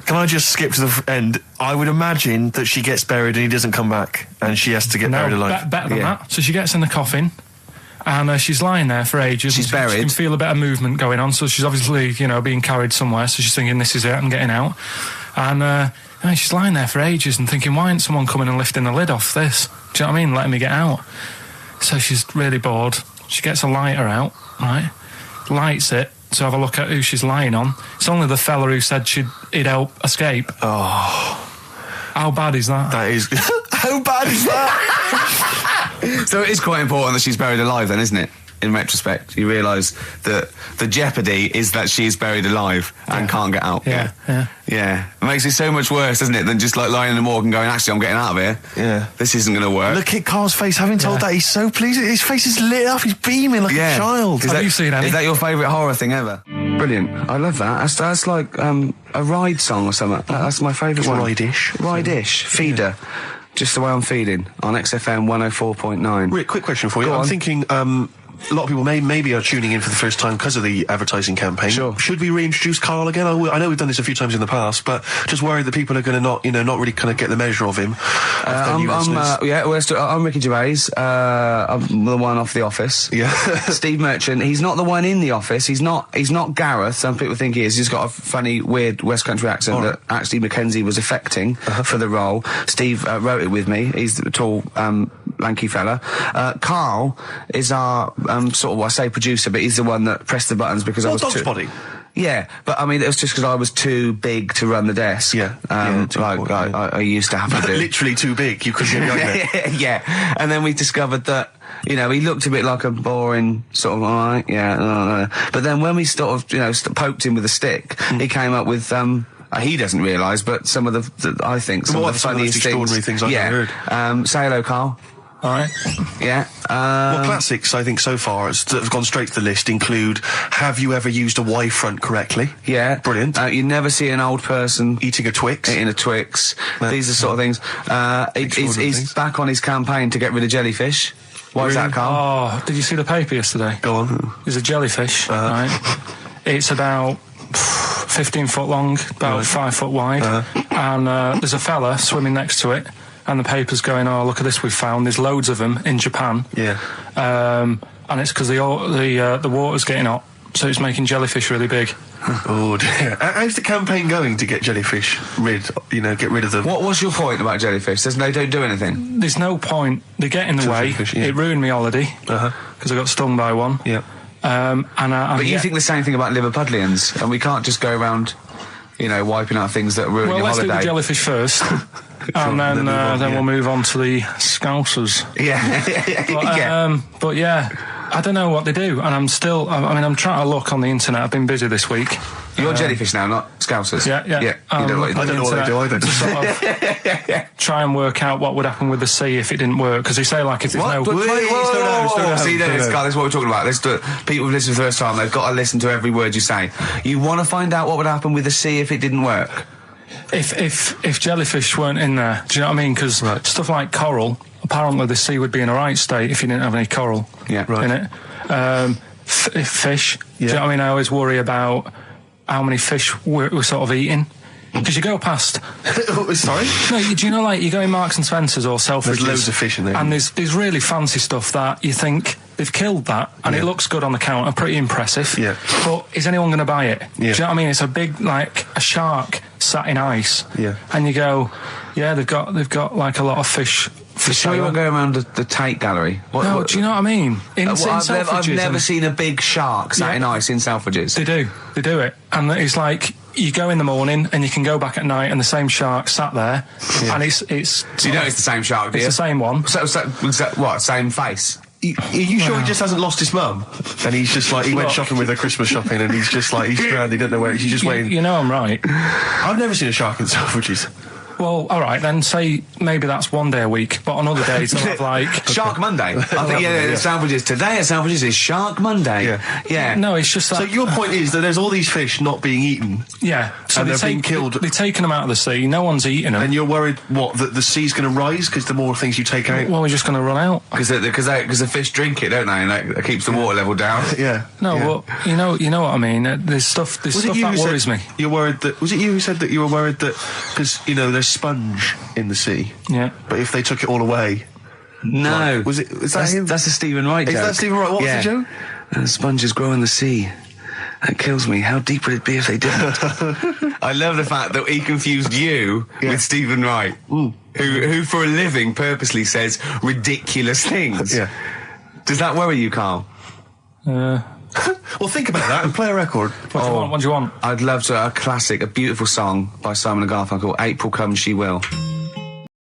Can I just skip to the end? I would imagine that she gets buried and he doesn't come back, and she has to get buried alive. Better than that. So she gets in the coffin, and she's lying there for ages. She's buried. She can feel a bit of movement going on, so she's obviously, being carried somewhere, so she's thinking, this is it, I'm getting out. And she's lying there for ages and thinking, why isn't someone coming and lifting the lid off this? Do you know what I mean? Letting me get out. So she's really bored. She gets a lighter out, right? Lights it to have a look at who she's lying on. It's only the fella who said he'd help escape. Oh. How bad is that? That is... How bad is that? So it is quite important that she's buried alive then, isn't it? In retrospect, you realise that the jeopardy is that she's buried alive and can't get out. Yeah. It makes it so much worse, doesn't it, than just like lying in the morgue and going, actually, I'm getting out of here. Yeah. This isn't going to work. Look at Karl's face. Having told that, he's so pleased. His face is lit up. He's beaming like a child. Have you seen any? Is that your favourite horror thing ever? Brilliant. I love that. That's like a ride song or something. That's my favourite one. Ride-ish. Ride-ish. Feeder. Just the way I'm feeding on XFM 104.9. Rick, quick question for you. I'm thinking... a lot of people maybe are tuning in for the first time because of the advertising campaign. Sure. Should we reintroduce Karl again? I know we've done this a few times in the past, but just worried that people are going to not really kind of get the measure of him. I'm Ricky Gervais. I'm the one off The Office. Yeah. Steve Merchant. He's not the one in The Office. He's not Gareth. Some people think he is. He's got a funny, weird West Country accent that actually Mackenzie was affecting for the role. Steve wrote it with me. He's the tall, lanky fella. Karl is our sort of, I say producer, but he's the one that pressed the buttons because I was Dog's Body. Yeah, but I mean, it was just because I was too big to run the desk. Yeah. I used to have to do. Literally too big. You couldn't get there. Yeah. And then we discovered that, he looked a bit like a boring sort of, all right, But then when we sort of, poked him with a stick, he came up with, he doesn't realise, but some of the I think, some of the funniest extraordinary things I've ever heard. Say hello, Karl. Alright. Yeah. Well, classics, I think, so far, that have gone straight to the list include Have you ever used a Y front correctly? Yeah. Brilliant. You never see an old person Eating a Twix. eating a Twix. No. These are sort of things. He's things. back on his campaign to get rid of jellyfish. Why is that, Carl? Oh, did you see the paper yesterday? Go on. There's a jellyfish, right? It's about 15 foot long, about 5 foot wide, and there's a fella swimming next to it, and the paper's going, oh, look at this we've found, there's loads of them in Japan. Yeah. And it's because the water's getting hot, so it's making jellyfish really big. Oh dear. How's the campaign going to get jellyfish get rid of them? What was your point about jellyfish? They don't do anything. There's no point. They get in the way. Jellyfish, yeah. It ruined my holiday, because I got stung by one. Yeah. But you think the same thing about Liverpudlians, and we can't just go around, wiping out things that ruin your let's holiday. do the jellyfish first, and then we'll move on to the Scousers. Yeah. But yeah, I don't know what they do, and I'm trying to look on the internet. I've been busy this week. You're jellyfish now, not Scousers. Yeah. You don't know what I don't know what they do either. To sort of try and work out what would happen with the sea if it didn't work, because they say like if there's no. See, this is what we're talking about. People who've listened for the first time, they've got to listen to every word you say. You want to find out what would happen with the sea if it didn't work? If jellyfish weren't in there, do you know what I mean? Because stuff like coral, apparently the sea would be in a right state if you didn't have any coral in it. Fish, do you know what I mean? I always worry about how many fish we're sort of eating. Because you go past... Sorry? No, do you know, like, you go in Marks and Spencer's or Selfridges... There's loads of fish in there. And there's really fancy stuff that you think they've killed that, and it looks good on the counter, pretty impressive. Yeah. But is anyone going to buy it? Yeah. Do you know what I mean? It's a big, like, a shark sat in ice. Yeah. And you go, yeah, they've got like, a lot of fish... So you won't go around the Tate Gallery? Do you know what I mean? I've never seen a big shark sat in ice in Selfridges. They do it. And it's like, you go in the morning and you can go back at night and the same shark sat there, and it's... So you know it's the same shark, do you? It's the same one. So what, same face? Are you sure he just hasn't lost his mum? And he's just like, he went shopping with her, Christmas shopping, and he's just like, he's stranded, he doesn't know where, he's just waiting. You know I'm right. I've never seen a shark in Selfridges. Well, all right, then say maybe that's one day a week, but on other days they'll have like... Shark Monday. I think, Selfridges. Today at Selfridges is Shark Monday. Yeah. No, it's just that... So your point is that there's all these fish not being eaten. Yeah. So and they're being killed. They're taking them out of the sea, no one's eating them. And you're worried, that the sea's going to rise because the more things you take out? Well, we're just going to run out. Because the fish drink it, don't they? And that keeps the water level down. Yeah. No, well, you know what I mean. There's stuff that worries me. You're worried that... Was it you who said that you were worried that... Because, there's sponge in the sea. Yeah. But if they took it all away... No. Was it... Is that him? That's a Stephen Wright joke. Is that Stephen Wright? What was the joke? Sponges grow in the sea. That kills me. How deep would it be if they didn't? I love the fact that he confused you with Stephen Wright, who for a living purposely says ridiculous things. Yeah. Does that worry you, Carl? Well, think about that and play a record. What do you want? I'd love to. A classic, a beautiful song by Simon and Garfunkel, April Comes She Will.